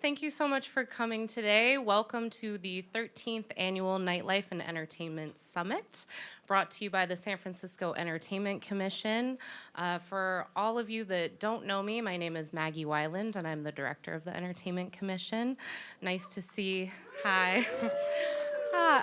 Thank you so much for coming today. Welcome to the 13th Annual Nightlife and Entertainment Summit, brought to you by the San Francisco Entertainment Commission. For all of you that don't know me, my name is Maggie Weiland, and I'm the director of the Entertainment Commission. Nice to see, hi.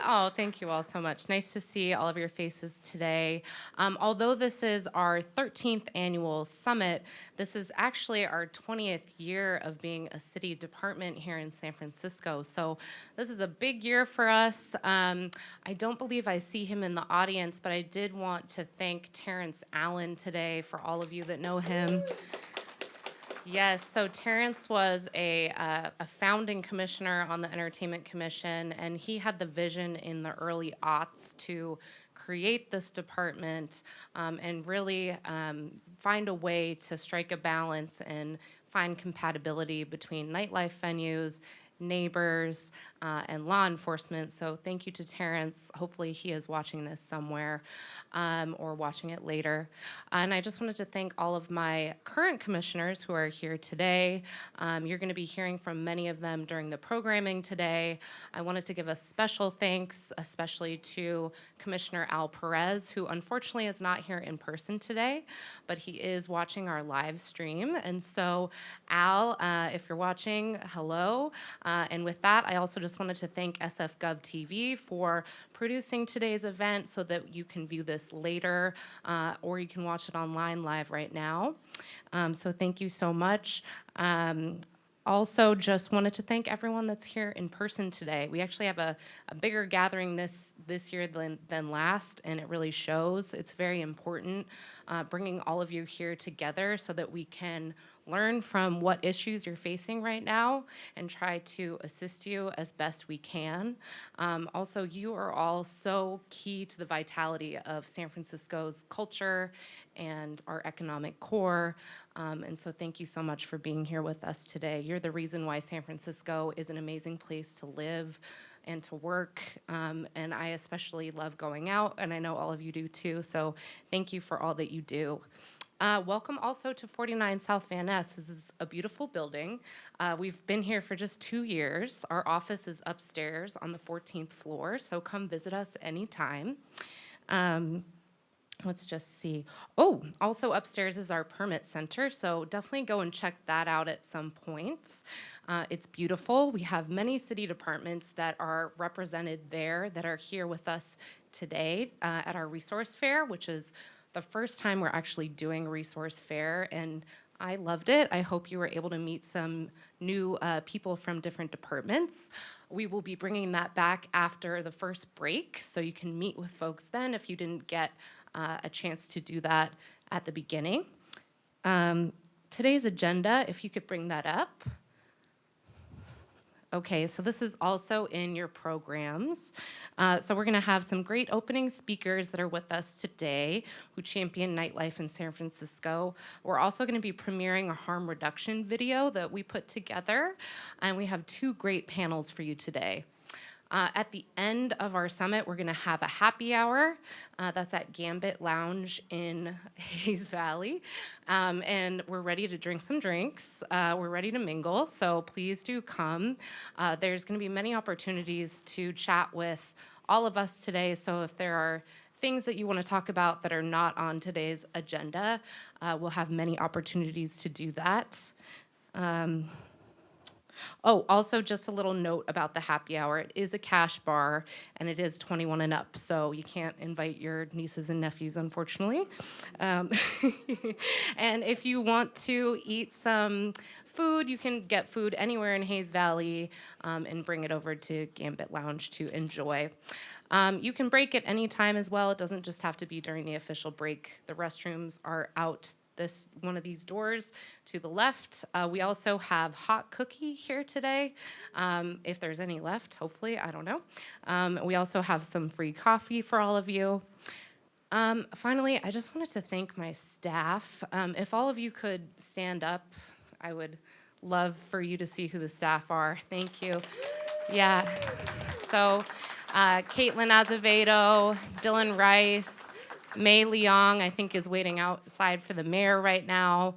Oh, thank you all so much. Nice to see all of your faces today. Although this is our 13th annual summit, this is actually our 20th year of being a city department here in San Francisco. So this is a big year for us. I don't believe I see him in the audience, but I did want to thank Terrence Allen today for all of you that know him. Yes, so Terrence was a founding commissioner on the Entertainment Commission, and he had the vision in the early aughts to create this department and really find a way to strike a balance and find compatibility between nightlife venues, neighbors, and law enforcement. So thank you to Terrence. Hopefully he is watching this somewhere or watching it later. And I just wanted to thank all of my current commissioners who are here today. You're going to be hearing from many of them during the programming today. I wanted to give a special thanks, especially to Commissioner Al Perez, who unfortunately is not here in person today, but he is watching our live stream. And so Al, if you're watching, hello. And with that, I also just wanted to thank SFGovTV for producing today's event so that you can view this later or you can watch it online live right now. So thank you so much. Also, just wanted to thank everyone that's here in person today. We actually have a bigger gathering this year than last, and it really shows. It's very important bringing all of you here together so that we can learn from what issues you're facing right now and try to assist you as best we can. Also, you are all so key to the vitality of San Francisco's culture and our economic core. And so thank you so much for being here with us today. You're the reason why San Francisco is an amazing place to live and to work. And I especially love going out, and I know all of you do too. So thank you for all that you do. Welcome also to 49 South Van Ness. This is a beautiful building. We've been here for just 2 years. Our office is upstairs on the 14th floor, so come visit us anytime. Let's just see. Oh, also upstairs is our permit center, so definitely go and check that out at some point. It's beautiful. We have many city departments that are represented there that are here with us today at our resource fair, which is the first time we're actually doing resource fair, and I loved it. I hope you were able to meet some new people from different departments. We will be bringing that back after the first break, so you can meet with folks then if you didn't get a chance to do that at the beginning. Today's agenda, if you could bring that up. Okay, so this is also in your programs. So we're gonna have some great opening speakers that are with us today who champion nightlife in San Francisco. We're also gonna be premiering a harm reduction video that we put together, and we have 2 great panels for you today. At the end of our summit, we're gonna have a happy hour. That's at Gambit Lounge in Hayes Valley. And we're ready to drink some drinks. We're ready to mingle, so please do come. There's gonna be many opportunities to chat with all of us today, so if there are things that you wanna talk about that are not on today's agenda, we'll have many opportunities to do that. Oh, also just a little note about the happy hour. It is a cash bar, and it is 21 and up, so you can't invite your nieces and nephews, unfortunately. And if you want to eat some food, you can get food anywhere in Hayes Valley and bring it over to Gambit Lounge to enjoy. You can break at any time as well. It doesn't just have to be during the official break. The restrooms are out one of these doors to the left. We also have hot cookie here today, if there's any left, hopefully, I don't know. We also have some free coffee for all of you. Finally, I just wanted to thank my staff. If all of you could stand up, I would love for you to see who the staff are. Thank you. Yeah, so Caitlin Azevedo, Dylan Rice, May Leong, I think, is waiting outside for the mayor right now.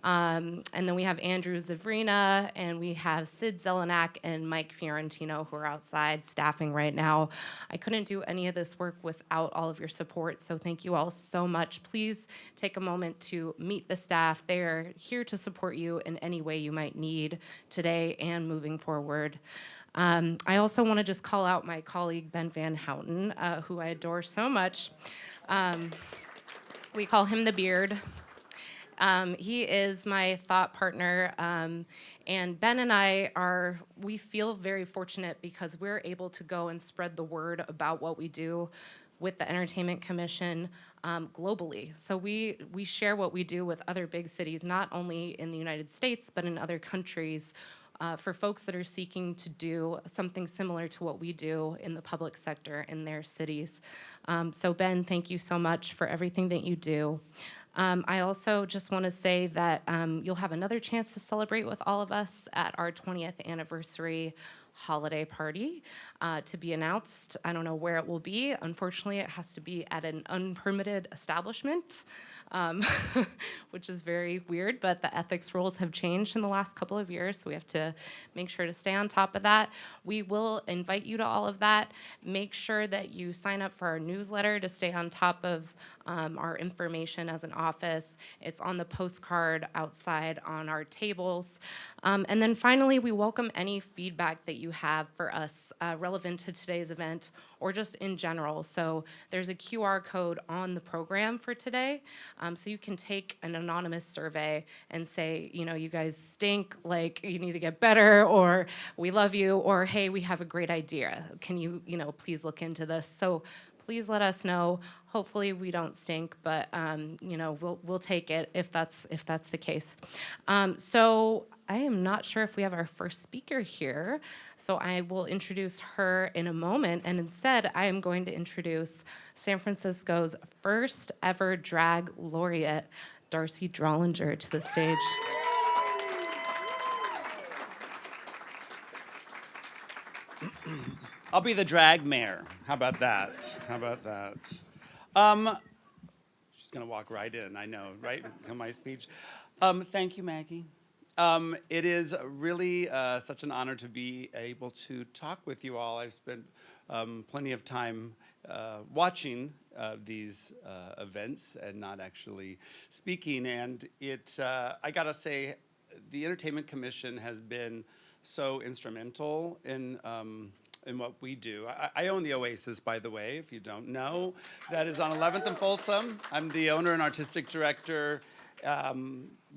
And then we have Andrew Zavrina, and we have Sid Zelenak and Mike Fiorentino, who are outside staffing right now. I couldn't do any of this work without all of your support, so thank you all so much. Please take a moment to meet the staff. They're here to support you in any way you might need today and moving forward. I also want to just call out my colleague, Ben Van Houten, who I adore so much. We call him the Beard. He is my thought partner, and Ben and we feel very fortunate because we're able to go and spread the word about what we do with the Entertainment Commission globally. So we share what we do with other big cities, not only in the United States, but in other countries, for folks that are seeking to do something similar to what we do in the public sector in their cities. So Ben, thank you so much for everything that you do. I also just want to say that you'll have another chance to celebrate with all of us at our 20th anniversary holiday party to be announced. I don't know where it will be. Unfortunately, it has to be at an unpermitted establishment, which is very weird, but the ethics rules have changed in the last couple of years, so we have to make sure to stay on top of that. We will invite you to all of that. Make sure that you sign up for our newsletter to stay on top of our information as an office. It's on the postcard outside on our tables. And then finally, we welcome any feedback that you have for us relevant to today's event or just in general. So there's a QR code on the program for today. So you can take an anonymous survey and say, you know, you guys stink, like you need to get better, or we love you, or hey, we have a great idea. Can you, please look into this? So please let us know. Hopefully we don't stink, but we'll take it if that's the case. So I am not sure if we have our first speaker here, so I will introduce her in a moment, and instead I am going to introduce San Francisco's first ever drag laureate, Darcy Drollinger, to the stage. I'll be the drag mayor. How about that? She's gonna walk right in, I know, right? In my speech. Thank you, Maggie. It is really such an honor to be able to talk with you all. I've spent plenty of time watching these events and not actually speaking. And I gotta say, the Entertainment Commission has been so instrumental in what we do. I own the Oasis, by the way, if you don't know. That is on 11th and Folsom. I'm the owner and artistic director.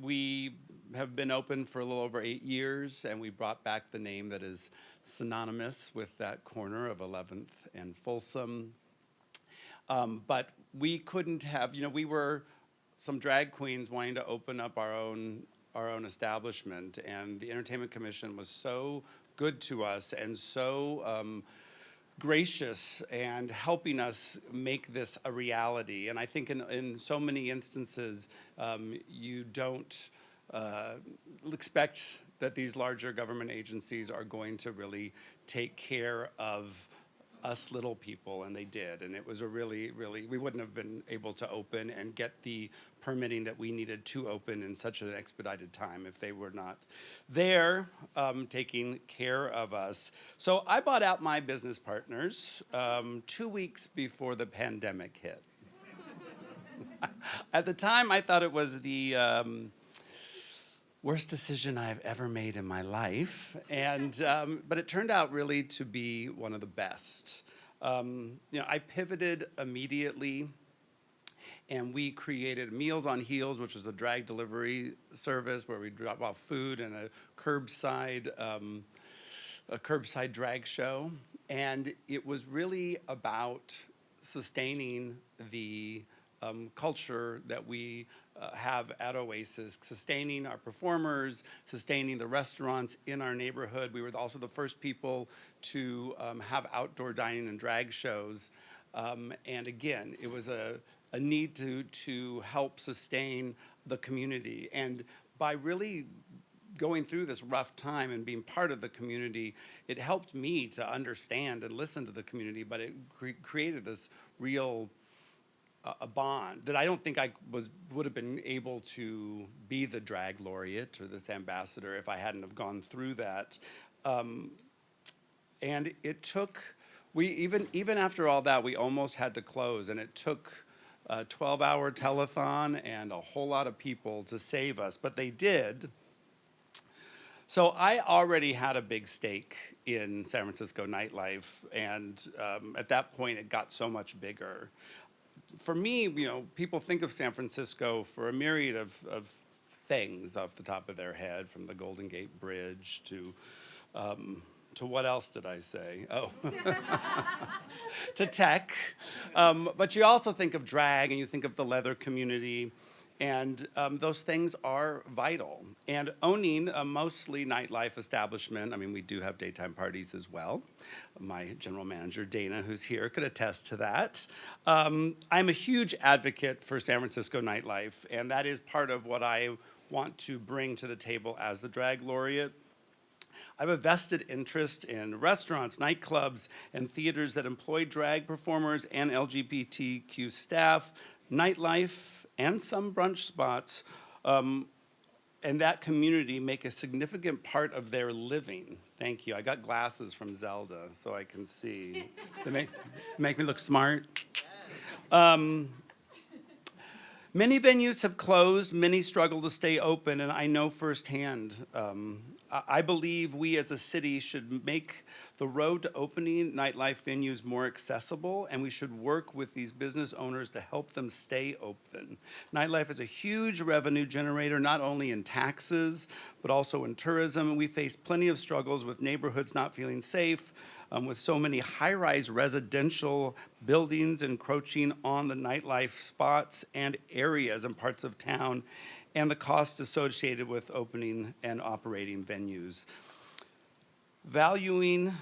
We have been open for a little over 8 years, and we brought back the name that is synonymous with that corner of 11th and Folsom. But we couldn't have, we were some drag queens wanting to open up our own establishment, and the Entertainment Commission was so good to us and so gracious and helping us make this a reality. And I think in so many instances, you don't expect that these larger government agencies are going to really take care of us little people, and they did. And it was a really, we wouldn't have been able to open and get the permitting that we needed to open in such an expedited time if they were not there taking care of us. So I bought out my business partners 2 weeks before the pandemic hit. At the time, I thought it was the worst decision I've ever made in my life, and but it turned out really to be one of the best. I pivoted immediately, and we created Meals on Heels, which is a drag delivery service where we drop off food and a curbside drag show, and it was really about sustaining the culture that we have at Oasis, sustaining our performers, sustaining the restaurants in our neighborhood. We were also the first people to have outdoor dining and drag shows. And again, it was a need to help sustain the community. And by really going through this rough time and being part of the community, it helped me to understand and listen to the community, but it created this real a bond that I don't think I would have been able to be the drag laureate or this ambassador if I hadn't have gone through that. And it took, we even after all that, we almost had to close, and it took a 12-hour telethon and a whole lot of people to save us, but they did. So I already had a big stake in San Francisco nightlife, and at that point, it got so much bigger. For me, people think of San Francisco for a myriad of things off the top of their head, from the Golden Gate Bridge to what else did I say? Oh, to tech. But you also think of drag, and you think of the leather community, and those things are vital. And owning a mostly nightlife establishment, I mean, we do have daytime parties as well. My general manager, Dana, who's here, could attest to that. I'm a huge advocate for San Francisco nightlife, and that is part of what I want to bring to the table as the drag laureate. I have a vested interest in restaurants, nightclubs, and theaters that employ drag performers and LGBTQ staff, nightlife, and some brunch spots, and that community make a significant part of their living. Thank you. I got glasses from Zelda so I can see. They make me look smart. Many venues have closed, many struggle to stay open, and I know firsthand. I believe we as a city should make the road to opening nightlife venues more accessible, and we should work with these business owners to help them stay open. Nightlife is a huge revenue generator, not only in taxes, but also in tourism. And we face plenty of struggles with neighborhoods not feeling safe, with so many high-rise residential buildings encroaching on the nightlife spots and areas and parts of town, and the costs associated with opening and operating venues. Valuing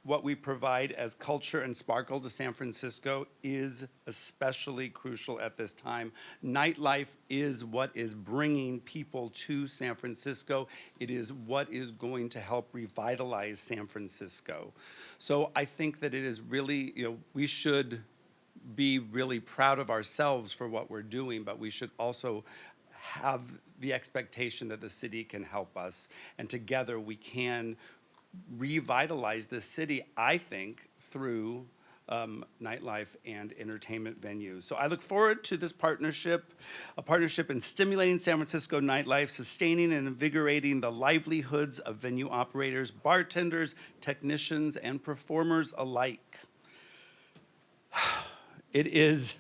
what we provide as culture and sparkle to San Francisco is especially crucial at this time. Nightlife is what is bringing people to San Francisco. It is what is going to help revitalize San Francisco. So I think that it is really, we should be really proud of ourselves for what we're doing, but we should also have the expectation that the city can help us, and together we can revitalize this city, I think, through nightlife and entertainment venues. So I look forward to this partnership, a partnership in stimulating San Francisco nightlife, sustaining and invigorating the livelihoods of venue operators, bartenders, technicians, and performers alike. It is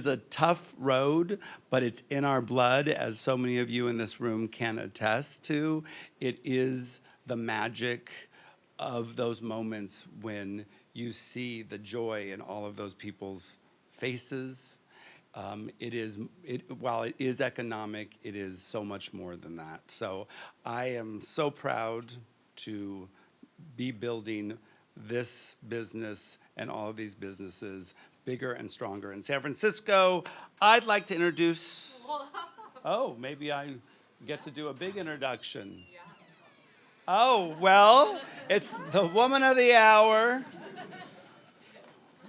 a tough road, but it's in our blood, as so many of you in this room can attest to. It is the magic of those moments when you see the joy in all of those people's faces. While it is economic, it is so much more than that. So I am so proud to be building this business and all of these businesses bigger and stronger in San Francisco. I'd like to introduce, maybe I get to do a big introduction. Yeah. Oh, well, it's the woman of the hour.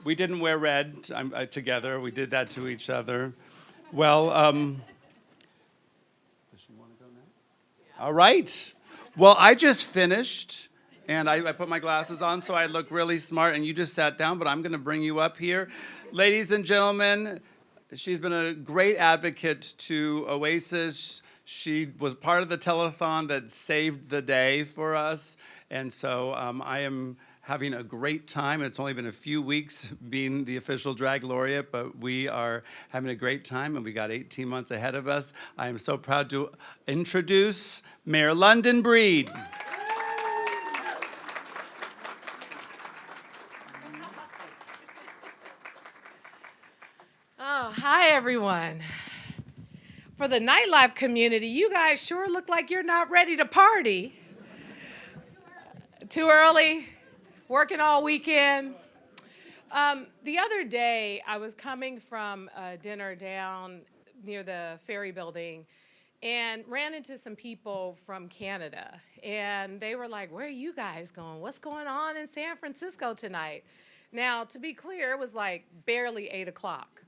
We didn't wear red together. We did that to each other. Well, does she want to go now? All right. Well, I just finished. And I put my glasses on so I look really smart, and you just sat down, but I'm going to bring you up here. Ladies and gentlemen, she's been a great advocate to Oasis. She was part of the telethon that saved the day for us, and so I am having a great time. It's only been a few weeks being the official drag laureate, but we are having a great time, and we got 18 months ahead of us. I am so proud to introduce Mayor London Breed. Oh, hi, everyone. For the nightlife community, you guys sure look like you're not ready to party. Too early, working all weekend. The other day, I was coming from a dinner down near the Ferry Building and ran into some people from Canada. And they were like, "Where are you guys going? What's going on in San Francisco tonight?" Now, to be clear, it was like barely 8 o'clock.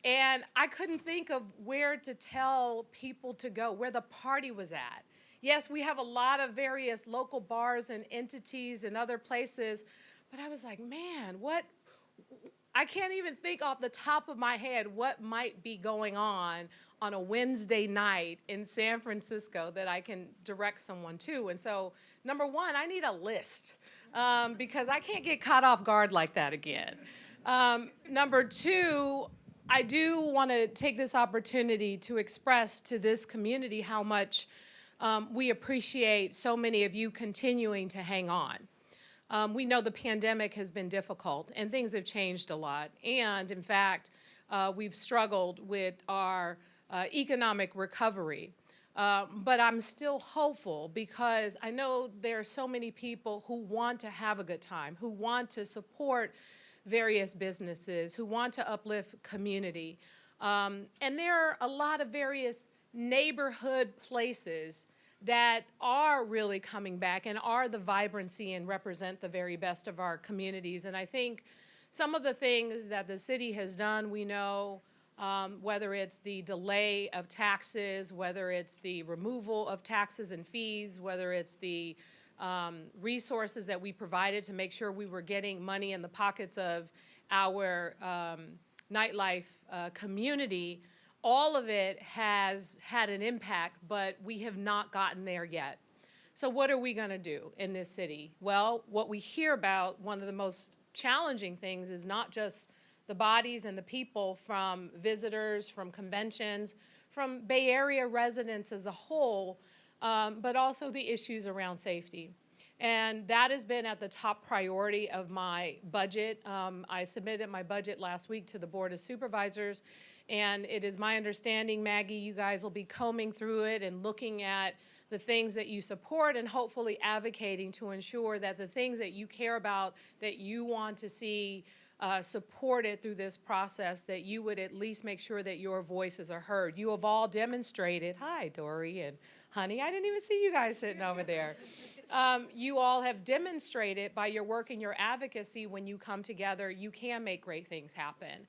And I couldn't think of where to tell people to go, where the party was at. Yes, we have a lot of various local bars and entities and other places, but I was like, man, I can't even think off the top of my head what might be going on a Wednesday night in San Francisco that I can direct someone to. And so, number one, I need a list because I can't get caught off guard like that again. Number two, I do want to take this opportunity to express to this community how much we appreciate so many of you continuing to hang on. We know the pandemic has been difficult and things have changed a lot. And in fact, we've struggled with our economic recovery. But I'm still hopeful because I know there are so many people who want to have a good time, who want to support various businesses, who want to uplift community. And there are a lot of various neighborhood places that are really coming back and are the vibrancy and represent the very best of our communities. And I think some of the things that the city has done, we know, whether it's the delay of taxes, whether it's the removal of taxes and fees, whether it's the resources that we provided to make sure we were getting money in the pockets of our nightlife community, all of it has had an impact, but we have not gotten there yet. So what are we going to do in this city? Well, what we hear about, one of the most challenging things is not just the bodies and the people from visitors, from conventions, from Bay Area residents as a whole, but also the issues around safety. And that has been at the top priority of my budget. I submitted my budget last week to the Board of Supervisors, and it is my understanding, Maggie, you guys will be combing through it and looking at the things that you support and hopefully advocating to ensure that the things that you care about, that you want to see supported through this process, that you would at least make sure that your voices are heard. You have all demonstrated, hi, Dory and Honey, I didn't even see you guys sitting over there. You all have demonstrated by your work and your advocacy when you come together, you can make great things happen.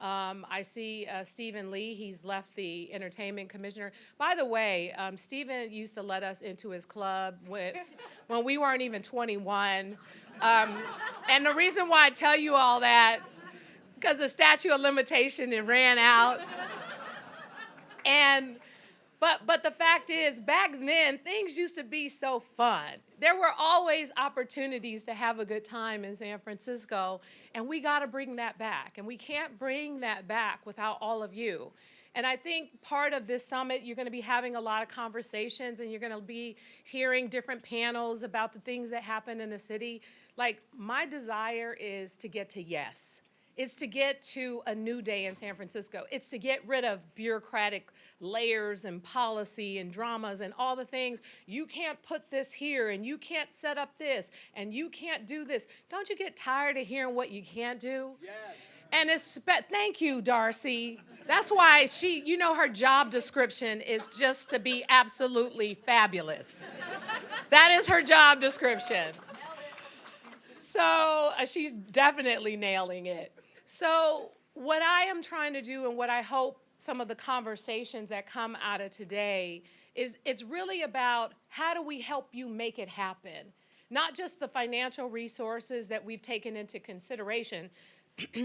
I see Stephen Lee, he's left the entertainment commissioner. By the way, Stephen used to let us into his club when we weren't even 21. And the reason why I tell you all that, because the statute of limitation, it ran out. But the fact is, back then, things used to be so fun. There were always opportunities to have a good time in San Francisco, and we got to bring that back. And we can't bring that back without all of you. And I think part of this summit, you're going to be having a lot of conversations, and you're going to be hearing different panels about the things that happen in the city. Like, my desire is to get to yes. It's to get to a new day in San Francisco. It's to get rid of bureaucratic layers and policy and dramas and all the things. You can't put this here, and you can't set up this, and you can't do this. Don't you get tired of hearing what you can't do? Yes. And thank you, Darcy. That's why her job description is just to be absolutely fabulous. That is her job description. So she's definitely nailing it. So what I am trying to do, and what I hope some of the conversations that come out of today is, it's really about how do we help you make it happen? Not just the financial resources that we've taken into consideration,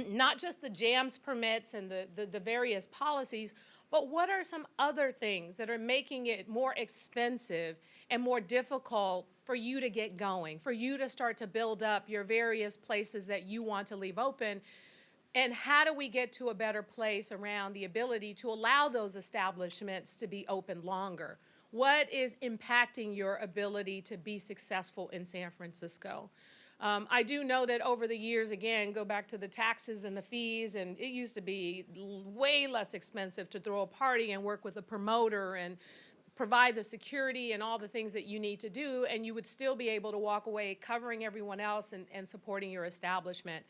not just the JAMS permits and the various policies, but what are some other things that are making it more expensive and more difficult for you to get going, for you to start to build up your various places that you want to leave open? And how do we get to a better place around the ability to allow those establishments to be open longer? What is impacting your ability to be successful in San Francisco? I do know that over the years, again, go back to the taxes and the fees, and it used to be way less expensive to throw a party and work with a promoter and provide the security and all the things that you need to do, and you would still be able to walk away covering everyone else and supporting your establishment.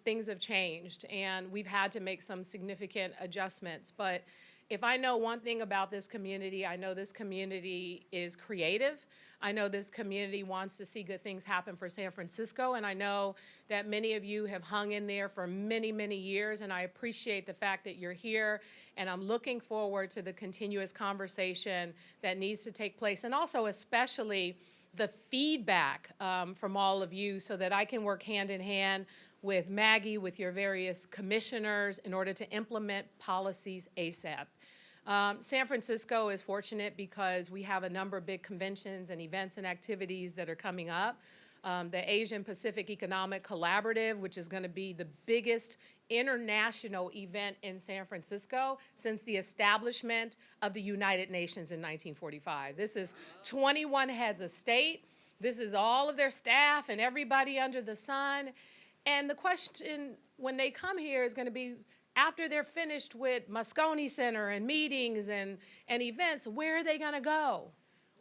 Things have changed, and we've had to make some significant adjustments. But if I know one thing about this community, I know this community is creative. I know this community wants to see good things happen for San Francisco, and I know that many of you have hung in there for many, many years, and I appreciate the fact that you're here, and I'm looking forward to the continuous conversation that needs to take place, and also especially the feedback from all of you so that I can work hand in hand with Maggie, with your various commissioners in order to implement policies ASAP. San Francisco is fortunate because we have a number of big conventions and events and activities that are coming up. The Asian Pacific Economic Collaborative, which is going to be the biggest international event in San Francisco since the establishment of the United Nations in 1945. This is 21 heads of state. This is all of their staff and everybody under the sun. And the question when they come here is going to be, after they're finished with Moscone Center and meetings and events, where are they going to go?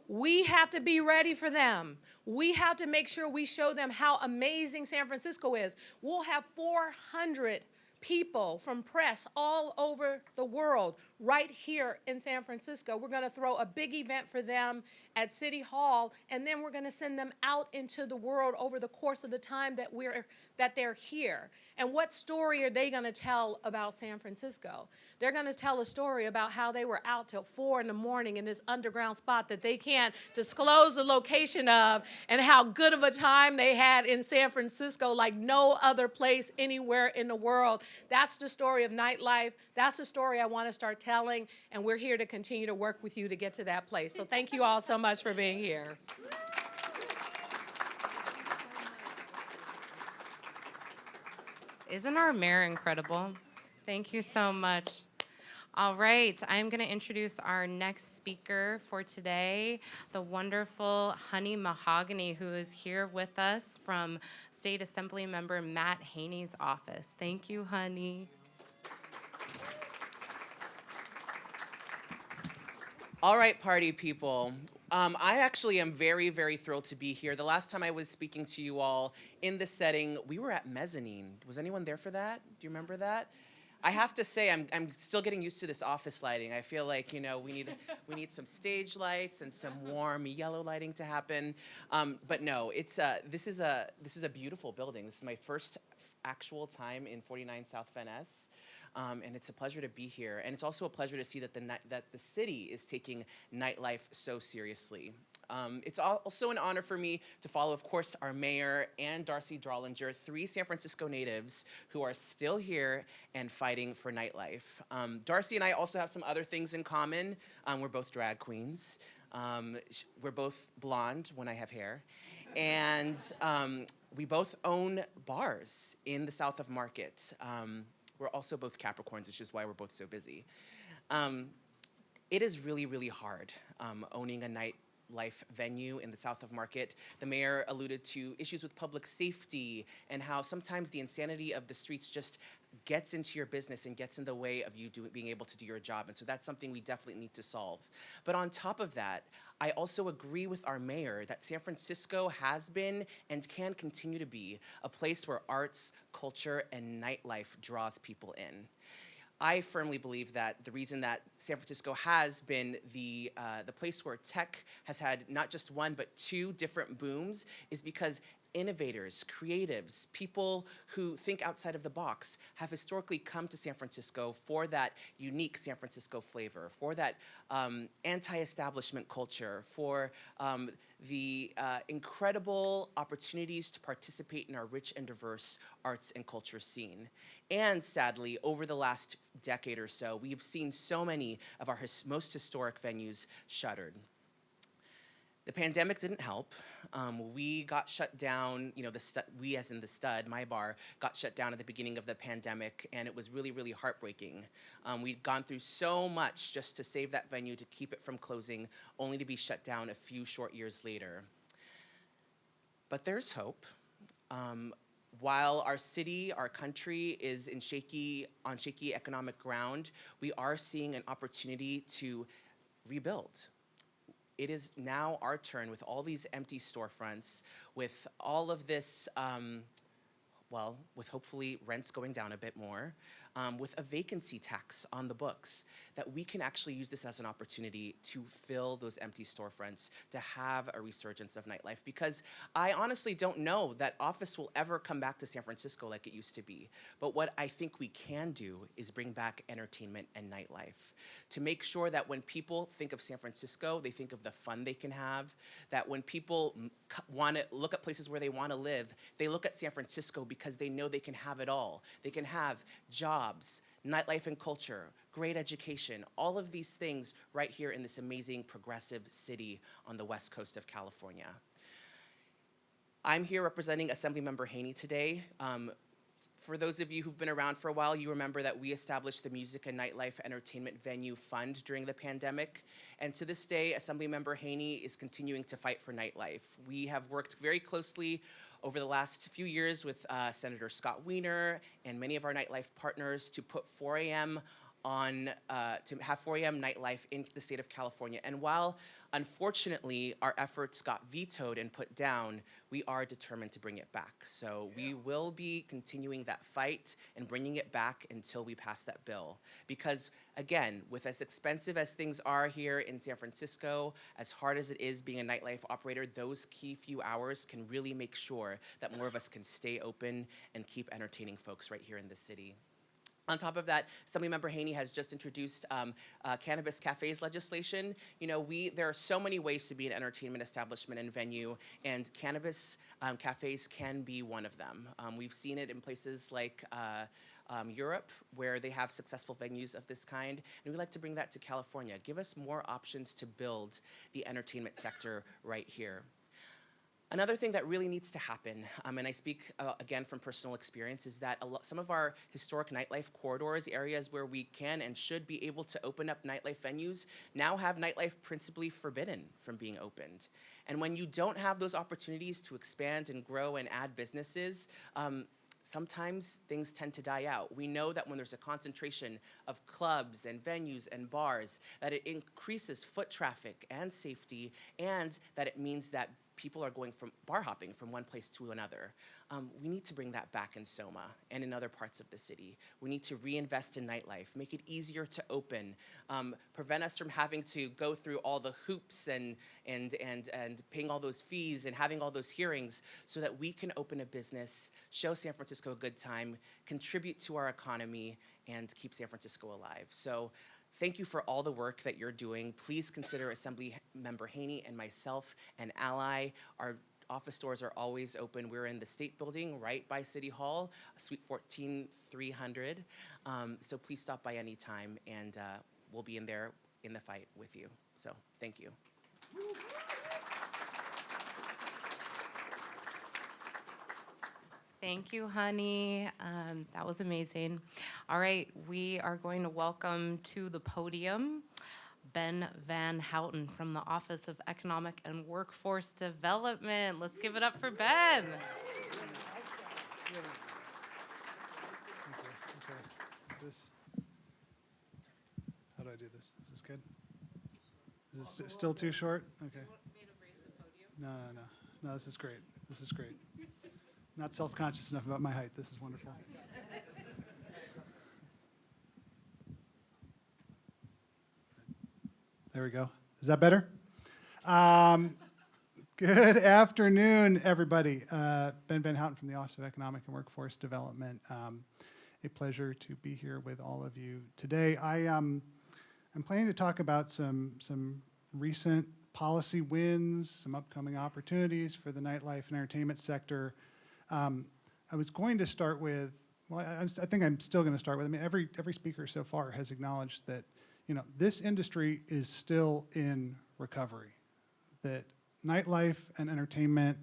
We have to be ready for them. We have to make sure we show them how amazing San Francisco is. We'll have 400 people from press all over the world right here in San Francisco. We're going to throw a big event for them at City Hall, and then we're going to send them out into the world over the course of the time that they're here. And what story are they going to tell about San Francisco? They're going to tell a story about how they were out till 4 in the morning in this underground spot that they can't disclose the location of, and how good of a time they had in San Francisco like no other place anywhere in the world. That's the story of nightlife. That's the story I want to start telling, and we're here to continue to work with you to get to that place. So thank you all so much for being here. Isn't our mayor incredible? Thank you so much. All right, I'm going to introduce our next speaker for today, the wonderful Honey Mahogany, who is here with us from State Assembly Member Matt Haney's office. Thank you, Honey. All right, party people. I actually am very, very thrilled to be here. The last time I was speaking to you all in this setting, we were at Mezzanine. Was anyone there for that? Do you remember that? I have to say, I'm still getting used to this office lighting. I feel like, you know, we need some stage lights and some warm yellow lighting to happen. But no, this is a beautiful building. This is my first actual time in 49 South Van Ness. And it's a pleasure to be here. And it's also a pleasure to see that the city is taking nightlife so seriously. It's also an honor for me to follow, of course, our mayor and Darcy Drollinger, 3 San Francisco natives who are still here and fighting for nightlife. Darcy and I also have some other things in common. We're both drag queens. We're both blonde when I have hair. And we both own bars in the South of Market. We're also both Capricorns, which is why we're both so busy. It is really, really hard owning a nightlife venue in the South of Market. The mayor alluded to issues with public safety and how sometimes the insanity of the streets just gets into your business and gets in the way of you being able to do your job. And so that's something we definitely need to solve. But on top of that, I also agree with our mayor that San Francisco has been and can continue to be a place where arts, culture, and nightlife draws people in. I firmly believe that the reason that San Francisco has been the place where tech has had not just one, but 2 different booms is because innovators, creatives, people who think outside of the box have historically come to San Francisco for that unique San Francisco flavor, for that anti-establishment culture, for the incredible opportunities to participate in our rich and diverse arts and culture scene. And sadly, over the last decade or so, we've seen so many of our most historic venues shuttered. The pandemic didn't help. We got shut down, you know, we as in the Stud, my bar, got shut down at the beginning of the pandemic, and it was really, really heartbreaking. We'd gone through so much just to save that venue, to keep it from closing, only to be shut down a few short years later. But there's hope. While our city, our country is on shaky economic ground, we are seeing an opportunity to rebuild. It is now our turn with all these empty storefronts, with all of this, with hopefully rents going down a bit more, with a vacancy tax on the books, that we can actually use this as an opportunity to fill those empty storefronts, to have a resurgence of nightlife. Because I honestly don't know that office will ever come back to San Francisco like it used to be. But what I think we can do is bring back entertainment and nightlife to make sure that when people think of San Francisco, they think of the fun they can have, that when people want to look at places where they want to live, they look at San Francisco because they know they can have it all. They can have jobs, nightlife and culture, great education, all of these things right here in this amazing progressive city on the west coast of California. I'm here representing Assemblymember Haney today. For those of you who've been around for a while, you remember that we established the Music and Nightlife Entertainment Venue Fund during the pandemic. And to this day, Assemblymember Haney is continuing to fight for nightlife. We have worked very closely over the last few years with Senator Scott Wiener and many of our nightlife partners to put 4 a.m. to have 4 a.m. nightlife in the state of California. And while, unfortunately, our efforts got vetoed and put down, we are determined to bring it back. So we will be continuing that fight and bringing it back until we pass that bill. Because, again, with as expensive as things are here in San Francisco, as hard as it is being a nightlife operator, those key few hours can really make sure that more of us can stay open and keep entertaining folks right here in the city. On top of that, Assemblymember Haney has just introduced cannabis cafes legislation. You know, there are so many ways to be an entertainment establishment and venue, and cannabis cafes can be one of them. We've seen it in places like Europe, where they have successful venues of this kind, and we'd like to bring that to California. Give us more options to build the entertainment sector right here. Another thing that really needs to happen, and I speak again from personal experience, is that some of our historic nightlife corridors, areas where we can and should be able to open up nightlife venues, now have nightlife principally forbidden from being opened. And when you don't have those opportunities to expand and grow and add businesses, sometimes things tend to die out. We know that when there's a concentration of clubs and venues and bars, that it increases foot traffic and safety, and that it means that people are going from bar hopping from one place to another. We need to bring that back in SoMa and in other parts of the city. We need to reinvest in nightlife, make it easier to open, prevent us from having to go through all the hoops and paying all those fees and having all those hearings, so that we can open a business, show San Francisco a good time, contribute to our economy, and keep San Francisco alive. So thank you for all the work that you're doing. Please consider Assemblymember Haney and myself an ally. Our office doors are always open. We're in the State Building right by City Hall, Suite 14300. So please stop by anytime, and we'll be in there in the fight with you. So thank you. Thank you, honey. That was amazing. All right, we are going to welcome to the podium Ben Van Houten from the Office of Economic and Workforce Development. Let's give it up for Ben. Okay. Is this? How do I do this? Is this good? Is this still too short? Okay. No, this is great. This is great. Not self-conscious enough about my height. This is wonderful. There we go. Is that better? Good afternoon, everybody. Ben Van Houten from the Office of Economic and Workforce Development. A pleasure to be here with all of you today. I'm planning to talk about some recent policy wins, some upcoming opportunities for the nightlife and entertainment sector. I was going to start with, well, I think I'm still going to start with, I mean, every speaker so far has acknowledged that, you know, this industry is still in recovery, that nightlife and entertainment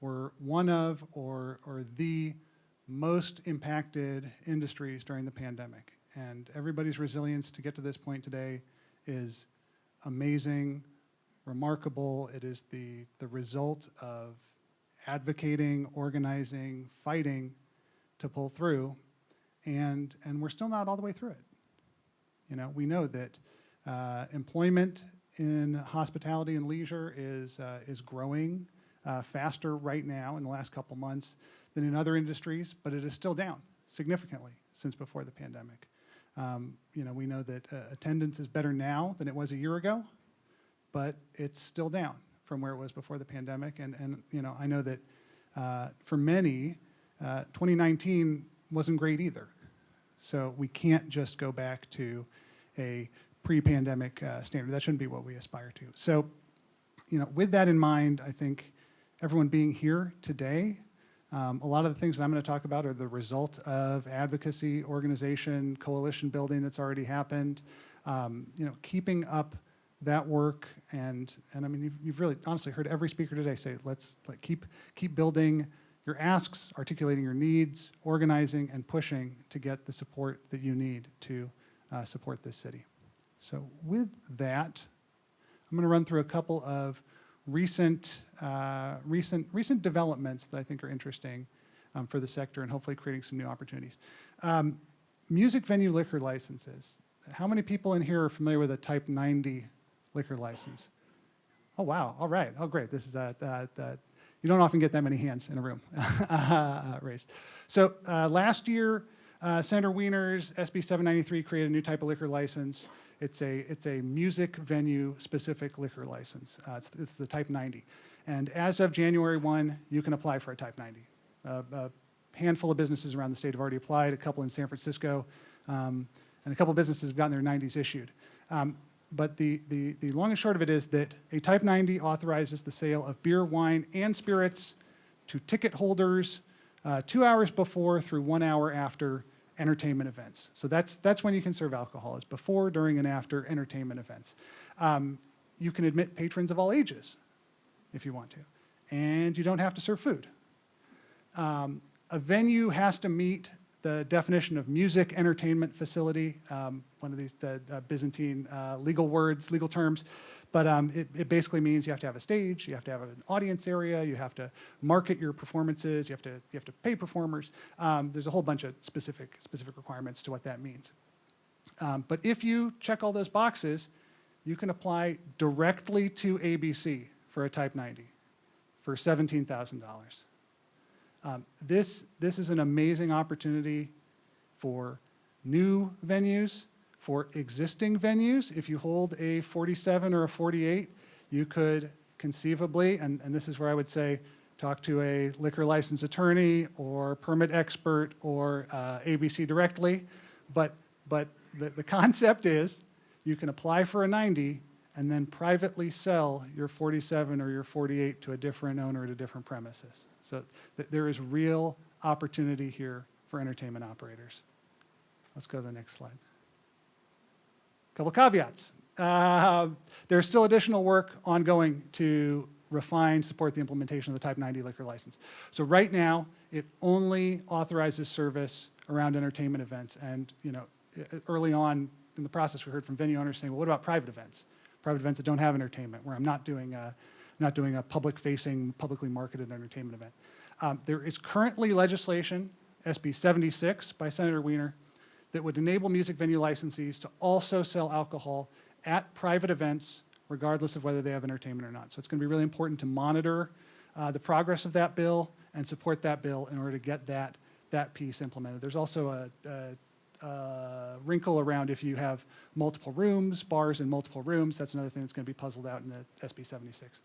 were one of or the most impacted industries during the pandemic. And everybody's resilience to get to this point today is amazing, remarkable. It is the result of advocating, organizing, fighting to pull through, and we're still not all the way through it. You know, we know that employment in hospitality and leisure is growing faster right now in the last couple months than in other industries, but it is still down significantly since before the pandemic. We know that attendance is better now than it was a year ago, but it's still down from where it was before the pandemic. And I know that for many, 2019 wasn't great either. So we can't just go back to a pre-pandemic standard. That shouldn't be what we aspire to. So, with that in mind, I think everyone being here today, a lot of the things that I'm going to talk about are the result of advocacy, organization, coalition building that's already happened. Keeping up that work, and I mean, you've really honestly heard every speaker today say, let's keep building your asks, articulating your needs, organizing and pushing to get the support that you need to support this city. So with that, I'm going to run through a couple of recent developments that I think are interesting for the sector and hopefully creating some new opportunities. Music venue liquor licenses. How many people in here are familiar with a Type 90 liquor license? Oh, wow. All right. Oh, great. This is you don't often get that many hands in a room raised. So last year, Senator Wiener's SB 793 created a new type of liquor license. It's a music venue specific liquor license. It's the Type 90. And as of January 1, you can apply for a Type 90. A handful of businesses around the state have already applied, a couple in San Francisco, and a couple of businesses have gotten their 90s issued. But the long and short of it is that a Type 90 authorizes the sale of beer, wine, and spirits to ticket holders 2 hours before through 1 hour after entertainment events. So that's when you can serve alcohol, is before, during, and after entertainment events. You can admit patrons of all ages if you want to, and you don't have to serve food. A venue has to meet the definition of music entertainment facility, one of these Byzantine legal terms, but it basically means you have to have a stage, you have to have an audience area, you have to market your performances, you have to pay performers. There's a whole bunch of specific requirements to what that means. But if you check all those boxes, you can apply directly to ABC for a Type 90 for $17,000. This is an amazing opportunity for new venues, for existing venues. If you hold a 47 or a 48, you could conceivably, and this is where I would say, talk to a liquor license attorney or permit expert or ABC directly. But the concept is you can apply for a 90 and then privately sell your 47 or your 48 to a different owner at a different premises. So there is real opportunity here for entertainment operators. Let's go to the next slide. Couple caveats. There's still additional work ongoing to refine, support the implementation of the Type 90 liquor license. So right now, it only authorizes service around entertainment events. And early on in the process, we heard from venue owners saying, well, what about private events? Private events that don't have entertainment, where I'm not doing a public-facing, publicly marketed entertainment event. There is currently legislation, SB 76 by Senator Wiener, that would enable music venue licensees to also sell alcohol at private events, regardless of whether they have entertainment or not. So it's going to be really important to monitor the progress of that bill and support that bill in order to get that piece implemented. There's also a wrinkle around if you have multiple rooms, bars in multiple rooms. That's another thing that's going to be puzzled out in the SB 76.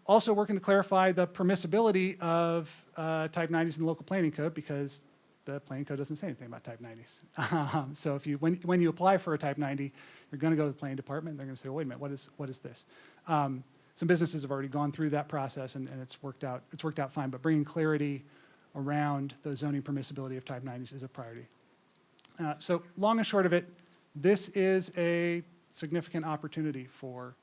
Also working to clarify the permissibility of Type 90s in the local planning code, because the planning code doesn't say anything about Type 90s. So if when you apply for a Type 90, you're going to go to the planning department, and they're going to say, well, wait a minute, what is this? Some businesses have already gone through that process, and it's worked out fine, but bringing clarity around the zoning permissibility of Type 90s is a priority. So long and short of it, this is a significant opportunity for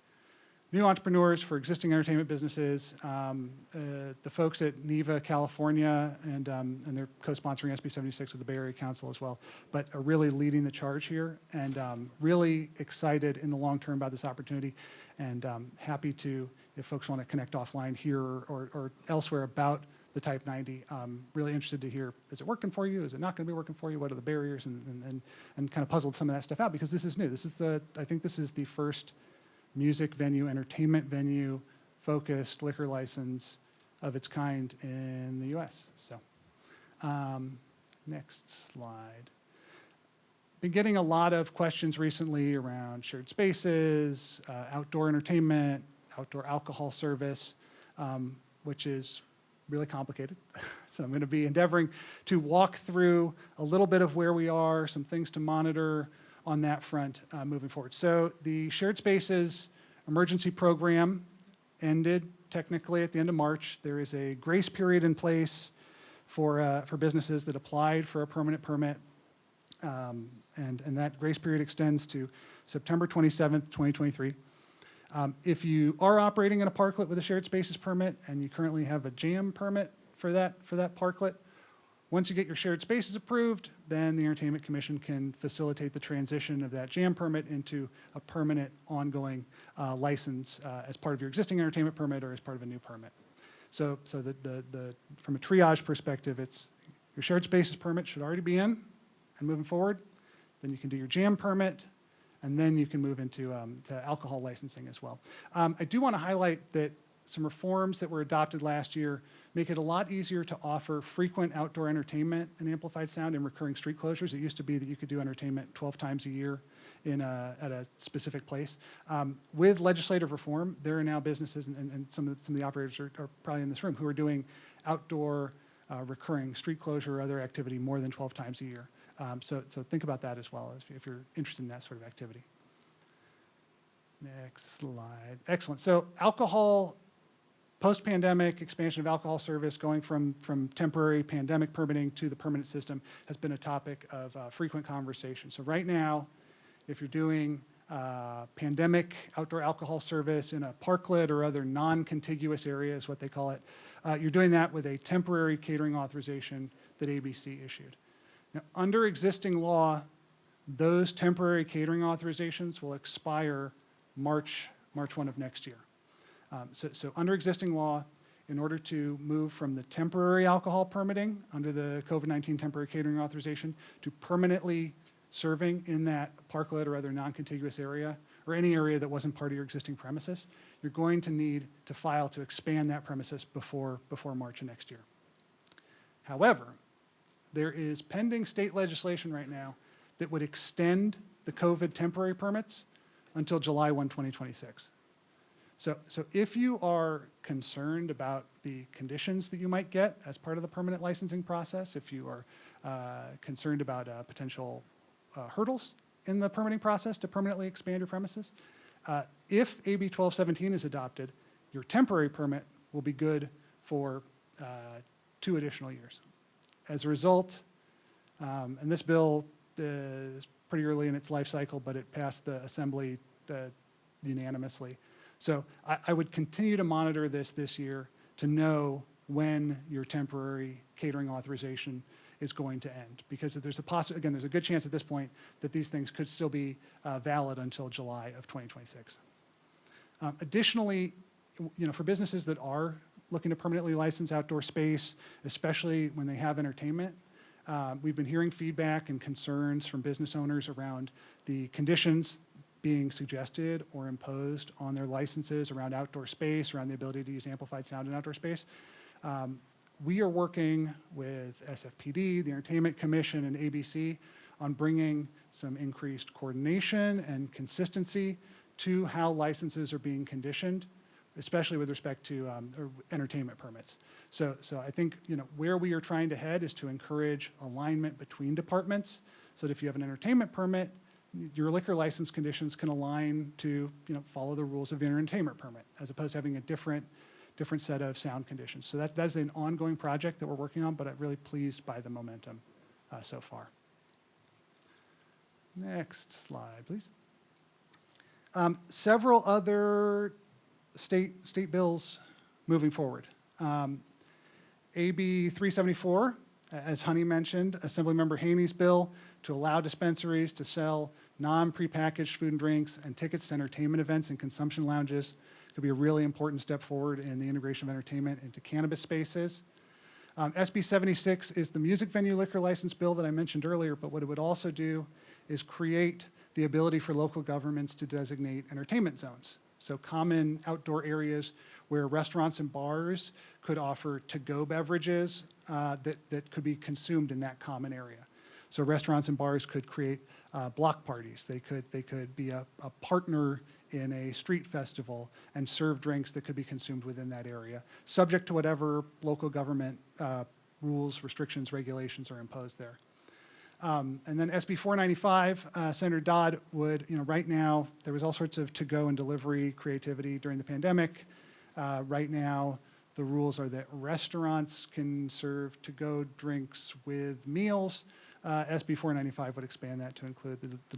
new entrepreneurs, for existing entertainment businesses. The folks at NEVA California, and they're co-sponsoring SB 76 with the Bay Area Council as well, but are really leading the charge here, and really excited in the long term about this opportunity, and happy to, if folks want to connect offline here or elsewhere about the Type 90, really interested to hear, is it working for you? Is it not going to be working for you? What are the barriers? And kind of puzzled some of that stuff out, because this is new. I think this is the first music venue, entertainment venue focused liquor license of its kind in the US. So Next slide. Been getting a lot of questions recently around shared spaces, outdoor entertainment, outdoor alcohol service, which is really complicated. So I'm going to be endeavoring to walk through a little bit of where we are, some things to monitor on that front moving forward. So the shared spaces emergency program ended technically at the end of March. There is a grace period in place for businesses that applied for a permanent permit. And that grace period extends to September 27th, 2023. If you are operating in a parklet with a shared spaces permit and you currently have a jam permit for that parklet, once you get your shared spaces approved, then the Entertainment Commission can facilitate the transition of that jam permit into a permanent ongoing license as part of your existing entertainment permit or as part of a new permit. So from a triage perspective, it's your shared spaces permit should already be in and moving forward. Then you can do your jam permit, and then you can move into to alcohol licensing as well. I do want to highlight that some reforms that were adopted last year make it a lot easier to offer frequent outdoor entertainment and amplified sound in recurring street closures. It used to be that you could do entertainment 12 times a year at a specific place. With legislative reform, there are now businesses, and some of the operators are probably in this room, who are doing outdoor recurring street closure or other activity more than 12 times a year. So think about that as well if you're interested in that sort of activity. Next slide. Excellent. So alcohol, post-pandemic expansion of alcohol service going from temporary pandemic permitting to the permanent system has been a topic of frequent conversation. So right now, if you're doing pandemic outdoor alcohol service in a parklet or other non-contiguous areas, what they call it, you're doing that with a temporary catering authorization that ABC issued. Now, under existing law, those temporary catering authorizations will expire March 1 of next year. So under existing law, in order to move from the temporary alcohol permitting under the COVID-19 temporary catering authorization to permanently serving in that parklet or other non-contiguous area, or any area that wasn't part of your existing premises, you're going to need to file to expand that premises before March of next year. However, there is pending state legislation right now that would extend the COVID temporary permits until July 1, 2026. So if you are concerned about the conditions that you might get as part of the permanent licensing process, if you are concerned about potential hurdles in the permitting process to permanently expand your premises, if AB 1217 is adopted, your temporary permit will be good for 2 additional years. As a result, and this bill is pretty early in its life cycle, but it passed the Assembly unanimously. So I would continue to monitor this year to know when your temporary catering authorization is going to end, because there's a good chance at this point that these things could still be valid until July of 2026. Additionally, for businesses that are looking to permanently license outdoor space, especially when they have entertainment, we've been hearing feedback and concerns from business owners around the conditions being suggested or imposed on their licenses around outdoor space, around the ability to use amplified sound in outdoor space. We are working with SFPD, the Entertainment Commission, and ABC on bringing some increased coordination and consistency to how licenses are being conditioned, especially with respect to entertainment permits. So I think where we are trying to head is to encourage alignment between departments, so that if you have an entertainment permit, your liquor license conditions can align to follow the rules of your entertainment permit, as opposed to having a different set of sound conditions. So that is an ongoing project that we're working on, but I'm really pleased by the momentum so far. Next slide, please. Several other state bills moving forward. AB 374, as Honey mentioned, Assemblymember Haney's bill to allow dispensaries to sell non-prepackaged food and drinks and tickets to entertainment events and consumption lounges could be a really important step forward in the integration of entertainment into cannabis spaces. SB 76 is the music venue liquor license bill that I mentioned earlier, but what it would also do is create the ability for local governments to designate entertainment zones So common outdoor areas where restaurants and bars could offer to-go beverages that could be consumed in that common area. So restaurants and bars could create block parties. They could be a partner in a street festival and serve drinks that could be consumed within that area, subject to whatever local government rules, restrictions, regulations are imposed there. And then SB 495, Senator Dodd would, right now, there was all sorts of to-go and delivery creativity during the pandemic. Right now, the rules are that restaurants can serve to-go drinks with meals. SB 495 would expand that to include the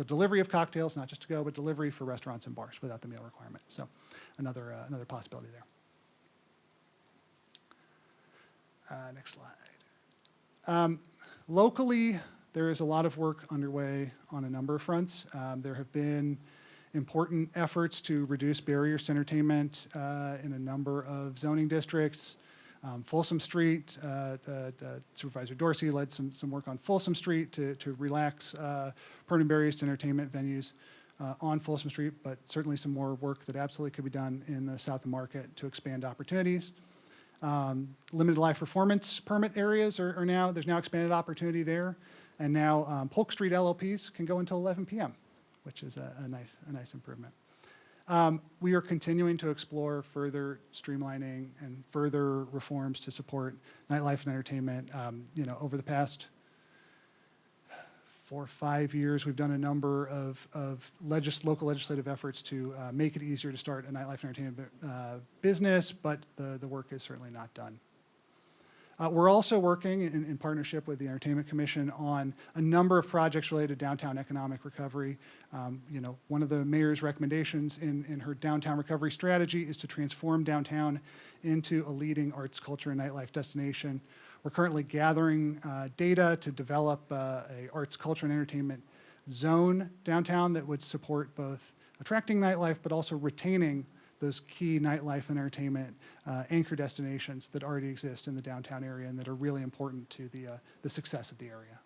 delivery of cocktails, not just to go, but delivery for restaurants and bars without the meal requirement. So another possibility there. Next slide. Locally, there is a lot of work underway on a number of fronts. There have been important efforts to reduce barriers to entertainment in a number of zoning districts. Folsom Street, Supervisor Dorsey led some work on Folsom Street to relax permanent barriers to entertainment venues on Folsom Street, but certainly some more work that absolutely could be done in the South of Market to expand opportunities. Limited live performance permit areas there's now expanded opportunity there, and now Polk Street LLPs can go until 11 p.m., which is a nice improvement. We are continuing to explore further streamlining and further reforms to support nightlife and entertainment. Over the past 4 or 5 years, we've done a number of local legislative efforts to make it easier to start a nightlife and entertainment business, but the work is certainly not done. We're also working in partnership with the Entertainment Commission on a number of projects related to downtown economic recovery. One of the mayor's recommendations in her downtown recovery strategy is to transform downtown into a leading arts, culture, and nightlife destination. We're currently gathering data to develop a arts, culture, and entertainment zone downtown that would support both attracting nightlife, but also retaining those key nightlife and entertainment anchor destinations that already exist in the downtown area and that are really important to the success of the area.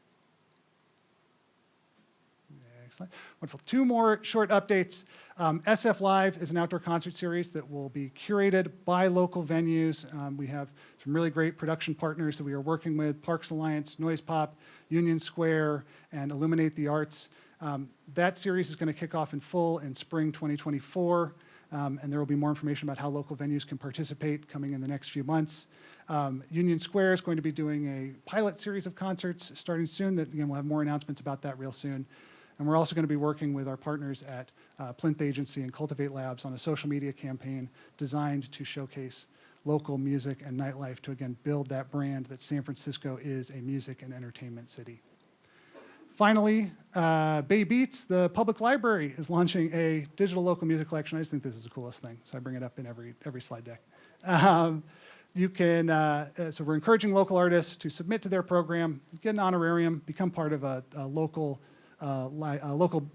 Excellent. Wonderful. 2 more short updates. SF Live is an outdoor concert series that will be curated by local venues. We have some really great production partners that we are working with: Parks Alliance, Noise Pop, Union Square, and Illuminate the Arts. That series is going to kick off in full in spring 2024. And there will be more information about how local venues can participate coming in the next few months. Union Square is going to be doing a pilot series of concerts starting soon. Again, we'll have more announcements about that real soon. And we're also going to be working with our partners at Plinth Agency and Cultivate Labs on a social media campaign designed to showcase local music and nightlife to, again, build that brand that San Francisco is a music and entertainment city. Finally, Bay Beats, the public library, is launching a digital local music collection. I just think this is the coolest thing, so I bring it up in every slide deck. So we're encouraging local artists to submit to their program, get an honorarium, become part of a local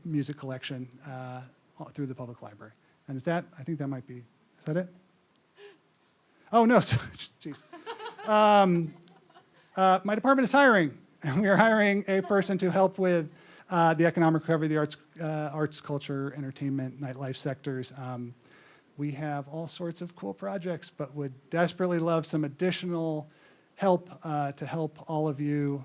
music collection through the public library. And I think that might be, is that it? Oh, no, jeez. My department is hiring. And we are hiring a person to help with the economic recovery of the arts, culture, entertainment, nightlife sectors. We have all sorts of cool projects, but would desperately love some additional help to help all of you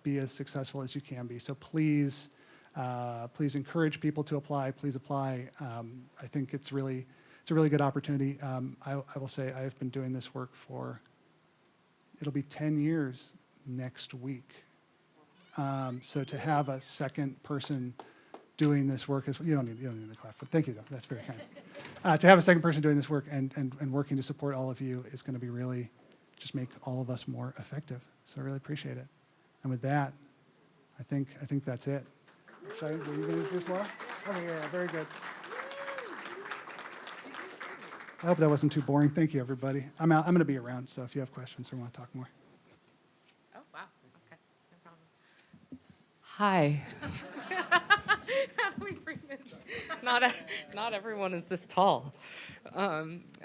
be as successful as you can be. So please encourage people to apply. Please apply. I think it's a really good opportunity. I will say I have been doing this work for, it'll be 10 years next week. So to have a second person doing this work is, you don't need to clap, but thank you though, that's very kind. To have a second person doing this work and working to support all of you is going to be really just make all of us more effective. So I really appreciate it. And with that, I think that's it. Were you going to do this more? Okay, yeah, very good. I hope that wasn't too boring. Thank you, everybody. I'm going to be around, so if you have questions or want to talk more. Oh, wow. Okay. No problem. Hi. How do we bring this? Not everyone is this tall.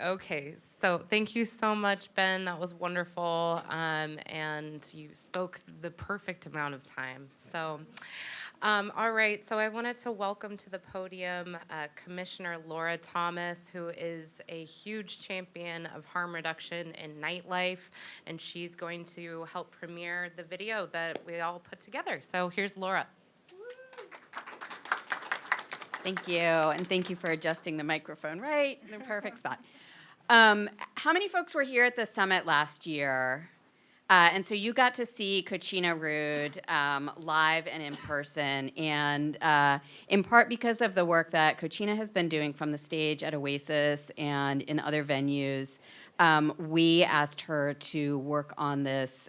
Okay, so thank you so much, Ben. That was wonderful. And you spoke the perfect amount of time. So All right, so I wanted to welcome to the podium Commissioner Laura Thomas, who is a huge champion of harm reduction in nightlife, and she's going to help premiere the video that we all put together. So here's Laura. Thank you, and thank you for adjusting the microphone right in the perfect spot. How many folks were here at the summit last year? And so you got to see Cochina Rude live and in person, and in part because of the work that Cochina has been doing from the stage at Oasis and in other venues, we asked her to work on this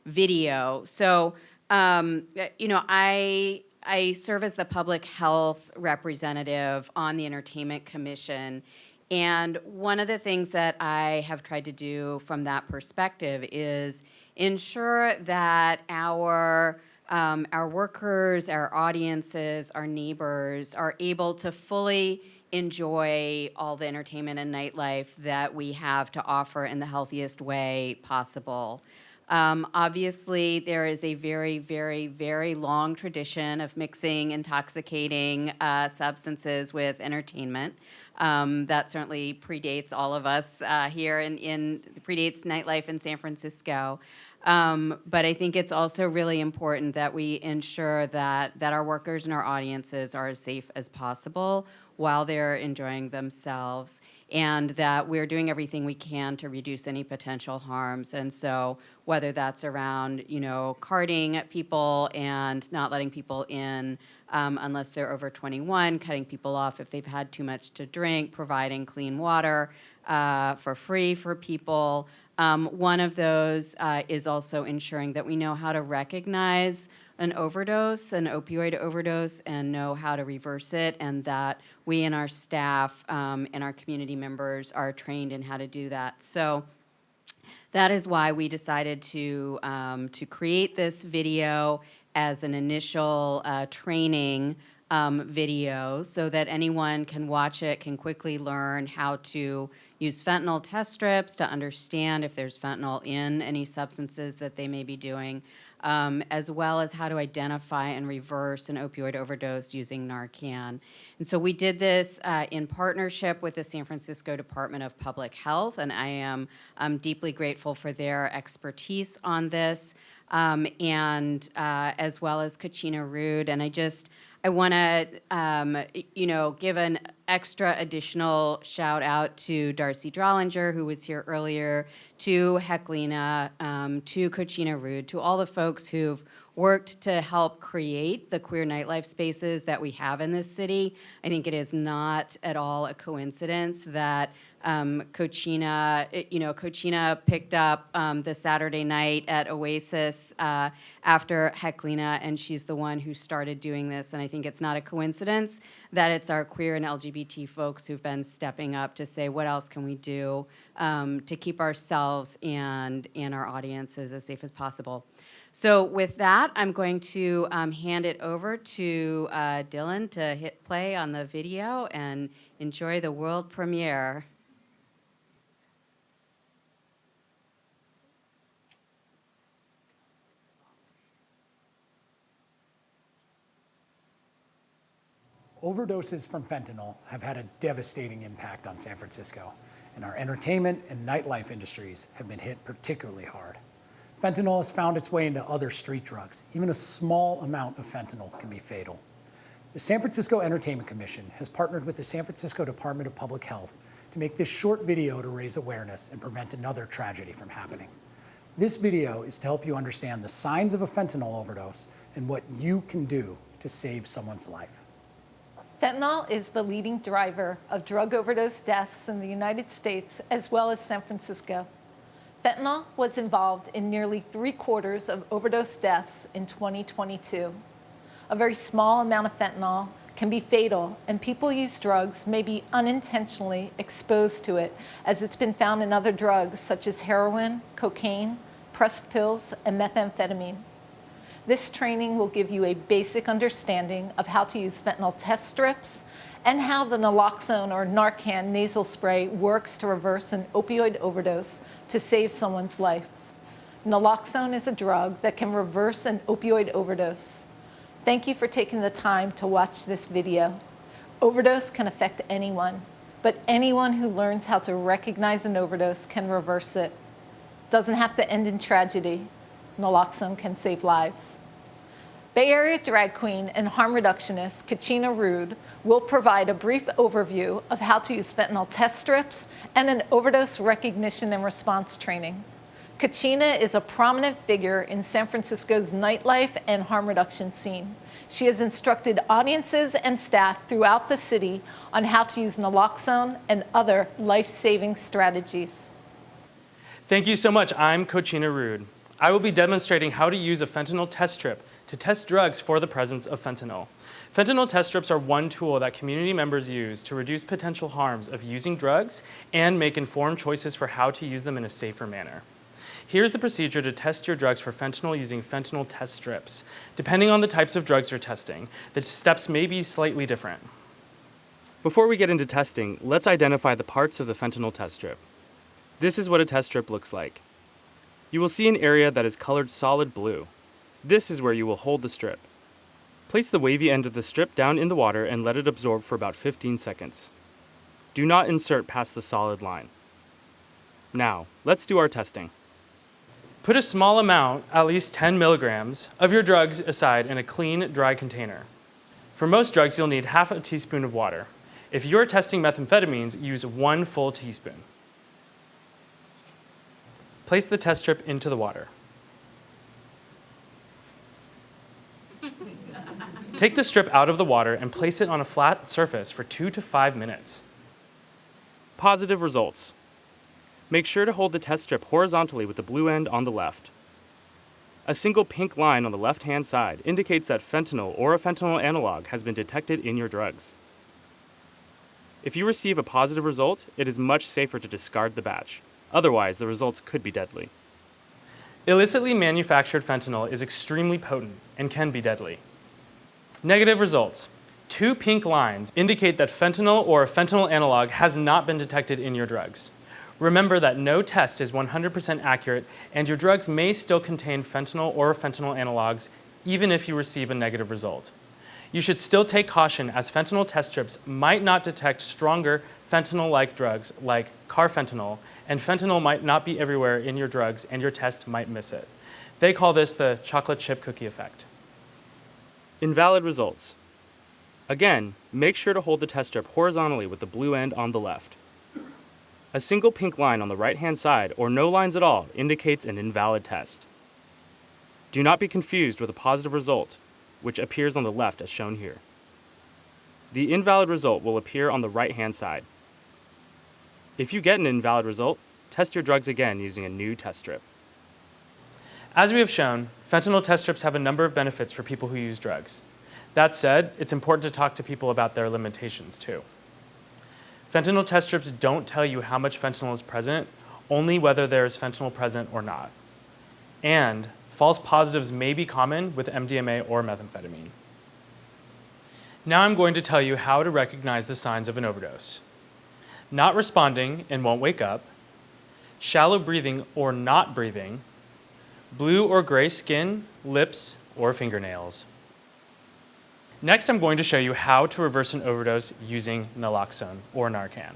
video. So, you know, I serve as the public health representative on the Entertainment Commission. And one of the things that I have tried to do from that perspective is ensure that our workers, our audiences, our neighbors are able to fully enjoy all the entertainment and nightlife that we have to offer in the healthiest way possible. Obviously, there is a very, very, very long tradition of mixing intoxicating substances with entertainment. That certainly predates all of us here, predates nightlife in San Francisco. But I think it's also really important that we ensure that our workers and our audiences are as safe as possible while they're enjoying themselves, and that we're doing everything we can to reduce any potential harms. And so whether that's around, you know, carding people and not letting people in unless they're over 21, cutting people off if they've had too much to drink, providing clean water for free for people. One of those is also ensuring that we know how to recognize an overdose, an opioid overdose, and know how to reverse it, and that we and our staff and our community members are trained in how to do that. So that is why we decided to create this video as an initial training video so that anyone can watch it, can quickly learn how to use fentanyl test strips to understand if there's fentanyl in any substances that they may be doing, as well as how to identify and reverse an opioid overdose using Narcan. And so we did this in partnership with the San Francisco Department of Public Health, and I am deeply grateful for their expertise on this, and as well as Cochina Rude. And I want to, you know, give an extra additional shout out to Darcy Drollinger, who was here earlier, to Heclina, to Cochina Rude, to all the folks who've worked to help create the queer nightlife spaces that we have in this city. I think it is not at all a coincidence that Cochina picked up the Saturday night at Oasis after Heclina, and she's the one who started doing this. And I think it's not a coincidence that it's our queer and LGBT folks who've been stepping up to say, what else can we do to keep ourselves and our audiences as safe as possible. So with that, I'm going to hand it over to Dylan to hit play on the video and enjoy the world premiere. Overdoses from fentanyl have had a devastating impact on San Francisco, and our entertainment and nightlife industries have been hit particularly hard. Fentanyl has found its way into other street drugs. Even a small amount of fentanyl can be fatal. The San Francisco Entertainment Commission has partnered with the San Francisco Department of Public Health to make this short video to raise awareness and prevent another tragedy from happening. This video is to help you understand the signs of a fentanyl overdose and what you can do to save someone's life. Fentanyl is the leading driver of drug overdose deaths in the United States as well as San Francisco. Fentanyl was involved in nearly 3/4 of overdose deaths in 2022. A very small amount of fentanyl can be fatal, and people use drugs may be unintentionally exposed to it, as it's been found in other drugs such as heroin, cocaine, pressed pills, and methamphetamine. This training will give you a basic understanding of how to use fentanyl test strips and how the naloxone or Narcan nasal spray works to reverse an opioid overdose to save someone's life. Naloxone is a drug that can reverse an opioid overdose. Thank you for taking the time to watch this video. Overdose can affect anyone, but anyone who learns how to recognize an overdose can reverse it. Doesn't have to end in tragedy. Naloxone can save lives. Bay Area drag queen and harm reductionist Kachina Rude will provide a brief overview of how to use fentanyl test strips and an overdose recognition and response training. Kachina is a prominent figure in San Francisco's nightlife and harm reduction scene. She has instructed audiences and staff throughout the city on how to use naloxone and other life-saving strategies. Thank you so much. I'm Kachina Rude. I will be demonstrating how to use a fentanyl test strip to test drugs for the presence of fentanyl. Fentanyl test strips are one tool that community members use to reduce potential harms of using drugs and make informed choices for how to use them in a safer manner. Here's the procedure to test your drugs for fentanyl using fentanyl test strips. Depending on the types of drugs you're testing, the steps may be slightly different. Before we get into testing, let's identify the parts of the fentanyl test strip. This is what a test strip looks like. You will see an area that is colored solid blue. This is where you will hold the strip. Place the wavy end of the strip down in the water and let it absorb for about 15 seconds. Do not insert past the solid line. Now, let's do our testing. Put a small amount, at least 10 milligrams, of your drugs aside in a clean, dry container. For most drugs, you'll need half a teaspoon of water. If you're testing methamphetamines, use 1 full teaspoon. Place the test strip into the water. Take the strip out of the water and place it on a flat surface for 2 to 5 minutes. Positive results. Make sure to hold the test strip horizontally with the blue end on the left. A single pink line on the left-hand side indicates that fentanyl or a fentanyl analog has been detected in your drugs. If you receive a positive result, it is much safer to discard the batch. Otherwise, the results could be deadly. Illicitly manufactured fentanyl is extremely potent and can be deadly. Negative results. 2 pink lines indicate that fentanyl or a fentanyl analog has not been detected in your drugs. Remember that no test is 100% accurate, and your drugs may still contain fentanyl or fentanyl analogs, even if you receive a negative result. You should still take caution, as fentanyl test strips might not detect stronger fentanyl-like drugs like carfentanil, and fentanyl might not be everywhere in your drugs, and your test might miss it. They call this the chocolate chip cookie effect. Invalid results. Again, make sure to hold the test strip horizontally with the blue end on the left. A single pink line on the right-hand side, or no lines at all, indicates an invalid test. Do not be confused with a positive result, which appears on the left as shown here. The invalid result will appear on the right-hand side. If you get an invalid result, test your drugs again using a new test strip. As we have shown, fentanyl test strips have a number of benefits for people who use drugs. That said, it's important to talk to people about their limitations too. Fentanyl test strips don't tell you how much fentanyl is present, only whether there is fentanyl present or not. And false positives may be common with MDMA or methamphetamine. Now I'm going to tell you how to recognize the signs of an overdose. Not responding and won't wake up, shallow breathing or not breathing, blue or gray skin, lips, or fingernails. Next, I'm going to show you how to reverse an overdose using naloxone or Narcan.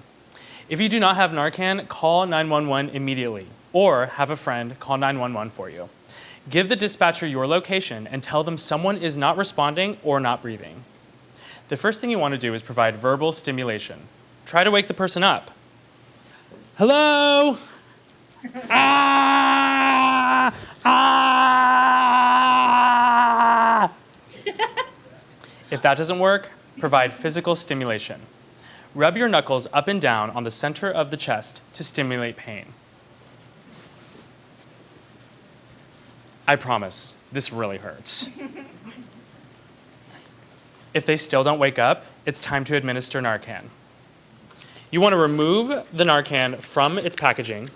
If you do not have Narcan, call 911 immediately, or have a friend call 911 for you. Give the dispatcher your location and tell them someone is not responding or not breathing. The first thing you want to do is provide verbal stimulation. Try to wake the person up. Hello? Ah! Ah! If that doesn't work, provide physical stimulation. Rub your knuckles up and down on the center of the chest to stimulate pain. I promise, this really hurts. If they still don't wake up, it's time to administer Narcan. You want to remove the Narcan from its packaging,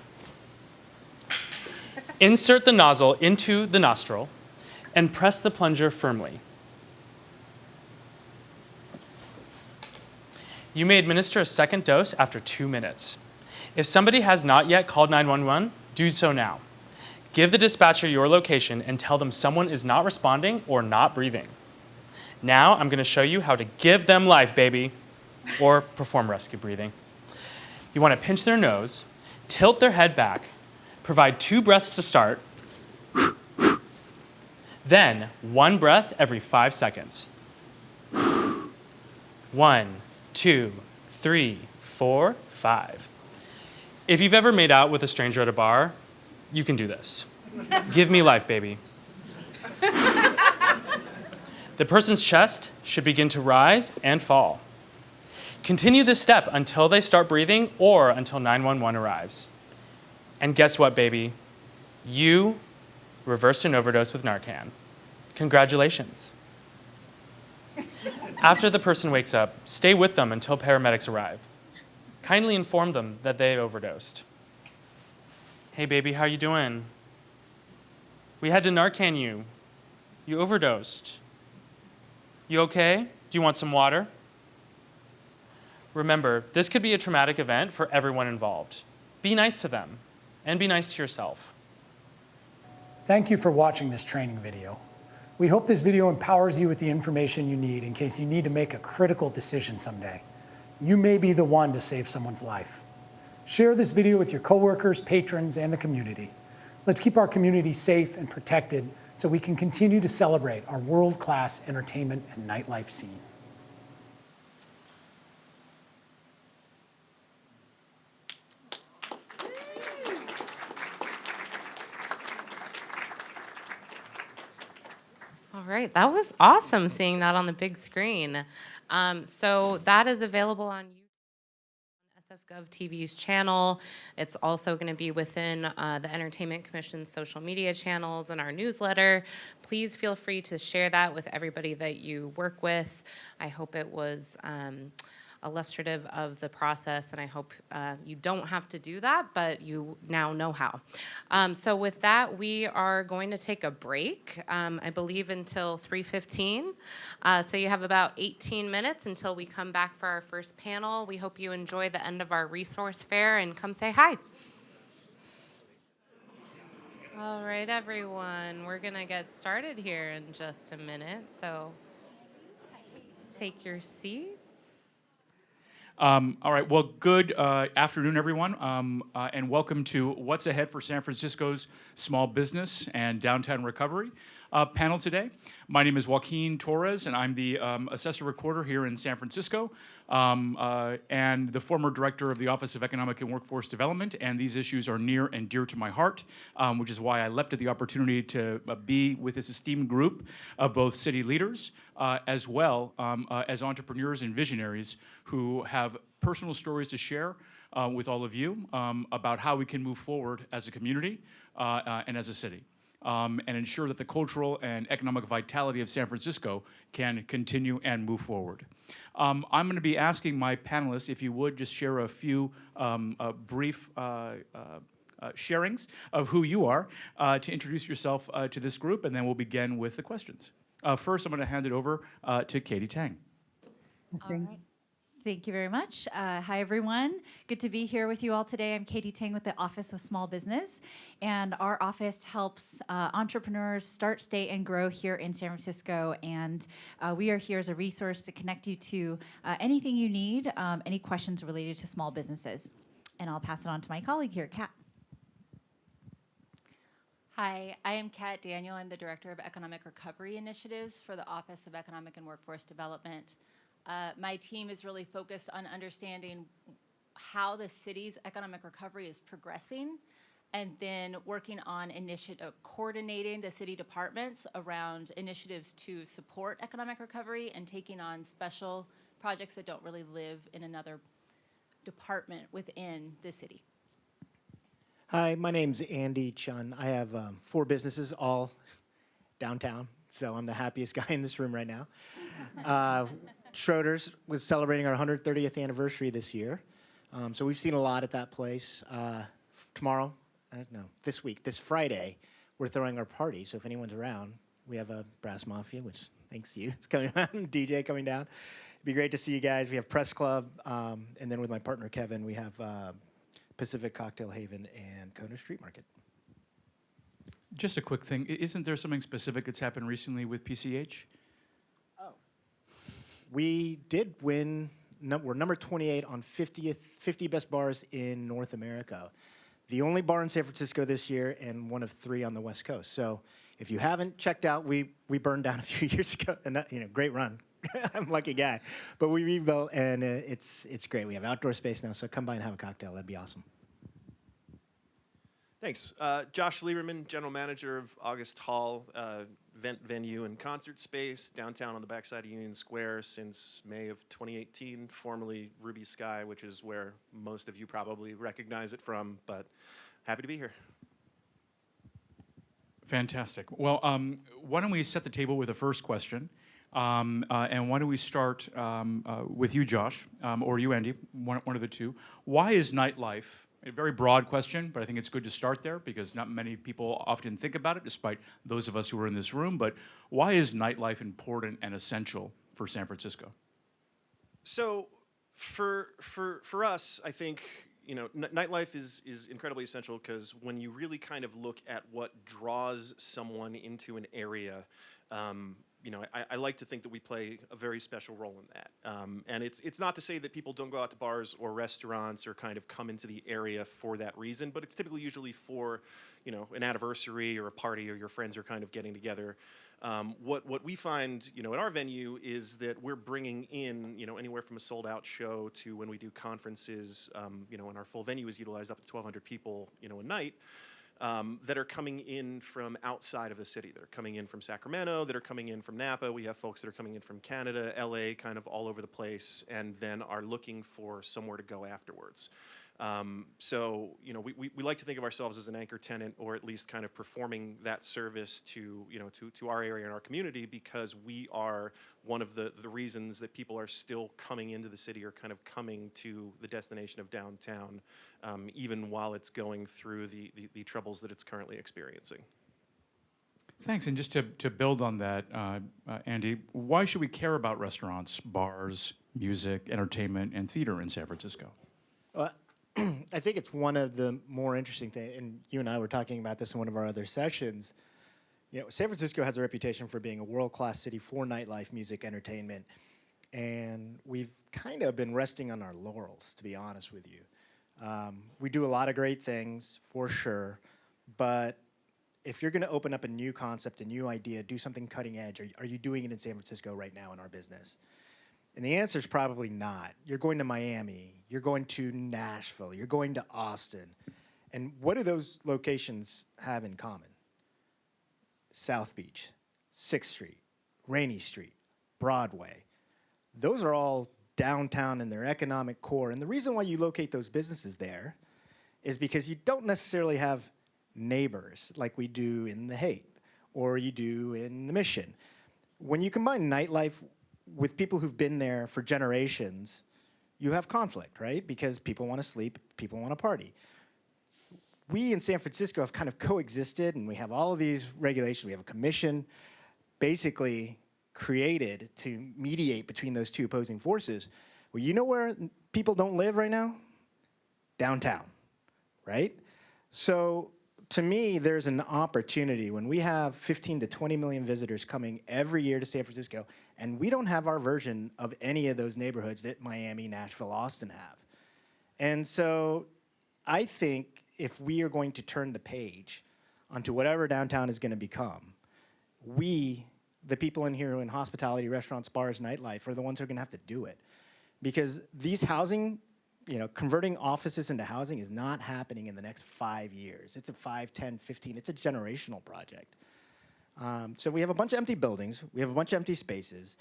insert the nozzle into the nostril, and press the plunger firmly. You may administer a second dose after 2 minutes. If somebody has not yet called 911, do so now. Give the dispatcher your location and tell them someone is not responding or not breathing. Now I'm gonna show you how to give them life, baby, or perform rescue breathing. You wanna pinch their nose, tilt their head back, provide 2 breaths to start, then 1 breath every 5 seconds. 1, 2, 3, 4, 5. If you've ever made out with a stranger at a bar, you can do this. Give me life, baby. The person's chest should begin to rise and fall. Continue this step until they start breathing or until 911 arrives. And guess what, baby? You reversed an overdose with Narcan. Congratulations. After the person wakes up, stay with them until paramedics arrive. Kindly inform them that they overdosed. Hey, baby, how you doing? We had to Narcan you. You overdosed. You okay? Do you want some water? Remember, this could be a traumatic event for everyone involved. Be nice to them, and be nice to yourself. Thank you for watching this training video. We hope this video empowers you with the information you need in case you need to make a critical decision someday. You may be the one to save someone's life. Share this video with your coworkers, patrons, and the community. Let's keep our community safe and protected so we can continue to celebrate our world-class entertainment and nightlife scene. All right, that was awesome seeing that on the big screen. So that is available on YouTube. SFGovTV's channel. It's also going to be within the Entertainment Commission's social media channels and our newsletter. Please feel free to share that with everybody that you work with. I hope it was illustrative of the process, and I hope you don't have to do that, but you now know how. So with that, we are going to take a break, I believe until 3:15. So you have about 18 minutes until we come back for our first panel. We hope you enjoy the end of our resource fair and come say hi. All right, everyone, we're gonna get started here in just a minute, so take your seat. All right, well, good afternoon, everyone, and welcome to What's Ahead for San Francisco's Small Business and Downtown Recovery panel today. My name is Joaquin Torres, and I'm the Assessor Recorder here in San Francisco, and the former Director of the Office of Economic and Workforce Development, and these issues are near and dear to my heart, which is why I leapt at the opportunity to be with this esteemed group of both city leaders, as well as entrepreneurs and visionaries who have personal stories to share with all of you about how we can move forward as a community and as a city, and ensure that the cultural and economic vitality of San Francisco can continue and move forward. I'm going to be asking my panelists if you would just share a few brief sharings of who you are to introduce yourself to this group, and then we'll begin with the questions. First, I'm going to hand it over to Katie Tang. All right. Thank you very much. Hi, everyone. Good to be here with you all today. I'm Katie Tang with the Office of Small Business, and our office helps entrepreneurs start, stay, and grow here in San Francisco. And we are here as a resource to connect you to anything you need, any questions related to small businesses. And I'll pass it on to my colleague here, Kat. Hi, I am Kat Daniel. I'm the Director of Economic Recovery Initiatives for the Office of Economic and Workforce Development. My team is really focused on understanding how the city's economic recovery is progressing, and then working on coordinating the city departments around initiatives to support economic recovery and taking on special projects that don't really live in another department within the city. Hi, my name's Andy Chun. I have 4 businesses, all downtown, so I'm the happiest guy in this room right now. Schroeder's was celebrating our 130th anniversary this year, so we've seen a lot at that place. This Friday, we're throwing our party, so if anyone's around, we have a Brass Mafia, which thanks to you, it's coming on, DJ coming down. It'd be great to see you guys. We have Press Club, and then with my partner Kevin, we have Pacific Cocktail Haven and Kona Street Market. Just a quick thing, isn't there something specific that's happened recently with PCH? we did win. We're number 28 on 50 best bars in North America. The only bar in San Francisco this year, and one of 3 on the West Coast. So if you haven't checked out, we burned down a few years ago, and that, great run. I'm a lucky guy. But we rebuilt, and it's great. We have outdoor space now, so come by and have a cocktail. That'd be awesome. Thanks. Josh Lieberman, General Manager of August Hall, event venue and concert space downtown on the backside of Union Square since May of 2018, formerly Ruby Sky, which is where most of you probably recognize it from, but happy to be here. Fantastic. Well, why don't we set the table with the first question? And why don't we start with you, Josh, or you, Andy, one of the two. Why is nightlife, a very broad question, but I think it's good to start there because not many people often think about it, despite those of us who are in this room, but why is nightlife important and essential for San Francisco? So for us, I think, nightlife is incredibly essential because when you really kind of look at what draws someone into an area, I like to think that we play a very special role in that. And it's not to say that people don't go out to bars or restaurants or kind of come into the area for that reason, but it's typically usually for, an anniversary or a party or your friends are kind of getting together. What we find, at our venue is that we're bringing in, anywhere from a sold out show to when we do conferences, and our full venue is utilized up to 1,200 people, a night. That are coming in from outside of the city. That are coming in from Sacramento, that are coming in from Napa. We have folks that are coming in from Canada, LA, kind of all over the place, and then are looking for somewhere to go afterwards. So, we like to think of ourselves as an anchor tenant, or at least kind of performing that service to our area and our community, because we are one of the reasons that people are still coming into the city or kind of coming to the destination of downtown, even while it's going through the troubles that it's currently experiencing. Thanks, and just to build on that, Andy, why should we care about restaurants, bars, music, entertainment, and theater in San Francisco? Well, I think it's one of the more interesting things, and you and I were talking about this in one of our other sessions. San Francisco has a reputation for being a world-class city for nightlife, music, entertainment, and we've kind of been resting on our laurels, to be honest with you. We do a lot of great things, for sure, but if you're going to open up a new concept, a new idea, do something cutting edge, are you doing it in San Francisco right now in our business? And the answer is probably not. You're going to Miami, you're going to Nashville, you're going to Austin. And what do those locations have in common? South Beach, 6th Street, Rainey Street, Broadway. Those are all downtown in their economic core. And the reason why you locate those businesses there is because you don't necessarily have neighbors like we do in the Haight or you do in the Mission. When you combine nightlife with people who've been there for generations, you have conflict, right? Because people want to sleep, people want to party. We in San Francisco have kind of coexisted, and we have all of these regulations. We have a commission basically created to mediate between those two opposing forces. Well, you know where people don't live right now? Downtown, right? So to me, there's an opportunity when we have 15 to 20 million visitors coming every year to San Francisco, and we don't have our version of any of those neighborhoods that Miami, Nashville, Austin have. And so I think if we are going to turn the page onto whatever downtown is going to become, we, the people in here in hospitality, restaurants, bars, nightlife, are the ones who are going to have to do it. Because these housing, converting offices into housing is not happening in the next 5 years. It's a 5, 10, 15, it's a generational project. So we have a bunch of empty buildings, we have a bunch of empty spaces,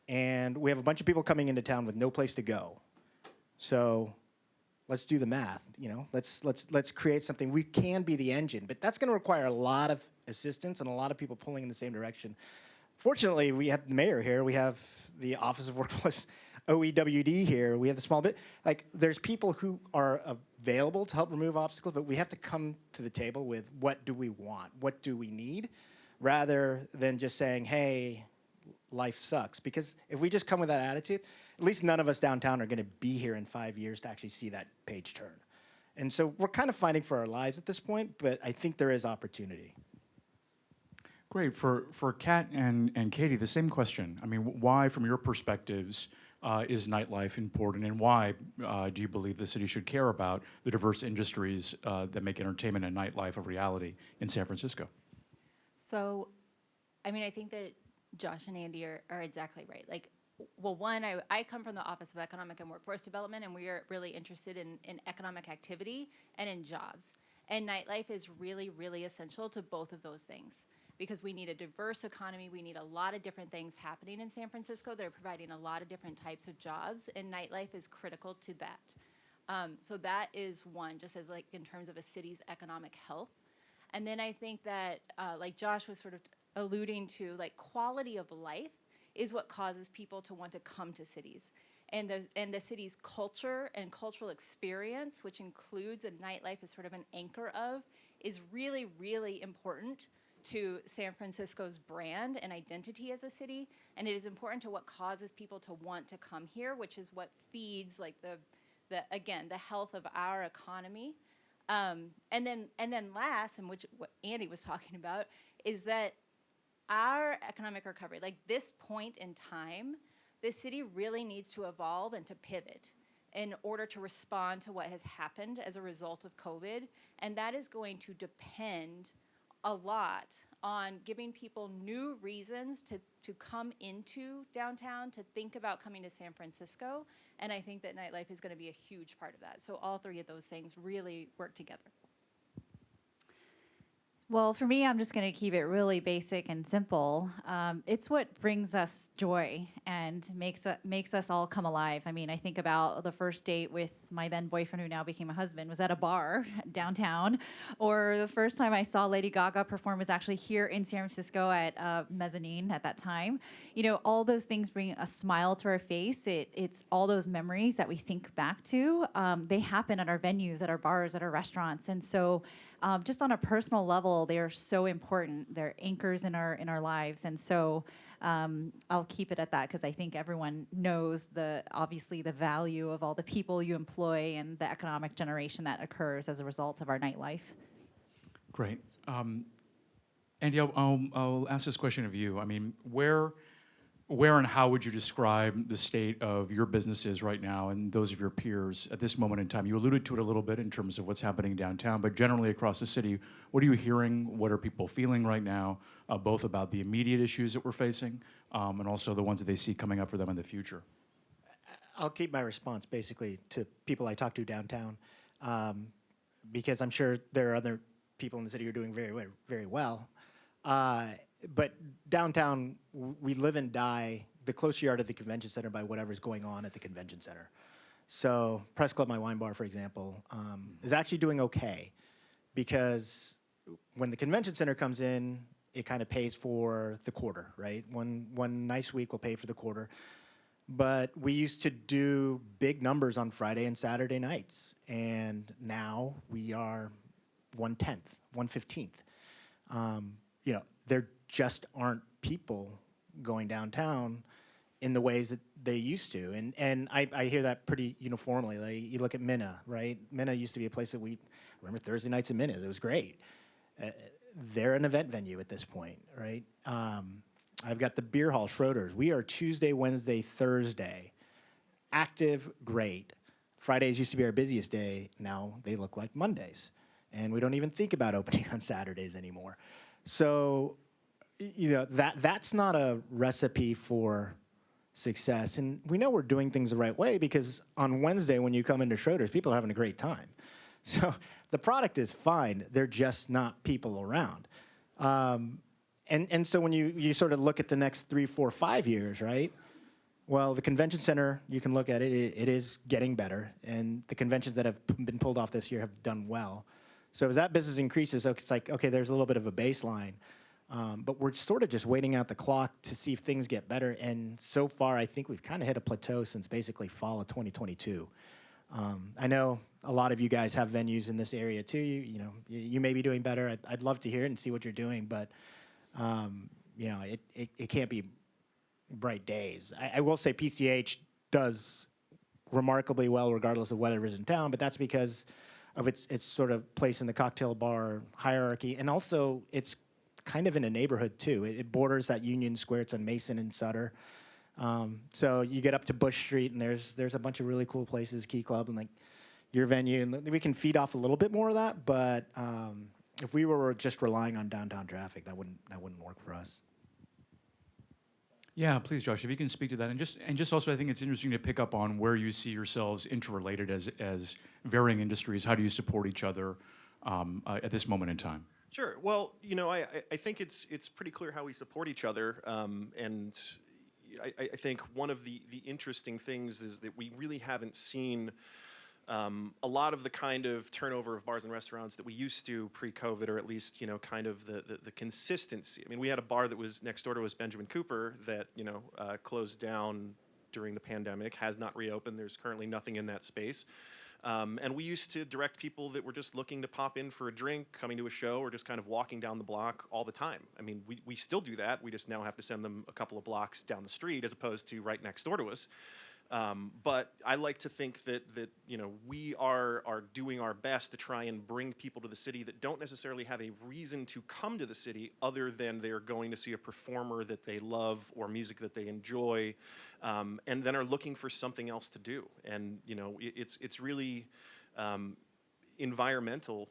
and we have a bunch of people coming into town with no place to go. So let's do the math, let's create something. We can be the engine, but that's gonna require a lot of assistance and a lot of people pulling in the same direction. Fortunately, we have the mayor here, we have the Office of Workforce OEWD here, we have the small bit, there's people who are available to help remove obstacles, but we have to come to the table with what do we want, what do we need, rather than just saying, hey, life sucks. Because if we just come with that attitude, at least none of us downtown are gonna be here in 5 years to actually see that page turn. And so we're kind of fighting for our lives at this point, but I think there is opportunity. Great. For Kat and Katie, the same question. I mean, why, from your perspectives, is nightlife important, and why do you believe the city should care about the diverse industries that make entertainment and nightlife a reality in San Francisco? So, I mean, I think that Josh and Andy are exactly right. Like, well, one, I come from the Office of Economic and Workforce Development, and we are really interested in economic activity and in jobs. And nightlife is really, really essential to both of those things, because we need a diverse economy. We need a lot of different things happening in San Francisco that are providing a lot of different types of jobs, and nightlife is critical to that. So that is one, just as like in terms of a city's economic health. And then I think that, like Josh was sort of alluding to, like quality of life is what causes people to want to come to cities. And the city's culture and cultural experience, which includes a nightlife as sort of an anchor of, is really, really important to San Francisco's brand and identity as a city. And it is important to what causes people to want to come here, which is what feeds like the health of our economy. And then last, and which what Andy was talking about, is that our economic recovery, like this point in time, the city really needs to evolve and to pivot in order to respond to what has happened as a result of COVID. And that is going to depend a lot on giving people new reasons to come into downtown, to think about coming to San Francisco. And I think that nightlife is going to be a huge part of that. So all three of those things really work together. Well, for me, I'm just going to keep it really basic and simple. It's what brings us joy and makes us all come alive. I mean, I think about the first date with my then boyfriend, who now became a husband, was at a bar downtown, or the first time I saw Lady Gaga perform was actually here in San Francisco at Mezzanine at that time. You know, all those things bring a smile to our face. It's all those memories that we think back to. They happen at our venues, at our bars, at our restaurants, and so. Just on a personal level, they are so important. They're anchors in our lives, and so I'll keep it at that because I think everyone knows obviously the value of all the people you employ and the economic generation that occurs as a result of our nightlife. Great. Andy, I'll ask this question of you. I mean, where and how would you describe the state of your businesses right now and those of your peers at this moment in time? You alluded to it a little bit in terms of what's happening downtown, but generally across the city, what are you hearing? What are people feeling right now, both about the immediate issues that we're facing and also the ones that they see coming up for them in the future? I'll keep my response basically to people I talk to downtown, because I'm sure there are other people in the city who are doing very, very well. But downtown, we live and die the closer you are to the convention center by whatever's going on at the convention center. So Press Club, my wine bar, for example, is actually doing okay because when the convention center comes in, it kind of pays for the quarter, right? One nice week will pay for the quarter. But we used to do big numbers on Friday and Saturday nights, and now we are 1/10, 1/15. You know, there just aren't people going downtown in the ways that they used to. And I hear that pretty uniformly. Like, you look at Minna, right? Minna used to be a place that we remember Thursday nights at Minna. It was great. They're an event venue at this point, right? I've got the beer hall, Schroeder's. We are Tuesday, Wednesday, Thursday. Active, great. Fridays used to be our busiest day. Now they look like Mondays. And we don't even think about opening on Saturdays anymore. So, you know, that's not a recipe for success. And we know we're doing things the right way because on Wednesday when you come into Schroeder's, people are having a great time. So the product is fine. They're just not people around. And so when you sort of look at the next 3, 4, 5 years, right? Well, the convention center, you can look at it, it is getting better. And the conventions that have been pulled off this year have done well. So as that business increases, it's like, okay, there's a little bit of a baseline. But we're sort of just waiting out the clock to see if things get better. And so far, I think we've kind of hit a plateau since basically fall of 2022. I know a lot of you guys have venues in this area too. You may be doing better. I'd love to hear it and see what you're doing, but you know, it can't be bright days. I will say PCH does remarkably well regardless of whatever is in town, but that's because of its sort of place in the cocktail bar hierarchy, and also its kind of in a neighborhood too. It borders that Union Square. It's on Mason and Sutter. So you get up to Bush Street, and there's a bunch of really cool places, Key Club, and like your venue, and we can feed off a little bit more of that. But if we were just relying on downtown traffic, that wouldn't work for us. Yeah, please, Josh, if you can speak to that, and just also, I think it's interesting to pick up on where you see yourselves interrelated as varying industries. How do you support each other at this moment in time? Sure. Well, you know, I think it's pretty clear how we support each other, and I think one of the interesting things is that we really haven't seen a lot of the kind of turnover of bars and restaurants that we used to pre-COVID, or at least, you know, kind of the consistency. I mean, we had a bar that was next door to us, Benjamin Cooper, that, you know, closed down during the pandemic, has not reopened. There's currently nothing in that space. And we used to direct people that were just looking to pop in for a drink, coming to a show, or just kind of walking down the block all the time. I mean, we still do that. We just now have to send them a couple of blocks down the street as opposed to right next door to us. But I like to think that you know, we are doing our best to try and bring people to the city that don't necessarily have a reason to come to the city other than they're going to see a performer that they love or music that they enjoy, and then are looking for something else to do. And you know, it's really environmental,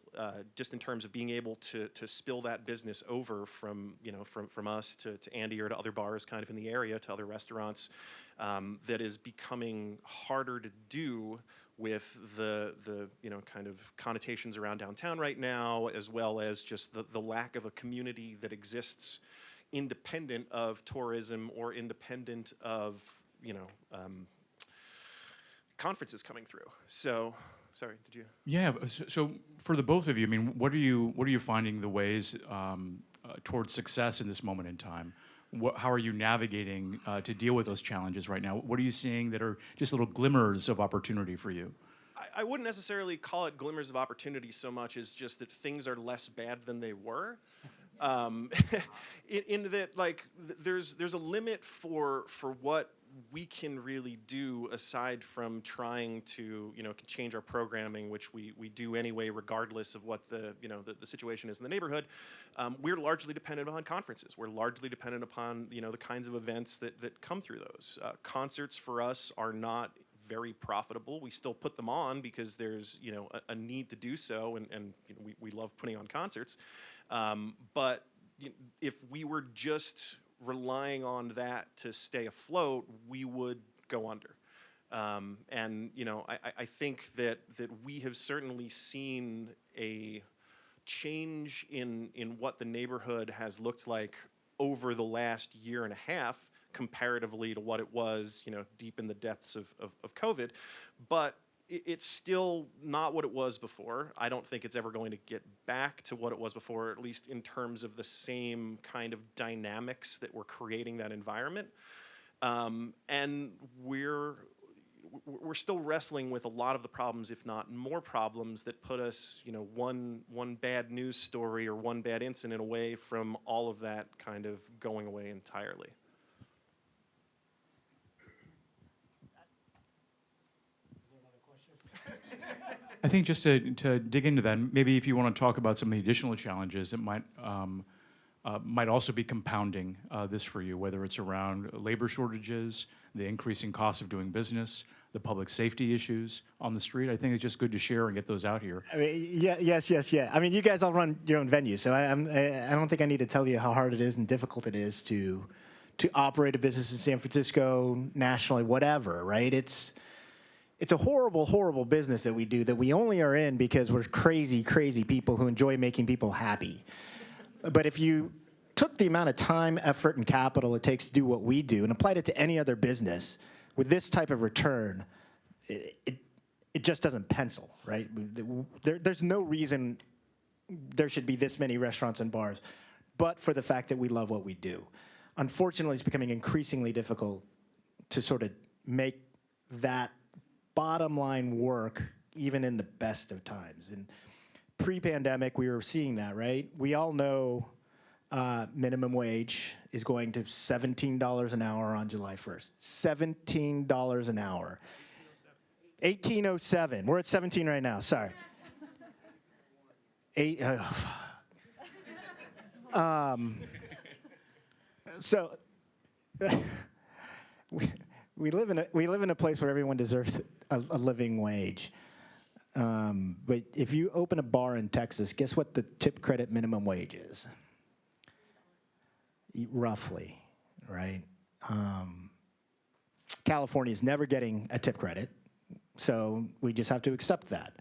just in terms of being able to spill that business over from, you know, from us to Andy or to other bars kind of in the area, to other restaurants, that is becoming harder to do with the you know, kind of connotations around downtown right now, as well as just the lack of a community that exists independent of tourism or independent of, you know, conferences coming through. So, sorry, did you? Yeah. So for the both of you, I mean, what are you finding the ways towards success in this moment in time? How are you navigating to deal with those challenges right now? What are you seeing that are just little glimmers of opportunity for you? I wouldn't necessarily call it glimmers of opportunity so much as just that things are less bad than they were. In that, like, there's a limit for what we can really do aside from trying to, you know, change our programming, which we do anyway, regardless of what the, you know, the situation is in the neighborhood. We're largely dependent on conferences. We're largely dependent upon, you know, the kinds of events that come through those. Concerts for us are not very profitable. We still put them on because there's, you know, a need to do so, and you know, we love putting on concerts. But if we were just relying on that to stay afloat, we would go under. And you know, I think that we have certainly seen a change in what the neighborhood has looked like over the last year and a half, comparatively to what it was, you know, deep in the depths of COVID. But it's still not what it was before. I don't think it's ever going to get back to what it was before, at least in terms of the same kind of dynamics that were creating that environment. And we're still wrestling with a lot of the problems, if not more problems, that put us, you know, one bad news story or one bad incident away from all of that kind of going away entirely. I think just to dig into that, maybe if you want to talk about some of the additional challenges that might also be compounding this for you, whether it's around labor shortages, the increasing cost of doing business, the public safety issues on the street. I think it's just good to share and get those out here. I mean, yeah. I mean, you guys all run your own venues, so I don't think I need to tell you how hard it is and difficult it is to operate a business in San Francisco, nationally, whatever, right? It's a horrible, horrible business that we do, that we only are in because we're crazy, crazy people who enjoy making people happy. But if you took the amount of time, effort, and capital it takes to do what we do and applied it to any other business with this type of return, it just doesn't pencil, right? There's no reason there should be this many restaurants and bars, but for the fact that we love what we do. Unfortunately, it's becoming increasingly difficult to sort of make that bottom line work, even in the best of times. And pre-pandemic, we were seeing that, right? We all know minimum wage is going to $17 an hour on July 1st. $17 an hour. 1807. We're at 17 right now, sorry. So we live in a place where everyone deserves a living wage. But if you open a bar in Texas, guess what the tip credit minimum wage is? Roughly, right? California is never getting a tip credit, so we just have to accept that.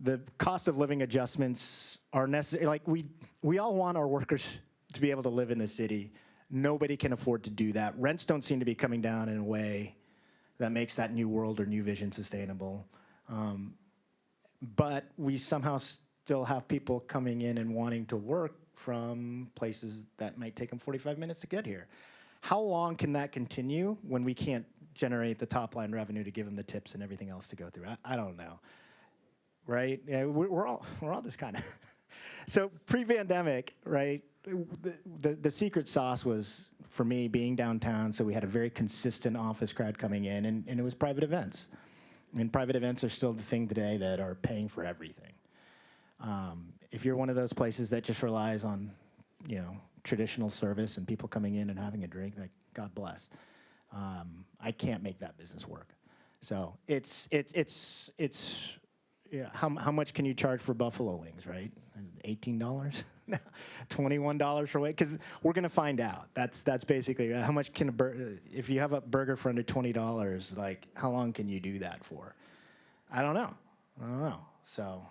The cost of living adjustments are necessary. Like we all want our workers to be able to live in the city. Nobody can afford to do that. Rents don't seem to be coming down in a way that makes that new world or new vision sustainable. But we somehow still have people coming in and wanting to work from places that might take them 45 minutes to get here. How long can that continue when we can't generate the top line revenue to give them the tips and everything else to go through? I don't know, right? Yeah, we're all just kind of. So pre-pandemic, right? The secret sauce was, for me, being downtown, so we had a very consistent office crowd coming in, and it was private events. And private events are still the thing today that are paying for everything. If you're one of those places that just relies on, traditional service and people coming in and having a drink, like, God bless. I can't make that business work. So it's how much can you charge for buffalo wings, right? $18? $21 for weight? Because we're going to find out. That's basically how much can if you have a burger for under $20, like, how long can you do that for? I don't know. So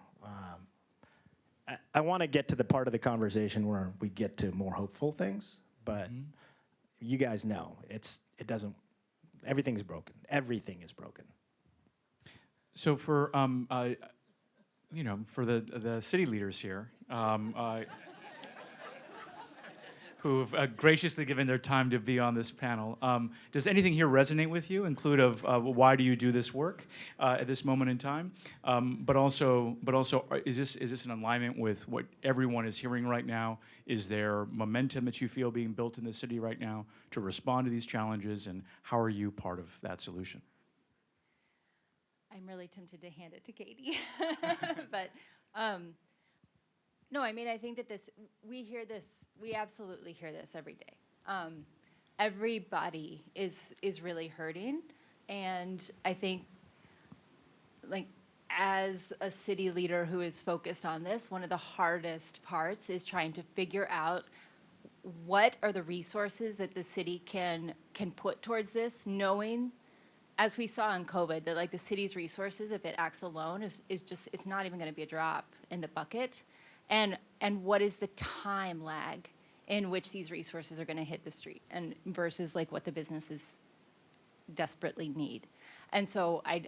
I want to get to the part of the conversation where we get to more hopeful things, but you guys know it doesn't. Everything's broken. Everything is broken. So for for the city leaders here, who've graciously given their time to be on this panel, does anything here resonate with you? Include of why do you do this work at this moment in time? But also, is this in alignment with what everyone is hearing right now? Is there momentum that you feel being built in the city right now to respond to these challenges? And how are you part of that solution? I'm really tempted to hand it to Katie, but no, I mean, I think that we absolutely hear this every day. Everybody is really hurting, and I think, like, as a city leader who is focused on this, one of the hardest parts is trying to figure out what are the resources that the city can put towards this, knowing, as we saw in COVID, that, like, the city's resources, if it acts alone, is just, it's not even going to be a drop in the bucket. And what is the time lag in which these resources are going to hit the street, and versus, like, what the businesses desperately need. And so I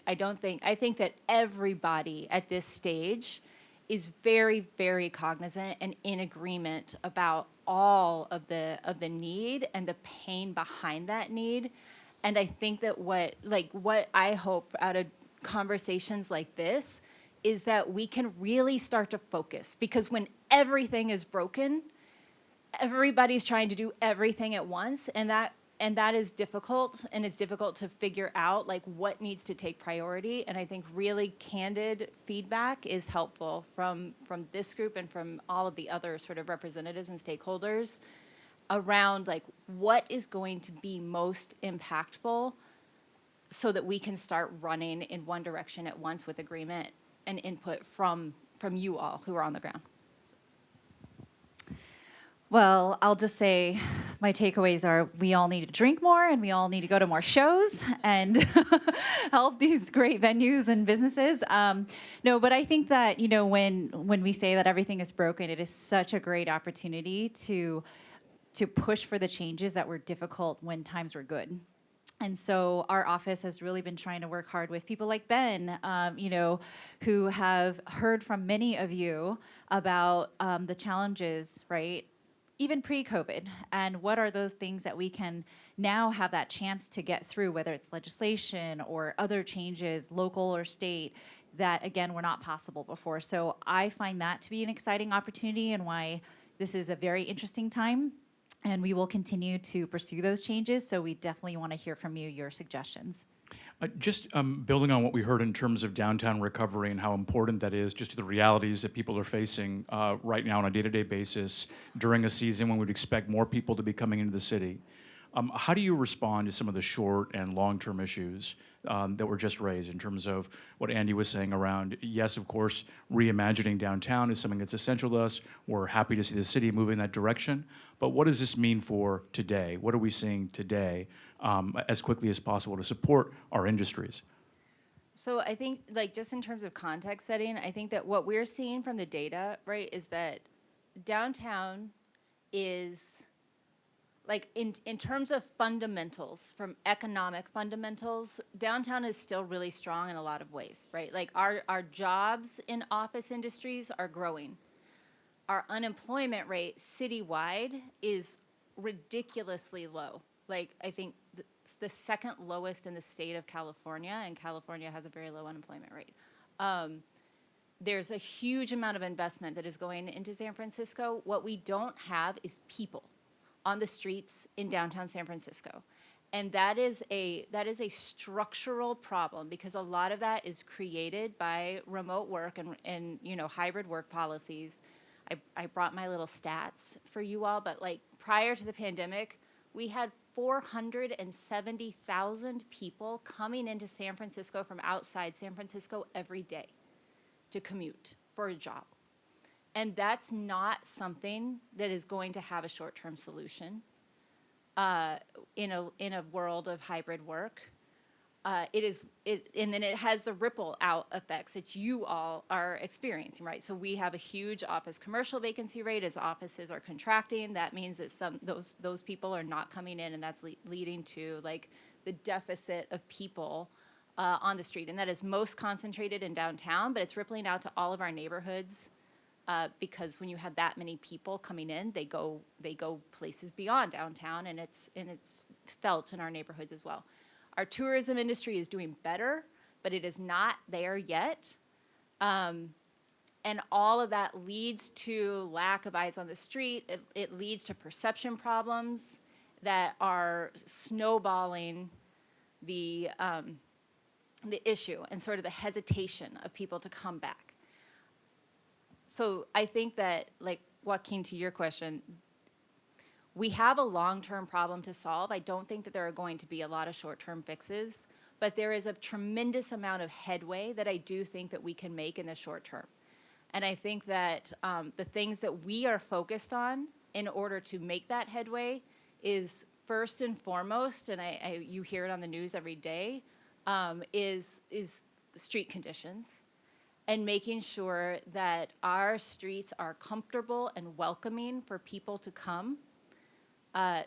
think that everybody at this stage is very, very cognizant and in agreement about all of the need and the pain behind that need. And I think that what I hope out of conversations like this is that we can really start to focus, because when everything is broken, everybody's trying to do everything at once, and that is difficult, and it's difficult to figure out, like, what needs to take priority. And I think really candid feedback is helpful from this group and from all of the other sort of representatives and stakeholders around, like, what is going to be most impactful, so that we can start running in one direction at once with agreement and input from you all who are on the ground. Well, I'll just say my takeaways are we all need to drink more, and we all need to go to more shows and help these great venues and businesses. No, but I think that, when we say that everything is broken, it is such a great opportunity to push for the changes that were difficult when times were good. And so our office has really been trying to work hard with people like Ben, who have heard from many of you about the challenges, right? Even pre-COVID, and what are those things that we can now have that chance to get through, whether it's legislation or other changes, local or state, that, again, were not possible before. So I find that to be an exciting opportunity, and why this is a very interesting time. And we will continue to pursue those changes, so we definitely want to hear from you, your suggestions. Just building on what we heard in terms of downtown recovery and how important that is just to the realities that people are facing right now on a day-to-day basis during a season when we'd expect more people to be coming into the city. How do you respond to some of the short and long-term issues that were just raised in terms of what Andy was saying around, yes, of course, reimagining downtown is something that's essential to us. We're happy to see the city move in that direction. But what does this mean for today? What are we seeing today as quickly as possible to support our industries? So I think, like, just in terms of context setting, I think that what we're seeing from the data, right, is that downtown is, like, in terms of fundamentals, from economic fundamentals, downtown is still really strong in a lot of ways, right? Like, our jobs in office industries are growing. Our unemployment rate citywide is ridiculously low. Like, I think the second lowest in the state of California, and California has a very low unemployment rate. There's a huge amount of investment that is going into San Francisco. What we don't have is people on the streets in downtown San Francisco. And that is a structural problem, because a lot of that is created by remote work and you know, hybrid work policies. I brought my little stats for you all, but like prior to the pandemic, we had 470,000 people coming into San Francisco from outside San Francisco every day to commute for a job. And that's not something that is going to have a short-term solution in a world of hybrid work. And then it has the ripple out effects that you all are experiencing, right? So we have a huge office commercial vacancy rate as offices are contracting. That means that those people are not coming in, and that's leading to like the deficit of people on the street. And that is most concentrated in downtown, but it's rippling out to all of our neighborhoods because when you have that many people coming in, they go places beyond downtown, and it's felt in our neighborhoods as well. Our tourism industry is doing better, but it is not there yet. And all of that leads to lack of eyes on the street. It leads to perception problems that are snowballing the issue and sort of the hesitation of people to come back. So I think that, like, Joaquin, to your question, we have a long-term problem to solve. I don't think that there are going to be a lot of short-term fixes, but there is a tremendous amount of headway that I do think that we can make in the short term. And I think that the things that we are focused on in order to make that headway is first and foremost, and you hear it on the news every day, is street conditions and making sure that our streets are comfortable and welcoming for people to come.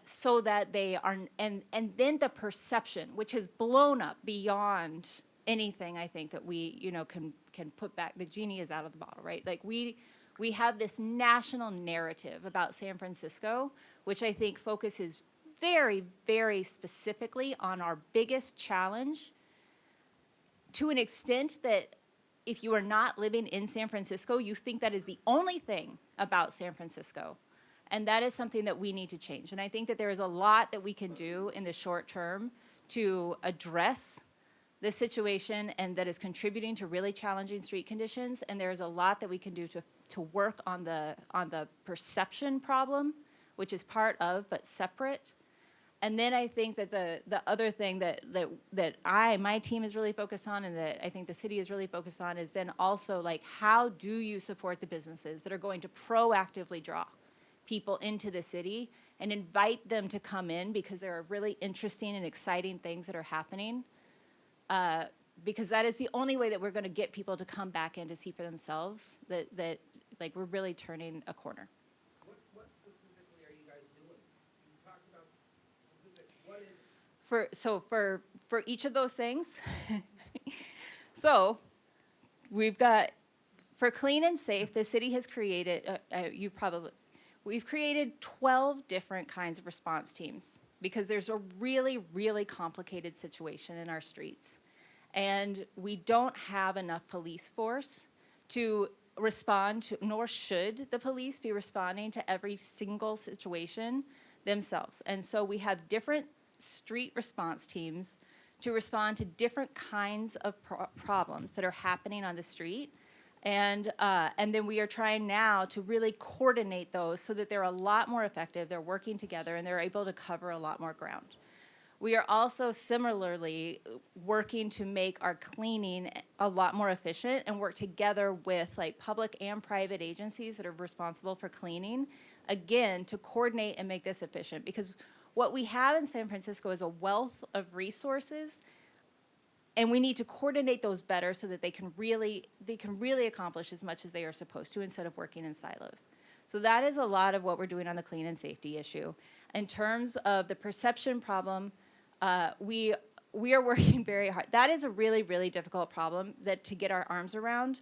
So that they are, and then the perception, which has blown up beyond anything I think that we, you know, can put back. The genie is out of the bottle, right? Like we have this national narrative about San Francisco, which I think focuses very, very specifically on our biggest challenge, to an extent that if you are not living in San Francisco, you think that is the only thing about San Francisco. And that is something that we need to change. And I think that there is a lot that we can do in the short term to address this situation, and that is contributing to really challenging street conditions. And there is a lot that we can do to work on the perception problem, which is part of but separate. And then I think that the other thing that my team is really focused on, and that I think the city is really focused on, is then also like, how do you support the businesses that are going to proactively draw people into the city and invite them to come in, because there are really interesting and exciting things that are happening, because that is the only way that we're going to get people to come back in to see for themselves that like we're really turning a corner. What specifically are you guys doing? You talked about specific, what is For each of those things, so we've got, for clean and safe, the city has created, we've created 12 different kinds of response teams, because there's a really, really complicated situation in our streets. And we don't have enough police force to respond to, nor should the police be responding to every single situation themselves. And so we have different street response teams to respond to different kinds of problems that are happening on the street. And then we are trying now to really coordinate those so that they're a lot more effective, they're working together, and they're able to cover a lot more ground. We are also similarly working to make our cleaning a lot more efficient and work together with like public and private agencies that are responsible for cleaning, again, to coordinate and make this efficient. Because what we have in San Francisco is a wealth of resources, and we need to coordinate those better so that they can really accomplish as much as they are supposed to instead of working in silos. So that is a lot of what we're doing on the clean and safety issue. In terms of the perception problem, we are working very hard. That is a really, really difficult problem to get our arms around.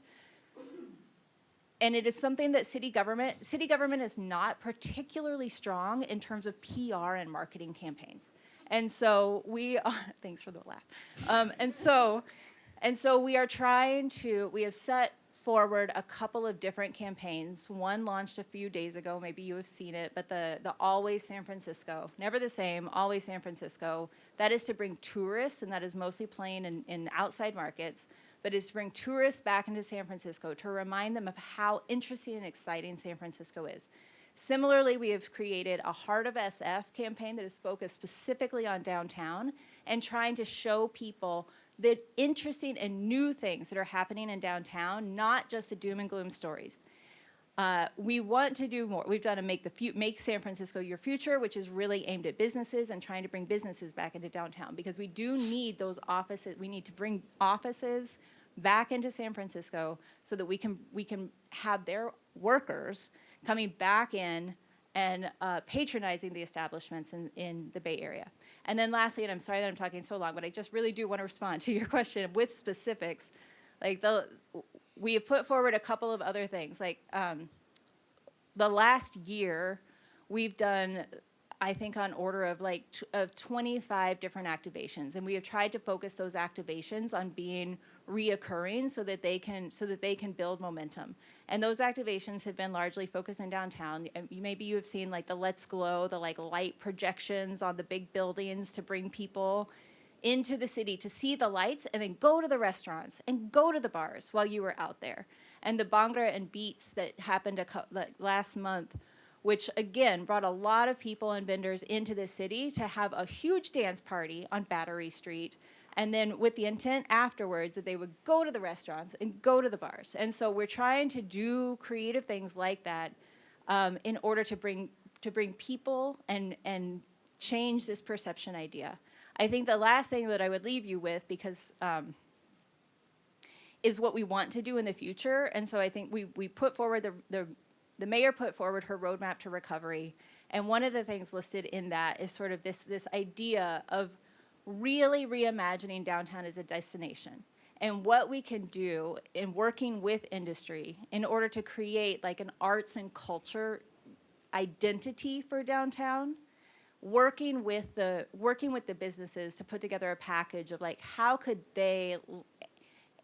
And it is something that city government is not particularly strong in terms of PR and marketing campaigns. And so we are, thanks for the laugh. And so we are we have set forward a couple of different campaigns. One launched a few days ago, maybe you have seen it, but the Always San Francisco, never the same, Always San Francisco, that is to bring tourists, and that is mostly playing in outside markets, but is to bring tourists back into San Francisco to remind them of how interesting and exciting San Francisco is. Similarly, we have created a Heart of SF campaign that is focused specifically on downtown and trying to show people the interesting and new things that are happening in downtown, not just the doom and gloom stories. We want to do more. We've done a Make San Francisco Your Future, which is really aimed at businesses and trying to bring businesses back into downtown, because we do need those offices. We need to bring offices back into San Francisco so that we can have their workers coming back in and patronizing the establishments in the Bay Area. And then lastly, and I'm sorry that I'm talking so long, but I just really do want to respond to your question with specifics. Like we have put forward a couple of other things. Like the last year, we've done, I think, on order of of 25 different activations, and we have tried to focus those activations on being reoccurring so that they can build momentum. And those activations have been largely focused in downtown. Maybe you have seen like the Let's Glow, the light projections on the big buildings to bring people into the city to see the lights and then go to the restaurants and go to the bars while you were out there. And the Bhangra and Beats that happened last month, which again brought a lot of people and vendors into the city to have a huge dance party on Battery Street, and then with the intent afterwards that they would go to the restaurants and go to the bars. And so we're trying to do creative things like that in order to bring people and change this perception idea. I think the last thing that I would leave you with, because is what we want to do in the future. And so I think we put forward the mayor put forward her roadmap to recovery, and one of the things listed in that is sort of this idea of really reimagining downtown as a destination, and what we can do in working with industry in order to create like an arts and culture identity for downtown, working with the businesses to put together a package of like how could they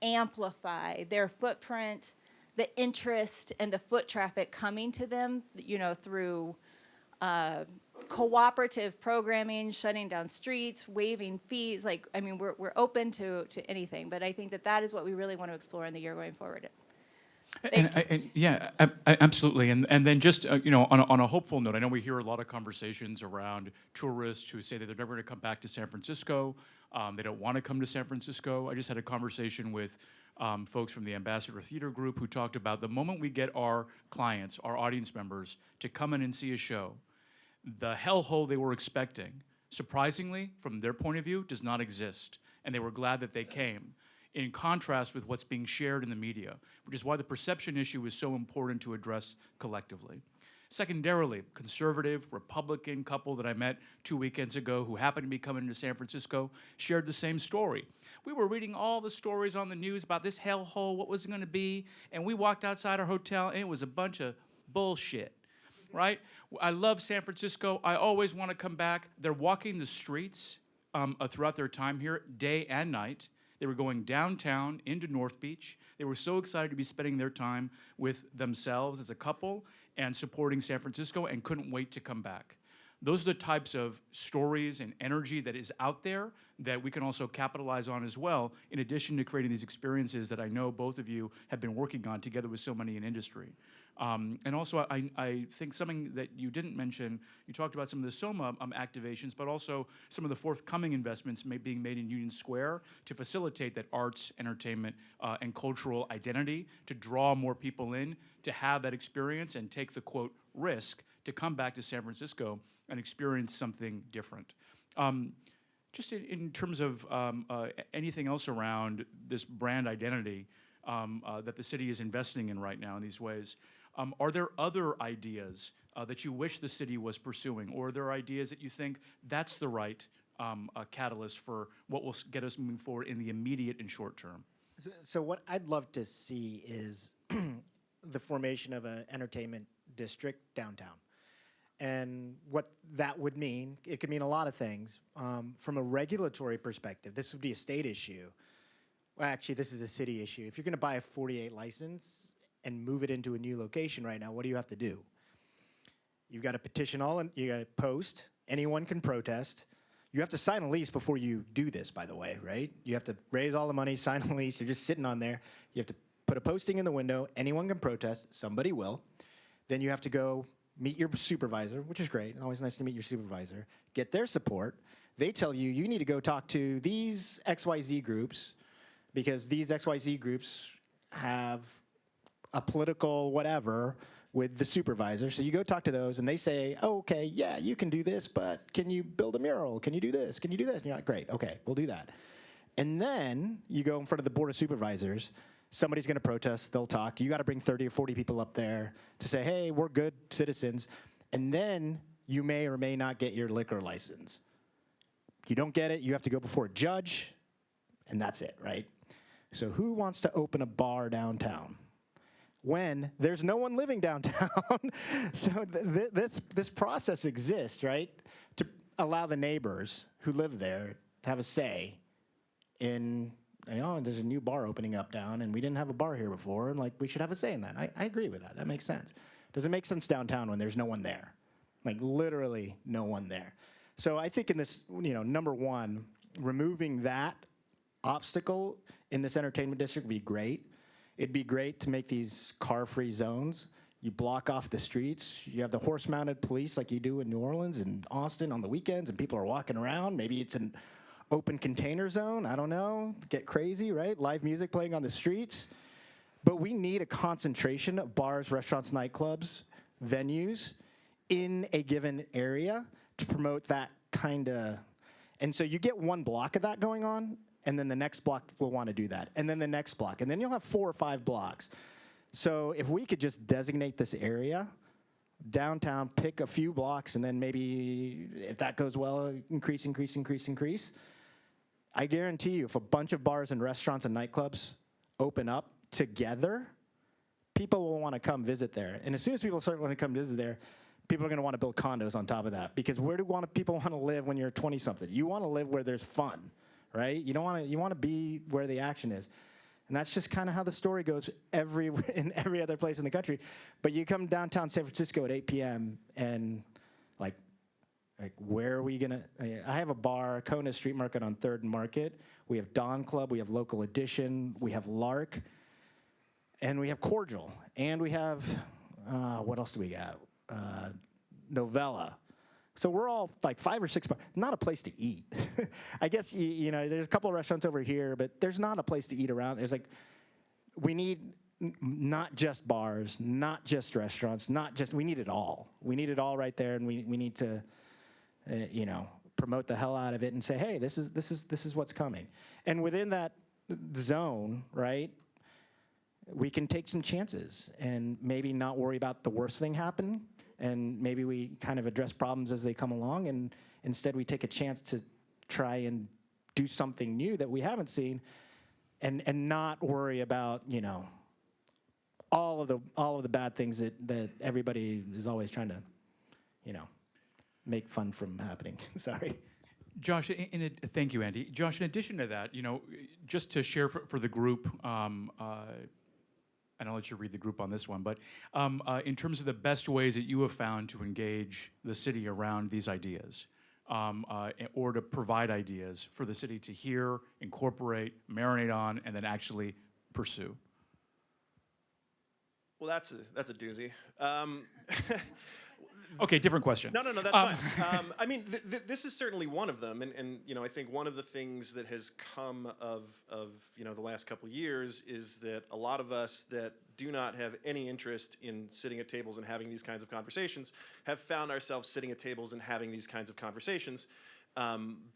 amplify their footprint, the interest and the foot traffic coming to them, through cooperative programming, shutting down streets, waiving fees. We're open to anything, but I think that is what we really want to explore in the year going forward. Absolutely. And then just on a hopeful note, I know we hear a lot of conversations around tourists who say that they're never going to come back to San Francisco. They don't want to come to San Francisco. I just had a conversation with folks from the Ambassador Theater Group who talked about the moment we get our clients, our audience members, to come in and see a show, the hellhole they were expecting, surprisingly, from their point of view, does not exist. And they were glad that they came, in contrast with what's being shared in the media, which is why the perception issue is so important to address collectively. Secondarily, conservative, Republican couple that I met 2 weekends ago who happened to be coming to San Francisco shared the same story. We were reading all the stories on the news about this hellhole, what was it going to be, and we walked outside our hotel and it was a bunch of bullshit, right? I love San Francisco. I always want to come back. They're walking the streets throughout their time here, day and night. They were going downtown into North Beach. They were so excited to be spending their time with themselves as a couple and supporting San Francisco and couldn't wait to come back. Those are the types of stories and energy that is out there that we can also capitalize on as well, in addition to creating these experiences that I know both of you have been working on together with so many in industry. And also, I think something that you didn't mention, you talked about some of the SOMA activations, but also some of the forthcoming investments being made in Union Square to facilitate that arts, entertainment, and cultural identity, to draw more people in, to have that experience and take the, quote, risk to come back to San Francisco and experience something different. Just in terms of anything else around this brand identity that the city is investing in right now in these ways, are there other ideas that you wish the city was pursuing, or are there ideas that you think that's the right catalyst for what will get us moving forward in the immediate and short term? So what I'd love to see is the formation of an entertainment district downtown. And what that would mean, it could mean a lot of things. From a regulatory perspective, this would be a state issue. Well, actually, this is a city issue. If you're going to buy a 48 license and move it into a new location right now, what do you have to do? You've got to petition you got to post. Anyone can protest. You have to sign a lease before you do this, by the way, right? You have to raise all the money, sign a lease. You're just sitting on there. You have to put a posting in the window. Anyone can protest. Somebody will. Then you have to go meet your supervisor, which is great. Always nice to meet your supervisor. Get their support. They tell you, you need to go talk to these XYZ groups because these XYZ groups have a political whatever with the supervisor. So you go talk to those, and they say, oh, okay, yeah, you can do this, but can you build a mural? Can you do this? Can you do this? And you're like, great, okay, we'll do that. And then you go in front of the Board of Supervisors. Somebody's going to protest. They'll talk. You got to bring 30 or 40 people up there to say, hey, we're good citizens. And then you may or may not get your liquor license. You don't get it. You have to go before a judge, and that's it, right? So who wants to open a bar downtown when there's no one living downtown? So this process exists, right, to allow the neighbors who live there to have a say in, there's a new bar opening up down, and we didn't have a bar here before, and, like, we should have a say in that. I agree with that. That makes sense. Does it make sense downtown when there's no one there? Like, literally no one there. So I think in this, number one, removing that obstacle in this entertainment district would be great. It'd be great to make these car-free zones. You block off the streets. You have the horse-mounted police like you do in New Orleans and Austin on the weekends, and people are walking around. Maybe it's an open container zone. I don't know. Get crazy, right? Live music playing on the streets. But we need a concentration of bars, restaurants, nightclubs, venues in a given area to promote that kind of. And so you get one block of that going on, and then the next block will want to do that, and then the next block, and then you'll have 4 or 5 blocks. So if we could just designate this area, downtown, pick a few blocks, and then maybe, if that goes well, increase. I guarantee you, if a bunch of bars and restaurants and nightclubs open up together, people will want to come visit there. And as soon as people start wanting to come visit there, people are going to want to build condos on top of that. Because where do people want to live when you're 20-something? You want to live where there's fun, right? You want to be where the action is. And that's just kind of how the story goes in every other place in the country. But you come downtown San Francisco at 8 p.m. and like where are we going to? I have a bar, Kona Street Market on 3rd and Market. We have Dawn Club. We have Local Edition. We have Lark. And we have Cordial. And we have, what else do we got? Novella. So we're all like 5 or 6 bars. Not a place to eat. I guess, there's a couple of restaurants over here, but there's not a place to eat around. There's we need not just bars, not just restaurants, we need it all. We need it all right there, and we need to, promote the hell out of it and say, hey, this is what's coming. And within that zone, right, we can take some chances and maybe not worry about the worst thing happening. And maybe we kind of address problems as they come along, and instead we take a chance to try and do something new that we haven't seen, and not worry about all of the bad things that everybody is always trying to make fun from happening. Sorry. Josh, thank you, Andy. Josh, in addition to that, just to share for the group, and I'll let you read the group on this one, but in terms of the best ways that you have found to engage the city around these ideas, or to provide ideas for the city to hear, incorporate, marinate on, and then actually pursue. Well, that's a doozy. Okay, different question. No, that's fine. I mean, this is certainly one of them, and you know, I think one of the things that has come of you know the last couple of years is that a lot of us that do not have any interest in sitting at tables and having these kinds of conversations have found ourselves sitting at tables and having these kinds of conversations.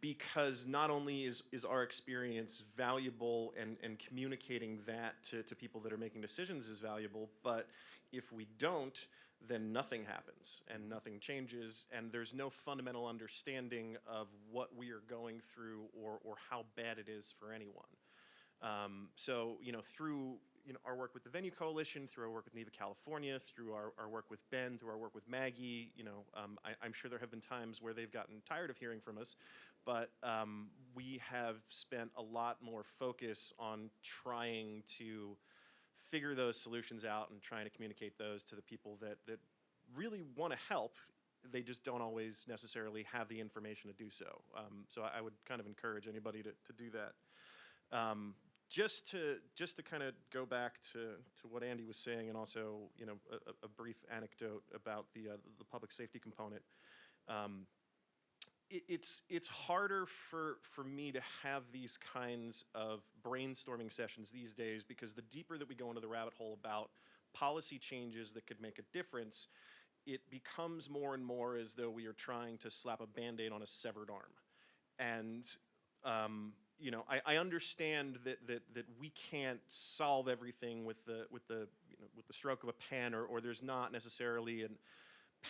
Because not only is our experience valuable and communicating that to people that are making decisions is valuable, but if we don't, then nothing happens and nothing changes, and there's no fundamental understanding of what we are going through or how bad it is for anyone. So, you know, through our work with the Venue Coalition, through our work with NEVA California, through our work with Ben, through our work with Maggie, you know, I'm sure there have been times where they've gotten tired of hearing from us, but we have spent a lot more focus on trying to figure those solutions out and trying to communicate those to the people that really want to help. They just don't always necessarily have the information to do so. So I would kind of encourage anybody to do that. Just to kind of go back to what Andy was saying, and also, you know, a brief anecdote about the public safety component. It's harder for me to have these kinds of brainstorming sessions these days, because the deeper that we go into the rabbit hole about policy changes that could make a difference, it becomes more and more as though we are trying to slap a Band-Aid on a severed arm. And you know, I understand that we can't solve everything with the stroke of a pen, or there's not necessarily an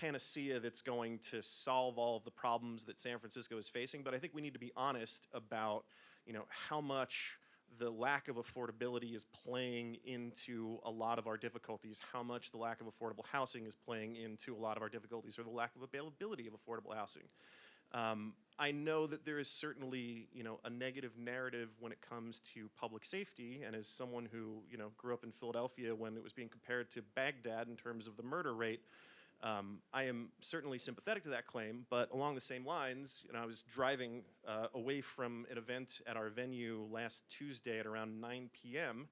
panacea that's going to solve all of the problems that San Francisco is facing, but I think we need to be honest about, you know, how much the lack of affordability is playing into a lot of our difficulties, how much the lack of affordable housing is playing into a lot of our difficulties, or the lack of availability of affordable housing. I know that there is certainly, you know, a negative narrative when it comes to public safety, and as someone who, you know, grew up in Philadelphia when it was being compared to Baghdad in terms of the murder rate, I am certainly sympathetic to that claim, but along the same lines, you know, I was driving away from an event at our venue last Tuesday at around 9 p.m.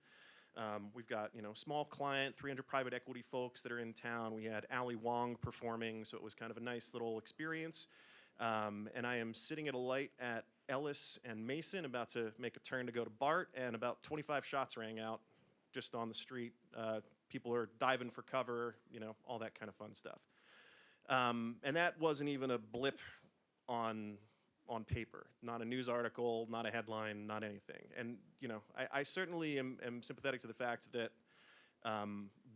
We've got, you know, small client, 300 private equity folks that are in town. We had Ali Wong performing, so it was kind of a nice little experience. And I am sitting at a light at Ellis and Mason, about to make a turn to go to Bart, and about 25 shots rang out just on the street. People are diving for cover, you know, all that kind of fun stuff. And that wasn't even a blip on paper, not a news article, not a headline, not anything. And, you know, I certainly am sympathetic to the fact that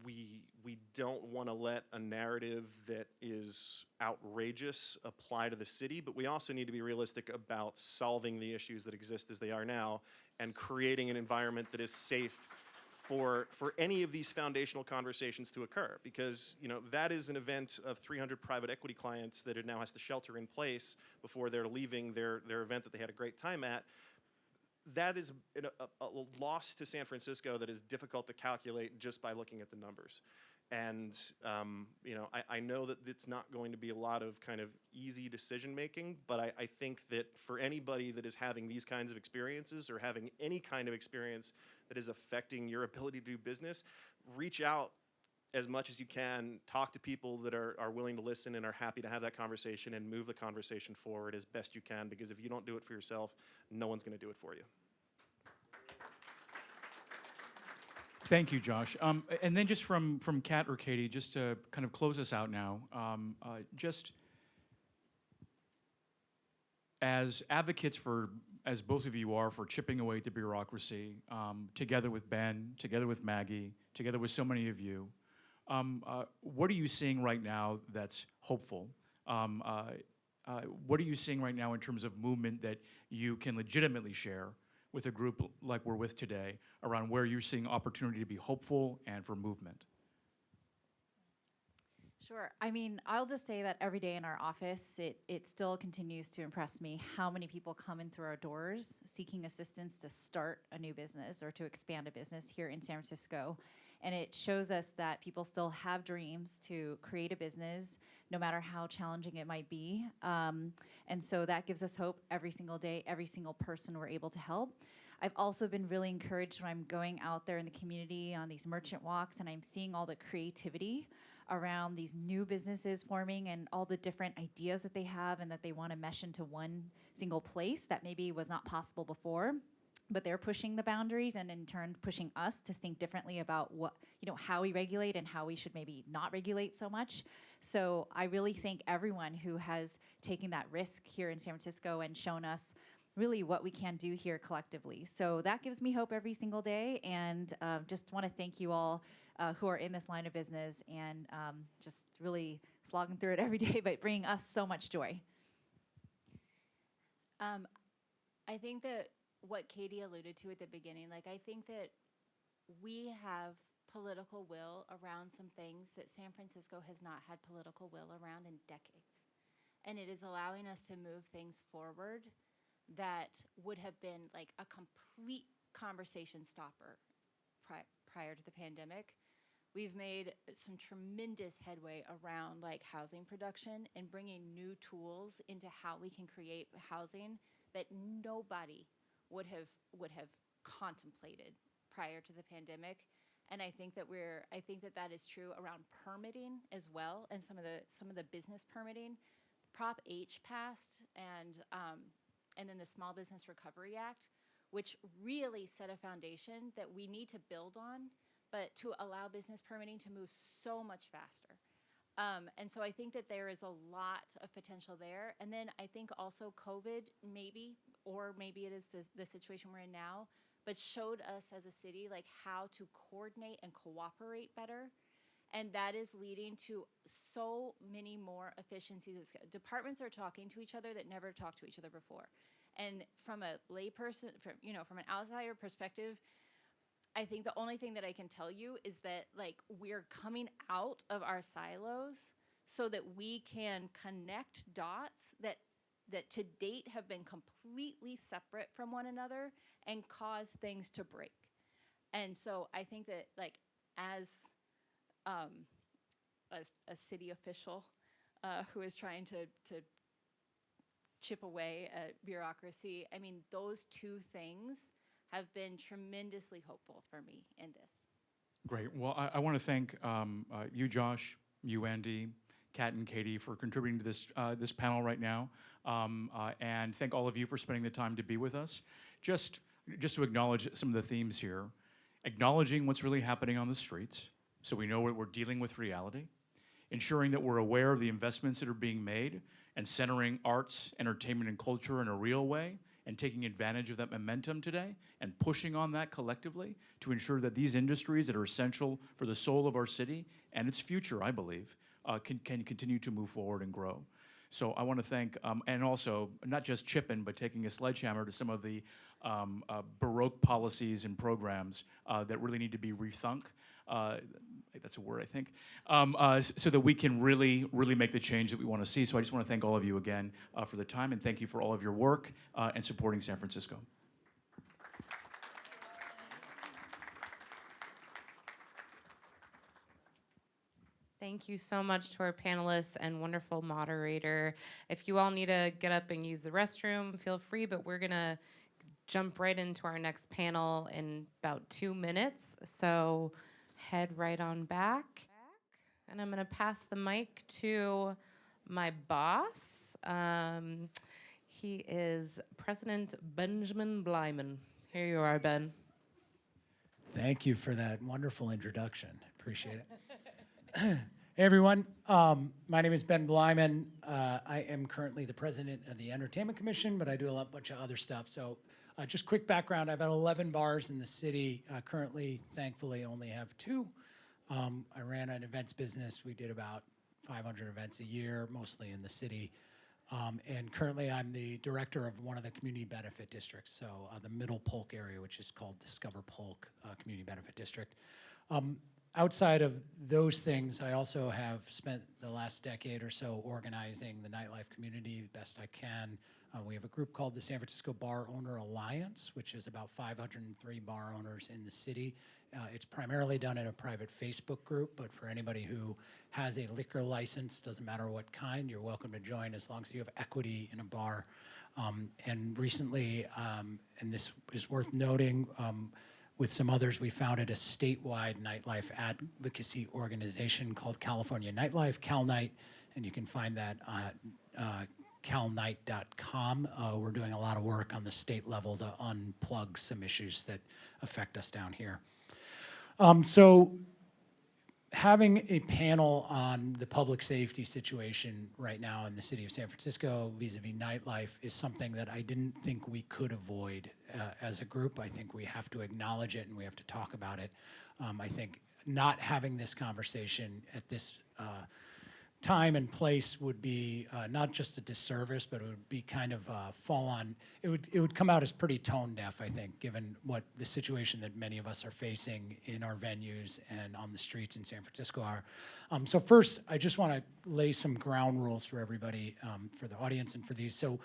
we don't want to let a narrative that is outrageous apply to the city, but we also need to be realistic about solving the issues that exist as they are now and creating an environment that is safe for any of these foundational conversations to occur, because, you know, that is an event of 300 private equity clients that it now has to shelter in place before they're leaving their event that they had a great time at. That is a loss to San Francisco that is difficult to calculate just by looking at the numbers. And you know, I know that it's not going to be a lot of kind of easy decision making, but I think that for anybody that is having these kinds of experiences, or having any kind of experience that is affecting your ability to do business, reach out as much as you can, talk to people that are willing to listen and are happy to have that conversation, and move the conversation forward as best you can, because if you don't do it for yourself, no one's going to do it for you. Thank you, Josh. And then just from Kat or Katie, just to kind of close us out now, just as advocates for, as both of you are, for chipping away at the bureaucracy, together with Ben, together with Maggie, together with so many of you, what are you seeing right now that's hopeful? What are you seeing right now in terms of movement that you can legitimately share with a group like we're with today, around where you're seeing opportunity to be hopeful and for movement? Sure. I mean, I'll just say that every day in our office, it still continues to impress me how many people come in through our doors seeking assistance to start a new business or to expand a business here in San Francisco. And it shows us that people still have dreams to create a business, no matter how challenging it might be. And so that gives us hope every single day, every single person we're able to help. I've also been really encouraged when I'm going out there in the community on these merchant walks and I'm seeing all the creativity around these new businesses forming and all the different ideas that they have and that they want to mesh into one single place that maybe was not possible before. But they're pushing the boundaries and in turn pushing us to think differently about what, how we regulate and how we should maybe not regulate so much. So I really thank everyone who has taken that risk here in San Francisco and shown us really what we can do here collectively. So that gives me hope every single day, and just want to thank you all who are in this line of business and just really slogging through it every day, but bringing us so much joy. I think that what Katie alluded to at the beginning, I think that we have political will around some things that San Francisco has not had political will around in decades. And it is allowing us to move things forward that would have been a complete conversation stopper prior to the pandemic. We've made some tremendous headway around housing production and bringing new tools into how we can create housing that nobody would have contemplated prior to the pandemic. And I think that that is true around permitting as well, and some of the business permitting. Prop H passed, and then the Small Business Recovery Act, which really set a foundation that we need to build on, but to allow business permitting to move so much faster. And so I think that there is a lot of potential there. And then I think also COVID maybe it is the situation we're in now, but showed us as a city how to coordinate and cooperate better. And that is leading to so many more efficiencies. Departments are talking to each other that never talked to each other before. And from a layperson, from an outsider perspective, I think the only thing that I can tell you is that we're coming out of our silos so that we can connect dots that to date have been completely separate from one another and cause things to break. And so I think that as a city official who is trying to chip away at bureaucracy, I mean, those two things have been tremendously hopeful for me in this. Great. Well, I want to thank you, Josh, you, Andy, Kat, and Katie for contributing to this panel right now, and thank all of you for spending the time to be with us. Just to acknowledge some of the themes here, acknowledging what's really happening on the streets, so we know we're dealing with reality, ensuring that we're aware of the investments that are being made, and centering arts, entertainment, and culture in a real way, and taking advantage of that momentum today and pushing on that collectively to ensure that these industries that are essential for the soul of our city and its future, I believe, can continue to move forward and grow. So I want to thank, and also not just chipping, but taking a sledgehammer to some of the Baroque policies and programs that really need to be rethunk. That's a word, I think, so that we can really make the change that we want to see. So I just want to thank all of you again for the time, and thank you for all of your work and supporting San Francisco. Thank you so much to our panelists and wonderful moderator. If you all need to get up and use the restroom, feel free, but we're gonna jump right into our next panel in about 2 minutes. So head right on back. And I'm gonna pass the mic to my boss. He is President Benjamin Blyman. Here you are, Ben. Thank you for that wonderful introduction. Appreciate it. Hey, everyone. My name is Ben Blyman. I am currently the president of the Entertainment Commission, but I do a bunch of other stuff. So just quick background, I've had 11 bars in the city. Currently, thankfully, only have 2. I ran an events business. We did about 500 events a year, mostly in the city. And currently, I'm the director of one of the community benefit districts, so the Middle Polk area, which is called Discover Polk Community Benefit District. outside of those things, I also have spent the last decade or so organizing the nightlife community the best I can. We have a group called the San Francisco Bar Owner Alliance, which is about 503 bar owners in the city. It's primarily done in a private Facebook group, but for anybody who has a liquor license, doesn't matter what kind, you're welcome to join as long as you have equity in a bar. And recently, and this is worth noting, with some others, we founded a statewide nightlife advocacy organization called California Nightlife, CalNight, and you can find that at calnight.com. We're doing a lot of work on the state level to unplug some issues that affect us down here. So having a panel on the public safety situation right now in the city of San Francisco vis-a-vis nightlife is something that I didn't think we could avoid as a group. I think we have to acknowledge it and we have to talk about it. I think not having this conversation at this time and place would be not just a disservice, but it would be kind of fall on, it would come out as pretty tone deaf, I think, given what the situation that many of us are facing in our venues and on the streets in San Francisco are. So first, I just want to lay some ground rules for everybody, for the audience and for these. So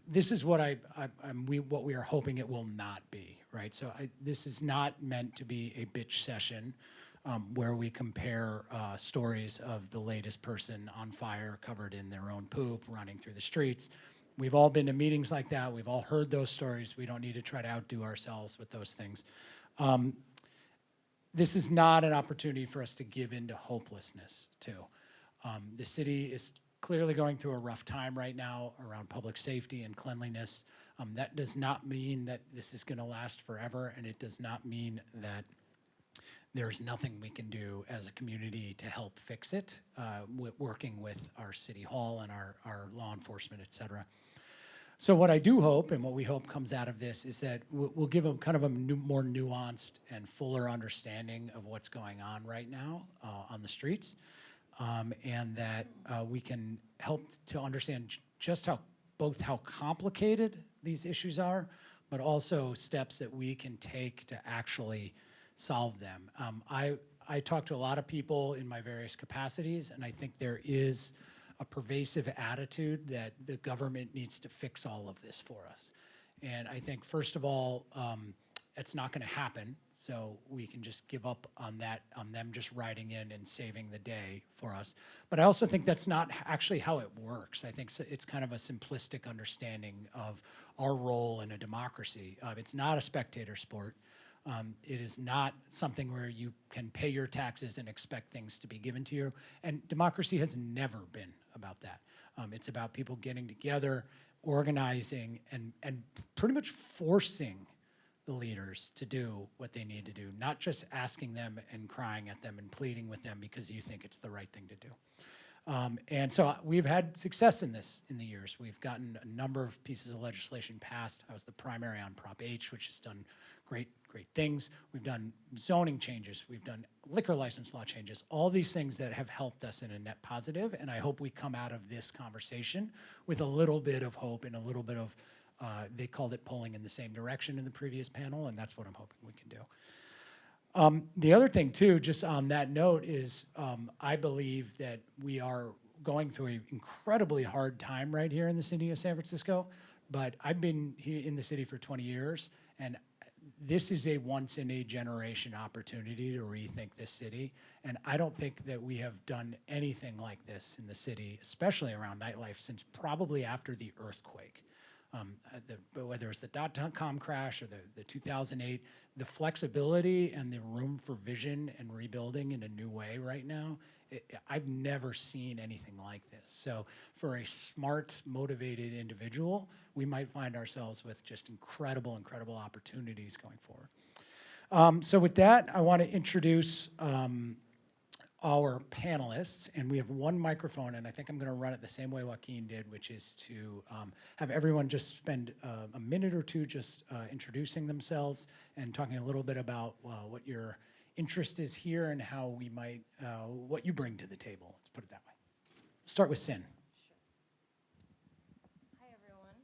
this is what what we are hoping it will not be, right? So this is not meant to be a bitch session. Where we compare stories of the latest person on fire, covered in their own poop, running through the streets. We've all been to meetings like that. We've all heard those stories. We don't need to try to outdo ourselves with those things. This is not an opportunity for us to give into hopelessness, too. The city is clearly going through a rough time right now around public safety and cleanliness. That does not mean that this is going to last forever, and it does not mean that there's nothing we can do as a community to help fix it, working with our city hall and our law enforcement, et cetera. So what I do hope, and what we hope comes out of this, is that we'll give a kind of a more nuanced and fuller understanding of what's going on right now on the streets, and that we can help to understand just both how complicated these issues are, but also steps that we can take to actually solve them. I talk to a lot of people in my various capacities, and I think there is a pervasive attitude that the government needs to fix all of this for us. And I think, first of all, it's not going to happen, so we can just give up on that, on them just riding in and saving the day for us. But I also think that's not actually how it works. I think it's kind of a simplistic understanding of our role in a democracy. It's not a spectator sport. It is not something where you can pay your taxes and expect things to be given to you. And democracy has never been about that. It's about people getting together, organizing, and pretty much forcing the leaders to do what they need to do, not just asking them and crying at them and pleading with them because you think it's the right thing to do. And so we've had success in this in the years. We've gotten a number of pieces of legislation passed. I was the primary on Prop H, which has done great things. We've done zoning changes. We've done liquor license law changes, all these things that have helped us in a net positive. And I hope we come out of this conversation with a little bit of hope and a little bit of, they called it pulling in the same direction in the previous panel, and that's what I'm hoping we can do. The other thing too, just on that note, is I believe that we are going through an incredibly hard time right here in the city of San Francisco, but I've been here in the city for 20 years, and this is a once in a generation opportunity to rethink this city. And I don't think that we have done anything like this in the city, especially around nightlife, since probably after the earthquake. Whether it's the dot-com crash or the 2008, the flexibility and the room for vision and rebuilding in a new way right now, I've never seen anything like this. So for a smart, motivated individual, we might find ourselves with just incredible opportunities going forward. So with that, I want to introduce our panelists, and we have one microphone, and I think I'm going to run it the same way Joaquin did, which is to have everyone just spend a minute or two just introducing themselves and talking a little bit about what your interest is here and how we might, what you bring to the table. Let's put it that way. Start with Sin. Hi, everyone.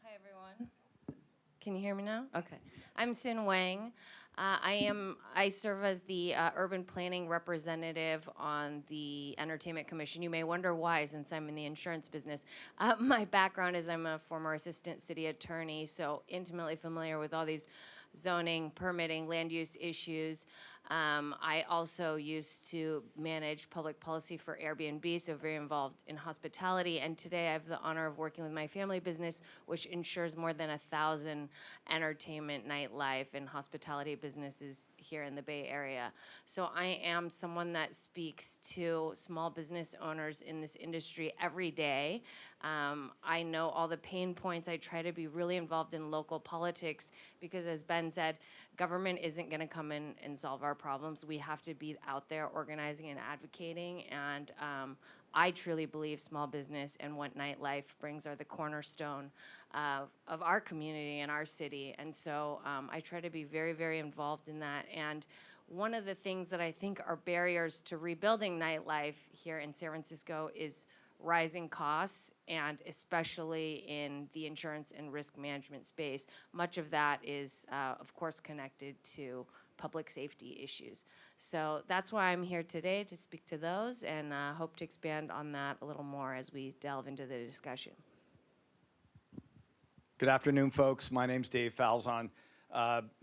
Hi, everyone. Can you hear me now? Okay. I'm Sin Wang. I serve as the urban planning representative on the Entertainment Commission. You may wonder why, since I'm in the insurance business. My background is I'm a former assistant city attorney, so intimately familiar with all these zoning, permitting, land use issues. I also used to manage public policy for Airbnb, so very involved in hospitality. And today I have the honor of working with my family business, which insures more than 1,000 entertainment, nightlife, and hospitality businesses here in the Bay Area. So I am someone that speaks to small business owners in this industry every day. I know all the pain points. I try to be really involved in local politics because, as Ben said, government isn't going to come in and solve our problems. We have to be out there organizing and advocating. And I truly believe small business and what nightlife brings are the cornerstone of our community and our city. And so I try to be very, very involved in that. And one of the things that I think are barriers to rebuilding nightlife here in San Francisco is rising costs, and especially in the insurance and risk management space. Much of that is, of course, connected to public safety issues. So that's why I'm here today, to speak to those, and hope to expand on that a little more as we delve into the discussion. Good afternoon, folks. My name's Dave Falzon.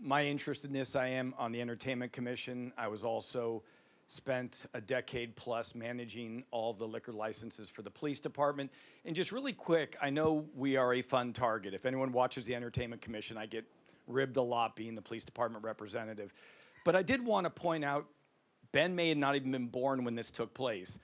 My interest in this, I am on the Entertainment Commission. I was also spent a decade plus managing all of the liquor licenses for the police department. And just really quick, I know we are a fun target. If anyone watches the Entertainment Commission, I get ribbed a lot being the police department representative. But I did want to point out, Ben may have not even been born when this took place.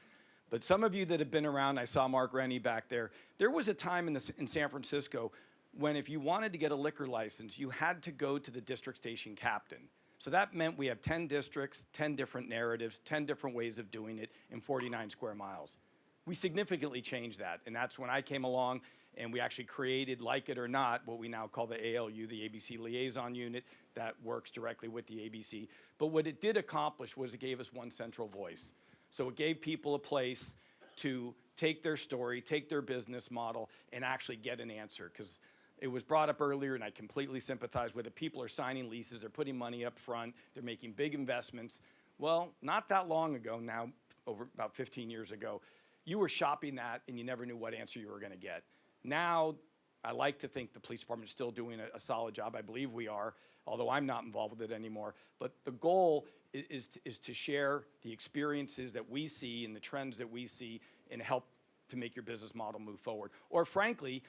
But some of you that have been around, I saw Mark Rennie back there, there was a time in San Francisco when if you wanted to get a liquor license, you had to go to the district station captain. So that meant we have 10 districts, 10 different narratives, 10 different ways of doing it in 49 square miles. We significantly changed that, and that's when I came along and we actually created, like it or not, what we now call the ALU, the ABC Liaison Unit, that works directly with the ABC. But what it did accomplish was it gave us one central voice. So it gave people a place to take their story, take their business model, and actually get an answer. Because it was brought up earlier, and I completely sympathize with it. People are signing leases, they're putting money up front, they're making big investments. Well, not that long ago, now over about 15 years ago, you were shopping that and you never knew what answer you were going to get. Now, I like to think the police department is still doing a solid job. I believe we are, although I'm not involved with it anymore. But the goal is to share the experiences that we see and the trends that we see and help to make your business model move forward. Or frankly,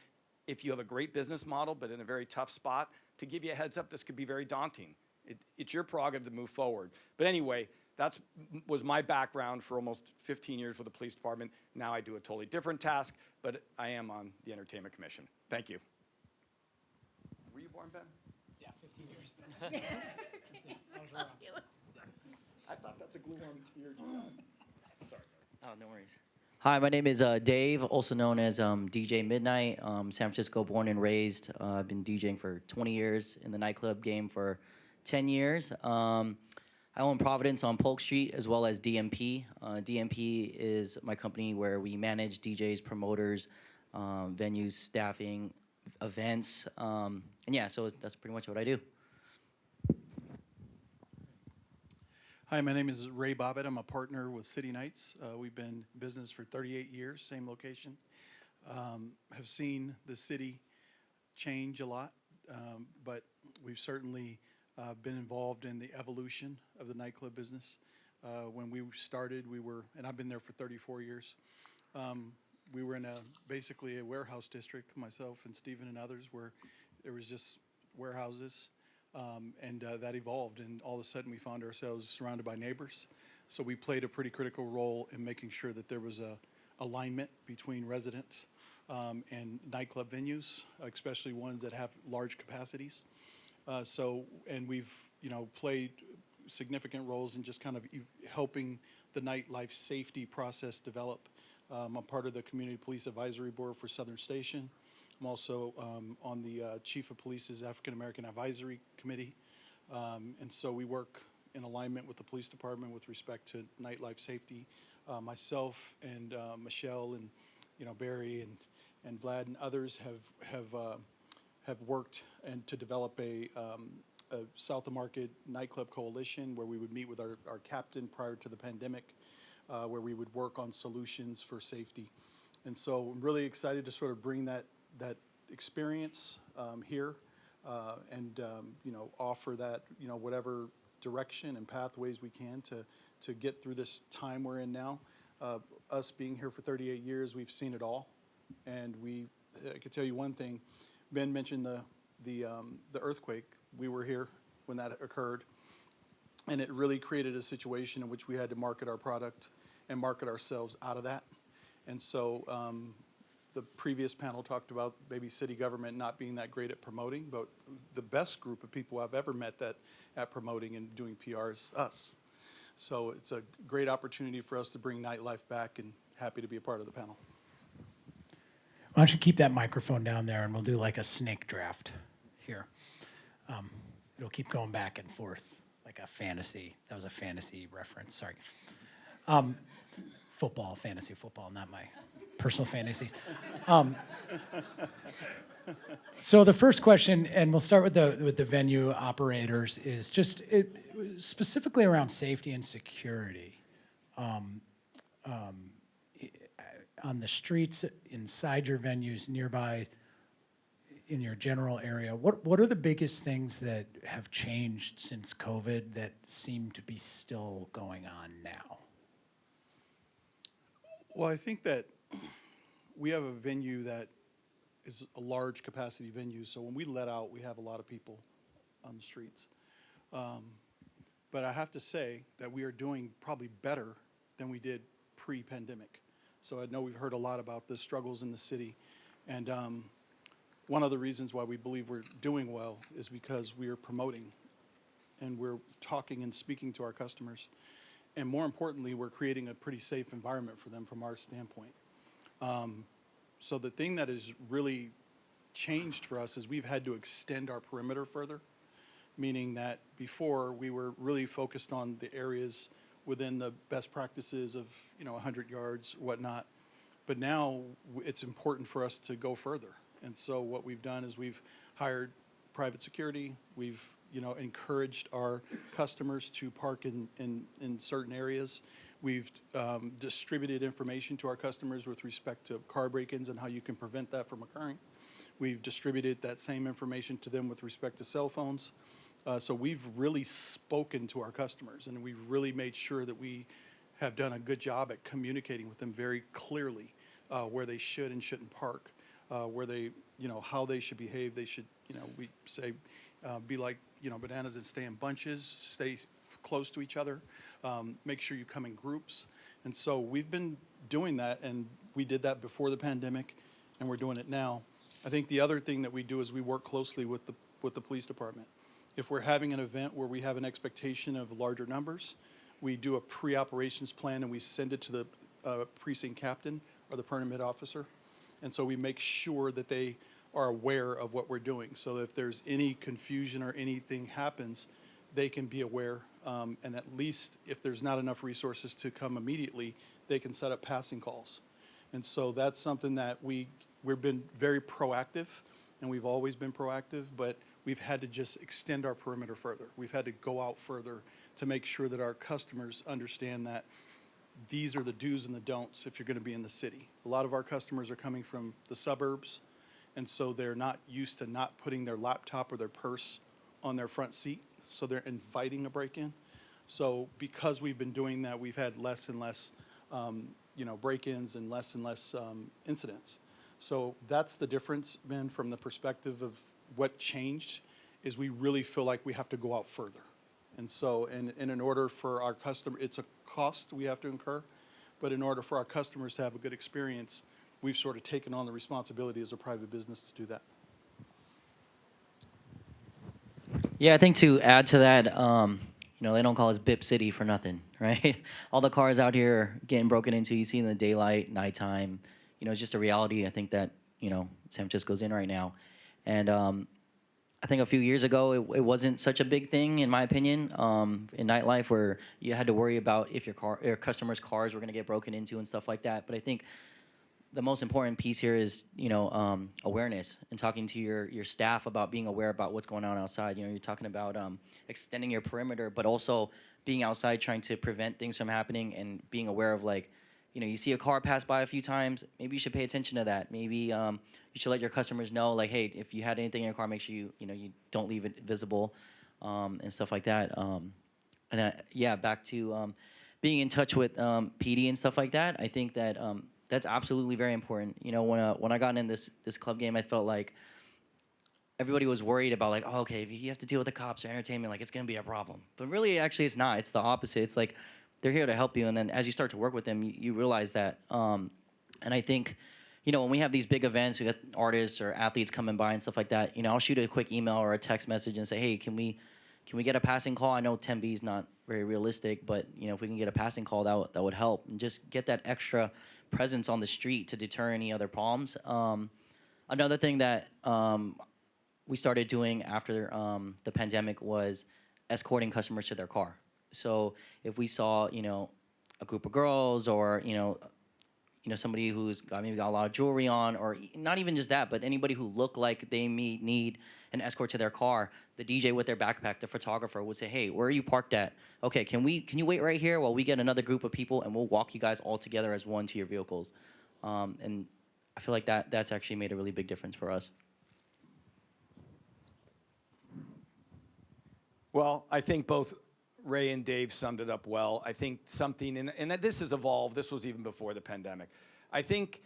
if you have a great business model but in a very tough spot, to give you a heads up, this could be very daunting. It's your prerogative to move forward. But anyway, that was my background for almost 15 years with the police department. Now I do a totally different task, but I am on the Entertainment Commission. Thank you. Were you born, Ben? Yeah, 15 years. I thought that's a glue on to your Sorry. Oh, no worries. Hi, my name is Dave, also known as DJ Midnight. San Francisco born and raised. I've been DJing for 20 years, in the nightclub game for 10 years. I own Providence on Polk Street as well as DMP. DMP is my company where we manage DJs, promoters, venues, staffing, events. And yeah, so that's pretty much what I do. Hi, my name is Ray Bobbitt. I'm a partner with City Nights. We've been in business for 38 years, same location. Have seen the city change a lot, but we've certainly been involved in the evolution of the nightclub business. When we started, and I've been there for 34 years, we were in basically a warehouse district, myself and Stephen and others, where there was just warehouses. And that evolved, and all of a sudden we found ourselves surrounded by neighbors. So we played a pretty critical role in making sure that there was a alignment between residents and nightclub venues, especially ones that have large capacities. And we've played significant roles in just kind of helping the nightlife safety process develop. I'm part of the Community Police Advisory Board for Southern Station. I'm also on the Chief of Police's African American Advisory Committee. And so we work in alignment with the police department with respect to nightlife safety. Myself and Michelle and Barry and Vlad and others have worked and to develop a a South of Market nightclub coalition where we would meet with our captain prior to the pandemic, where we would work on solutions for safety. And so I'm really excited to sort of bring that experience here and offer that, whatever direction and pathways we can to get through this time we're in now. Us being here for 38 years, we've seen it all. And I could tell you one thing. Ben mentioned the earthquake. We were here when that occurred. And it really created a situation in which we had to market our product and market ourselves out of that. And so the previous panel talked about maybe city government not being that great at promoting, but the best group of people I've ever met at promoting and doing PR is us. So it's a great opportunity for us to bring nightlife back, and happy to be a part of the panel. Why don't you keep that microphone down there and we'll do like a snake draft here. It'll keep going back and forth like a fantasy. That was a fantasy reference, sorry. Football, fantasy football, not my personal fantasies. So the first question, and we'll start with the venue operators, is just specifically around safety and security. On the streets, inside your venues, nearby, in your general area, what are the biggest things that have changed since COVID that seem to be still going on now? Well, I think that we have a venue that is a large capacity venue, so when we let out, we have a lot of people on the streets. But I have to say that we are doing probably better than we did pre-pandemic. So I know we've heard a lot about the struggles in the city, and one of the reasons why we believe we're doing well is because we are promoting, and we're talking and speaking to our customers. And more importantly, we're creating a pretty safe environment for them from our standpoint. So the thing that has really changed for us is we've had to extend our perimeter further, meaning that before we were really focused on the areas within the best practices of 100 yards, whatnot. But now it's important for us to go further. And so what we've done is we've hired private security. We've encouraged our customers to park in certain areas. We've distributed information to our customers with respect to car break-ins and how you can prevent that from occurring. We've distributed that same information to them with respect to cell phones. So we've really spoken to our customers, and we've really made sure that we have done a good job at communicating with them very clearly where they should and shouldn't park, where they, how they should behave. They should, we say, be like, bananas and stay in bunches, stay close to each other, make sure you come in groups. And so we've been doing that, and we did that before the pandemic, and we're doing it now. I think the other thing that we do is we work closely with the police department. If we're having an event where we have an expectation of larger numbers, we do a pre-operations plan and we send it to the precinct captain or the permit officer. And so we make sure that they are aware of what we're doing. So if there's any confusion or anything happens, they can be aware. And at least if there's not enough resources to come immediately, they can set up passing calls. And so that's something that we've been very proactive, and we've always been proactive, but we've had to just extend our perimeter further. We've had to go out further to make sure that our customers understand that these are the do's and the don'ts if you're going to be in the city. A lot of our customers are coming from the suburbs, and so they're not used to not putting their laptop or their purse on their front seat, so they're inviting a break-in. So because we've been doing that, we've had less and less break-ins and less incidents. So that's the difference, Ben, from the perspective of what changed, is we really feel like we have to go out further. And so in order for our customer, it's a cost we have to incur, but in order for our customers to have a good experience, we've sort of taken on the responsibility as a private business to do that. Yeah, I think to add to that, they don't call us BIP City for nothing, right? All the cars out here getting broken into, you see in the daylight, nighttime. It's just a reality, I think, that, San Francisco's in right now. And I think a few years ago, it wasn't such a big thing, in my opinion, in nightlife, where you had to worry about if your customers' cars were going to get broken into and stuff like that. But I think the most important piece here is, awareness and talking to your staff about being aware about what's going on outside. You're talking about extending your perimeter, but also being outside trying to prevent things from happening and being aware of, like, you see a car pass by a few times, maybe you should pay attention to that. Maybe you should let your customers know, like, hey, if you had anything in your car, make sure you don't leave it visible, and stuff like that. Back to being in touch with PD and stuff like that. I think that that's absolutely very important. When I got in this club game, I felt like everybody was worried about, like, oh, okay, if you have to deal with the cops or entertainment, like, it's gonna be a problem. But really, actually, it's not. It's the opposite. It's like they're here to help you, and then as you start to work with them, you realize that. And I think, when we have these big events, we got artists or athletes coming by and stuff like that. I'll shoot a quick email or a text message and say, hey, can we get a passing call? I know 10B is not very realistic, but if we can get a passing call, that would help, and just get that extra presence on the street to deter any other problems. Another thing that we started doing after the pandemic was escorting customers to their car. So if we saw, a group of girls or, somebody who's maybe got a lot of jewelry on, or not even just that, but anybody who looked like they may need an escort to their car, the DJ with their backpack, the photographer would say, hey, where are you parked at? Okay, can you wait right here while we get another group of people, and we'll walk you guys all together as one to your vehicles. And I feel like that's actually made a really big difference for us. Well, I think both Ray and Dave summed it up well. I think something, and this has evolved, this was even before the pandemic. I think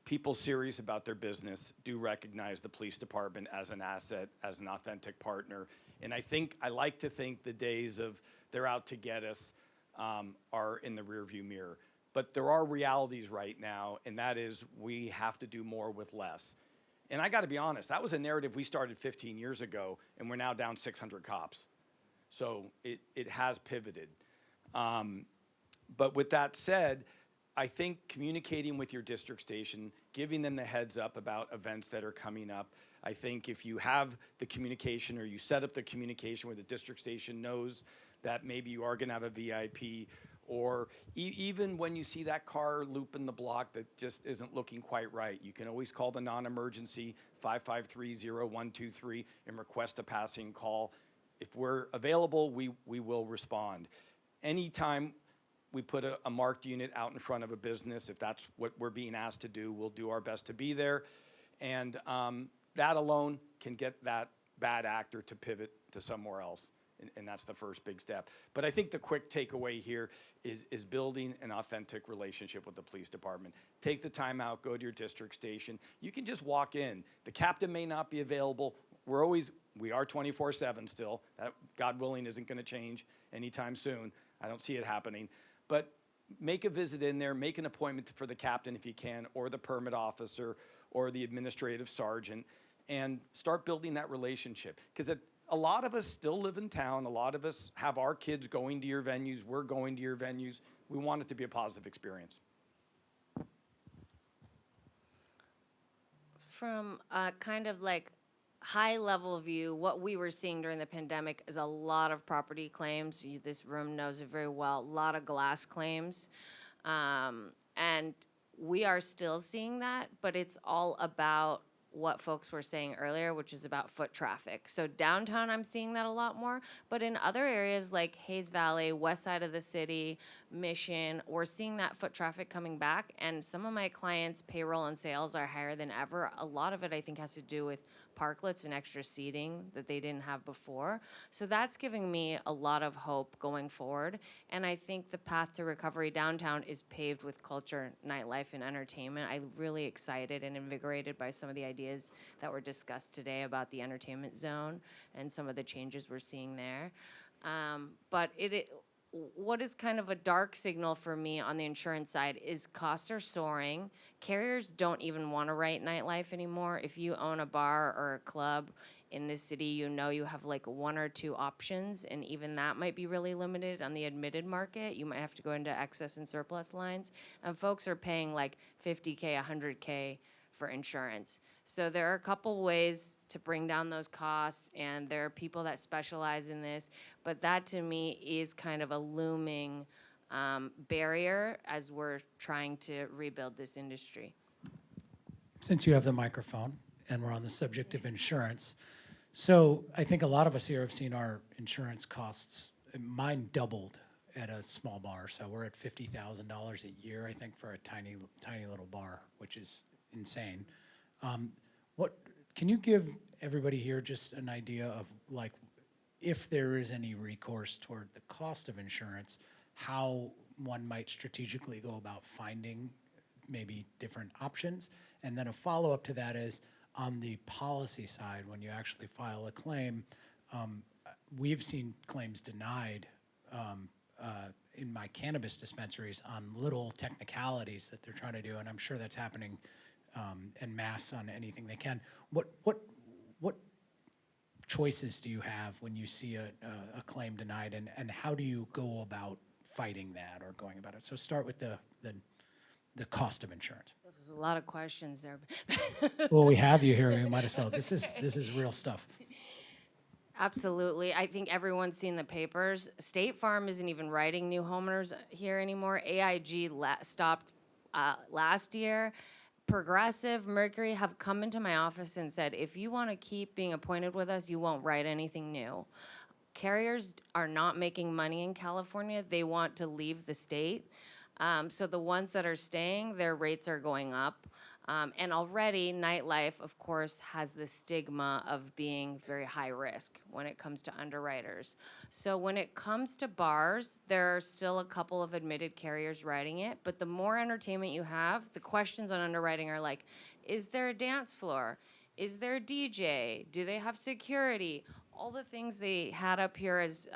people serious about their business do recognize the police department as an asset, as an authentic partner. And I like to think the days of they're out to get us are in the rearview mirror. But there are realities right now, and that is we have to do more with less. And I gotta be honest, that was a narrative we started 15 years ago, and we're now down 600 cops. So it has pivoted. But with that said, I think communicating with your district station, giving them the heads up about events that are coming up. I think if you have the communication, or you set up the communication where the district station knows that maybe you are gonna have a VIP, or even when you see that car looping the block that just isn't looking quite right, you can always call the non-emergency 553-0123 and request a passing call. If we're available, we will respond. Anytime we put a marked unit out in front of a business, if that's what we're being asked to do, we'll do our best to be there. And that alone can get that bad actor to pivot to somewhere else. And that's the first big step. But I think the quick takeaway here is building an authentic relationship with the police department. Take the time out, go to your district station. You can just walk in. The captain may not be available. We are 24/7 still. That, God willing, isn't gonna change anytime soon. I don't see it happening. But make a visit in there, make an appointment for the captain if you can, or the permit officer, or the administrative sergeant, and start building that relationship. Because a lot of us still live in town. A lot of us have our kids going to your venues. We're going to your venues. We want it to be a positive experience. From a kind of like high level view, what we were seeing during the pandemic is a lot of property claims. This room knows it very well. A lot of glass claims. And we are still seeing that, but it's all about what folks were saying earlier, which is about foot traffic. So downtown, I'm seeing that a lot more, but in other areas like Hayes Valley, west side of the city, Mission, we're seeing that foot traffic coming back, and some of my clients' payroll and sales are higher than ever. A lot of it, I think, has to do with parklets and extra seating that they didn't have before. So that's giving me a lot of hope going forward, and I think the path to recovery downtown is paved with culture, nightlife, and entertainment. I'm really excited and invigorated by some of the ideas that were discussed today about the entertainment zone and some of the changes we're seeing there. But what is kind of a dark signal for me on the insurance side is costs are soaring. Carriers don't even want to write nightlife anymore. If you own a bar or a club in this city, you know you have like one or two options, and even that might be really limited on the admitted market. You might have to go into excess and surplus lines, and folks are paying like $50K, $100K for insurance. So there are a couple ways to bring down those costs, and there are people that specialize in this, but that to me is kind of a looming barrier as we're trying to rebuild this industry. Since you have the microphone and we're on the subject of insurance, so I think a lot of us here have seen our insurance costs. Mine doubled at a small bar, so we're at $50,000 a year, I think, for a tiny little bar, which is insane. What can you give everybody here just an idea of, like, if there is any recourse toward the cost of insurance, how one might strategically go about finding maybe different options? And then a follow-up to that is, on the policy side, when you actually file a claim, we've seen claims denied in my cannabis dispensaries on little technicalities that they're trying to do, and I'm sure that's happening en masse on anything they can. What choices do you have when you see a claim denied, and how do you go about fighting that or going about it? So start with the cost of insurance. There's a lot of questions there. Well, we have you here. We might as well. This is real stuff. Absolutely. I think everyone's seen the papers. State Farm isn't even writing new homeowners here anymore. AIG stopped last year. Progressive, Mercury have come into my office and said, if you want to keep being appointed with us, you won't write anything new. Carriers are not making money in California. They want to leave the state. So the ones that are staying, their rates are going up. And already, nightlife, of course, has the stigma of being very high risk when it comes to underwriters. So when it comes to bars, there are still a couple of admitted carriers writing it, but the more entertainment you have, the questions on underwriting are like, is there a dance floor? Is there a DJ? Do they have security? All the things they had up here as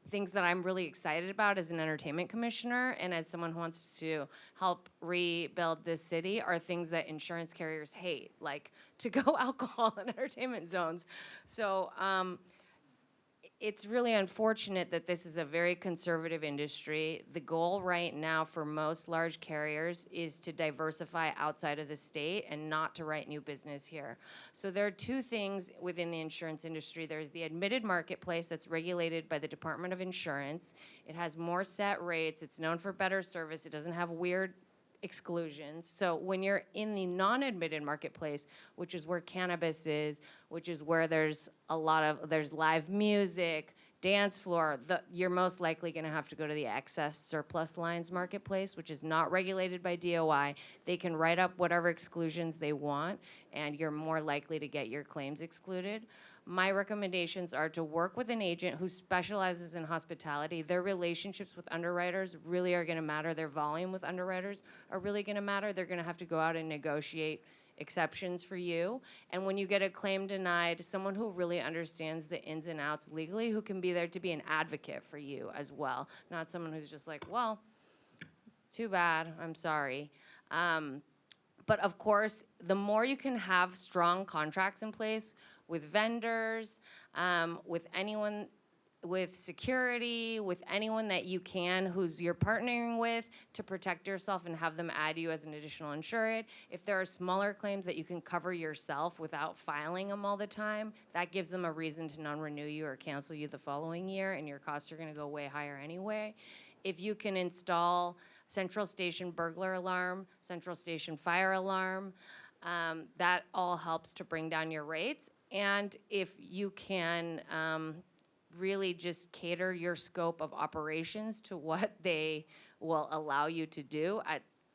things that I'm really excited about as an entertainment commissioner and as someone who wants to help rebuild this city are things that insurance carriers hate, like to-go alcohol and entertainment zones. So it's really unfortunate that this is a very conservative industry. The goal right now for most large carriers is to diversify outside of the state and not to write new business here. So there are two things within the insurance industry. There's the admitted marketplace that's regulated by the Department of Insurance. It has more set rates. It's known for better service. It doesn't have weird exclusions. So when you're in the non-admitted marketplace, which is where cannabis is, which is where there's live music, dance floor, you're most likely going to have to go to the excess surplus lines marketplace, which is not regulated by DOI. They can write up whatever exclusions they want, and you're more likely to get your claims excluded. My recommendations are to work with an agent who specializes in hospitality. Their relationships with underwriters really are going to matter. Their volume with underwriters are really going to matter. They're going to have to go out and negotiate exceptions for you. And when you get a claim denied, someone who really understands the ins and outs legally, who can be there to be an advocate for you as well, not someone who's just like, well, too bad, I'm sorry. But of course, the more you can have strong contracts in place with vendors, with anyone, with security, with anyone that you can, who's you're partnering with to protect yourself and have them add you as an additional insured. If there are smaller claims that you can cover yourself without filing them all the time, that gives them a reason to non-renew you or cancel you the following year, and your costs are gonna go way higher anyway. If you can install central station burglar alarm, central station fire alarm, that all helps to bring down your rates. And if you can really just cater your scope of operations to what they will allow you to do.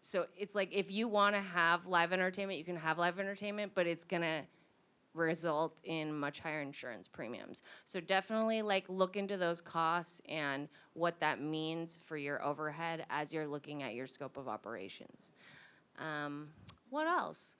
So it's like if you want to have live entertainment, you can have live entertainment, but it's going to result in much higher insurance premiums. So definitely look into those costs and what that means for your overhead as you're looking at your scope of operations. What else?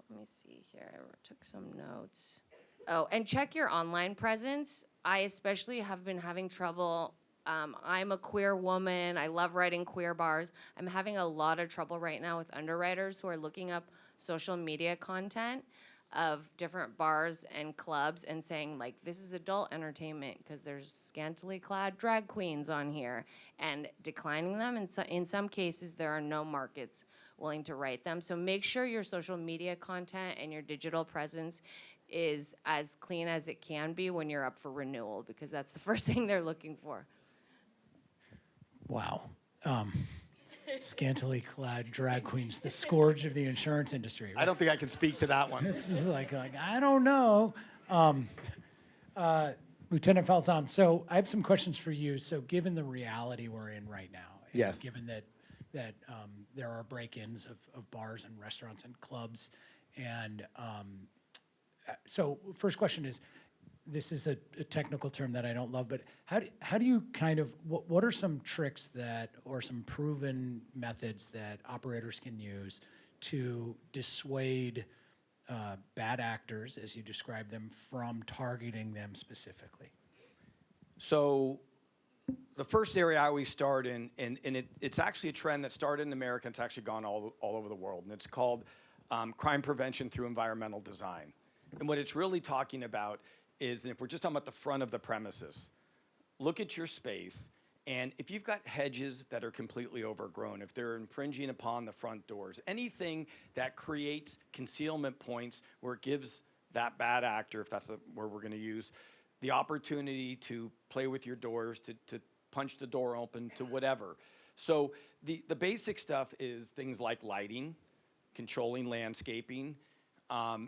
Let me see here. I took some notes. Oh, and check your online presence. I especially have been having trouble. I'm a queer woman. I love writing queer bars. I'm having a lot of trouble right now with underwriters who are looking up social media content of different bars and clubs and saying, like, this is adult entertainment because there's scantily clad drag queens on here, and declining them. And so in some cases, there are no markets willing to write them. So make sure your social media content and your digital presence is as clean as it can be when you're up for renewal, because that's the first thing they're looking for. Wow. Scantily clad drag queens, the scourge of the insurance industry. I don't think I can speak to that one. This is like I don't know. Lieutenant Falzon, so I have some questions for you. So given the reality we're in right now, and Yes. given that there are break-ins of bars and restaurants and clubs, and so first question is, this is a technical term that I don't love, but how do you kind of, what are some tricks that, or some proven methods that operators can use to dissuade bad actors, as you describe them, from targeting them specifically? So the first area I always start in, and it's actually a trend that started in America, and it's actually gone all over the world, and it's called crime prevention through environmental design. And what it's really talking about is, and if we're just talking about the front of the premises, look at your space, and if you've got hedges that are completely overgrown, if they're infringing upon the front doors, anything that creates concealment points where it gives that bad actor, if that's the word we're going to use, the opportunity to play with your doors, to punch the door open, to whatever. So the basic stuff is things like lighting, controlling landscaping,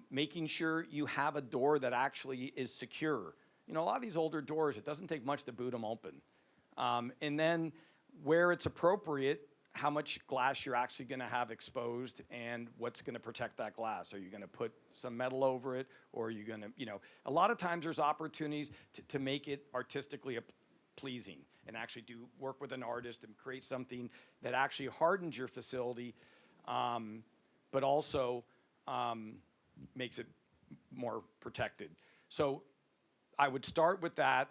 making sure you have a door that actually is secure. You know, a lot of these older doors, it doesn't take much to boot them open. And then where it's appropriate, how much glass you're actually going to have exposed and what's going to protect that glass. Are you going to put some metal over it, or are you going to, you know, a lot of times there's opportunities to make it artistically pleasing and actually do work with an artist and create something that actually hardens your facility, but also makes it more protected. So I would start with that.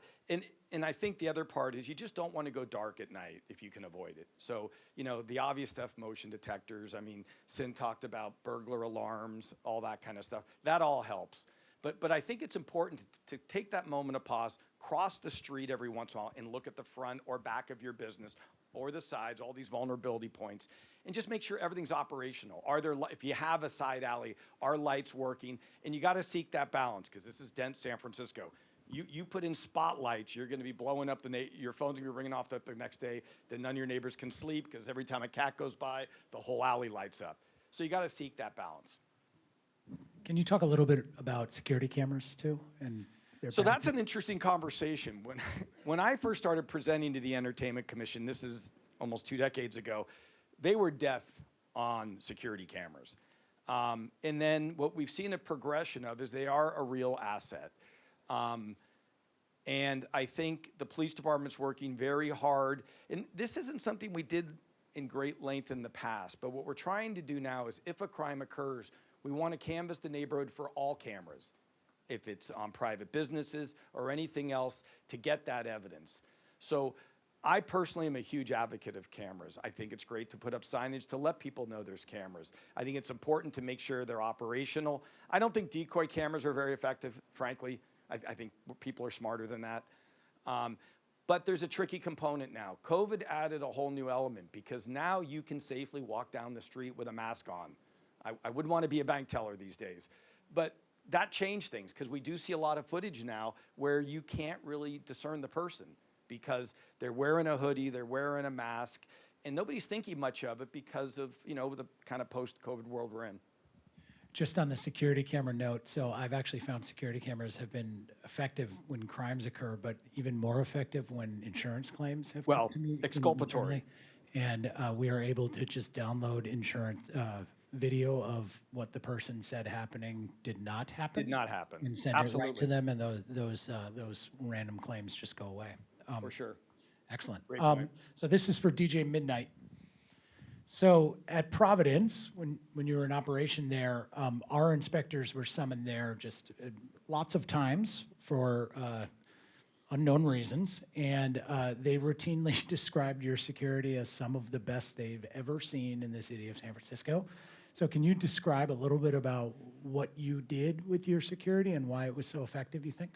And I think the other part is you just don't want to go dark at night if you can avoid it. So, you know, the obvious stuff, motion detectors. I mean, Sin talked about burglar alarms, all that kind of stuff. That all helps. But I think it's important to take that moment of pause, cross the street every once in a while and look at the front or back of your business or the sides, all these vulnerability points, and just make sure everything's operational. Are there, if you have a side alley, are lights working? And you got to seek that balance, because this is dense San Francisco. You put in spotlights, you're going to be blowing up your phone's going to be ringing off the next day. Then none of your neighbors can sleep, because every time a cat goes by, the whole alley lights up. So you got to seek that balance. Can you talk a little bit about security cameras too? And so that's an interesting conversation. When I first started presenting to the Entertainment Commission, this is almost 2 decades ago, they were deaf on security cameras. And then what we've seen a progression of is they are a real asset. And I think the police department's working very hard. And this isn't something we did in great length in the past, but what we're trying to do now is, if a crime occurs, we want to canvass the neighborhood for all cameras, if it's on private businesses or anything else, to get that evidence. So I personally am a huge advocate of cameras. I think it's great to put up signage to let people know there's cameras. I think it's important to make sure they're operational. I don't think decoy cameras are very effective, frankly. I think people are smarter than that. But there's a tricky component now. COVID added a whole new element, because now you can safely walk down the street with a mask on. I wouldn't want to be a bank teller these days. But that changed things, because we do see a lot of footage now where you can't really discern the person, because they're wearing a hoodie, they're wearing a mask, and nobody's thinking much of it because of, you know, the kind of post-COVID world we're in. Just on the security camera note, so I've actually found security cameras have been effective when crimes occur, but even more effective when insurance claims have come to me. Exculpatory. And we are able to just download insurance video of what the person said happening did not happen. Did not happen. And send it right to them, and those random claims just go away. For sure. Excellent. Great point. So this is for DJ Midnight. So at Providence, when you were in operation there, our inspectors were summoned there just lots of times for unknown reasons, and they routinely described your security as some of the best they've ever seen in the city of San Francisco. So can you describe a little bit about what you did with your security and why it was so effective, you think?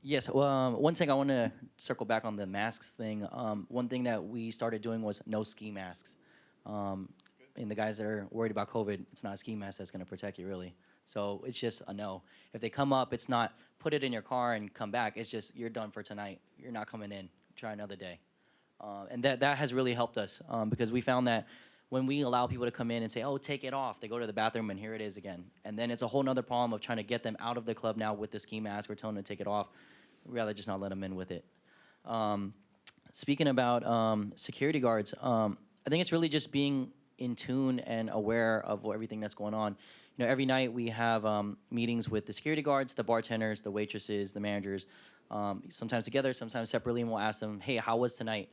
Yes, well, one thing I want to circle back on the masks thing. One thing that we started doing was no ski masks. And the guys that are worried about COVID, it's not a ski mask that's going to protect you, really. So it's just a no. If they come up, it's not put it in your car and come back. It's just, you're done for tonight. You're not coming in. Try another day. And that has really helped us because we found that when we allow people to come in and say, oh, take it off, they go to the bathroom and here it is again. And then it's a whole nother problem of trying to get them out of the club now with the ski mask or telling them to take it off. We'd rather just not let them in with it. Speaking about security guards, I think it's really just being in tune and aware of everything that's going on. You know, every night we have meetings with the security guards, the bartenders, the waitresses, the managers, sometimes together, sometimes separately, and we'll ask them, hey, how was tonight?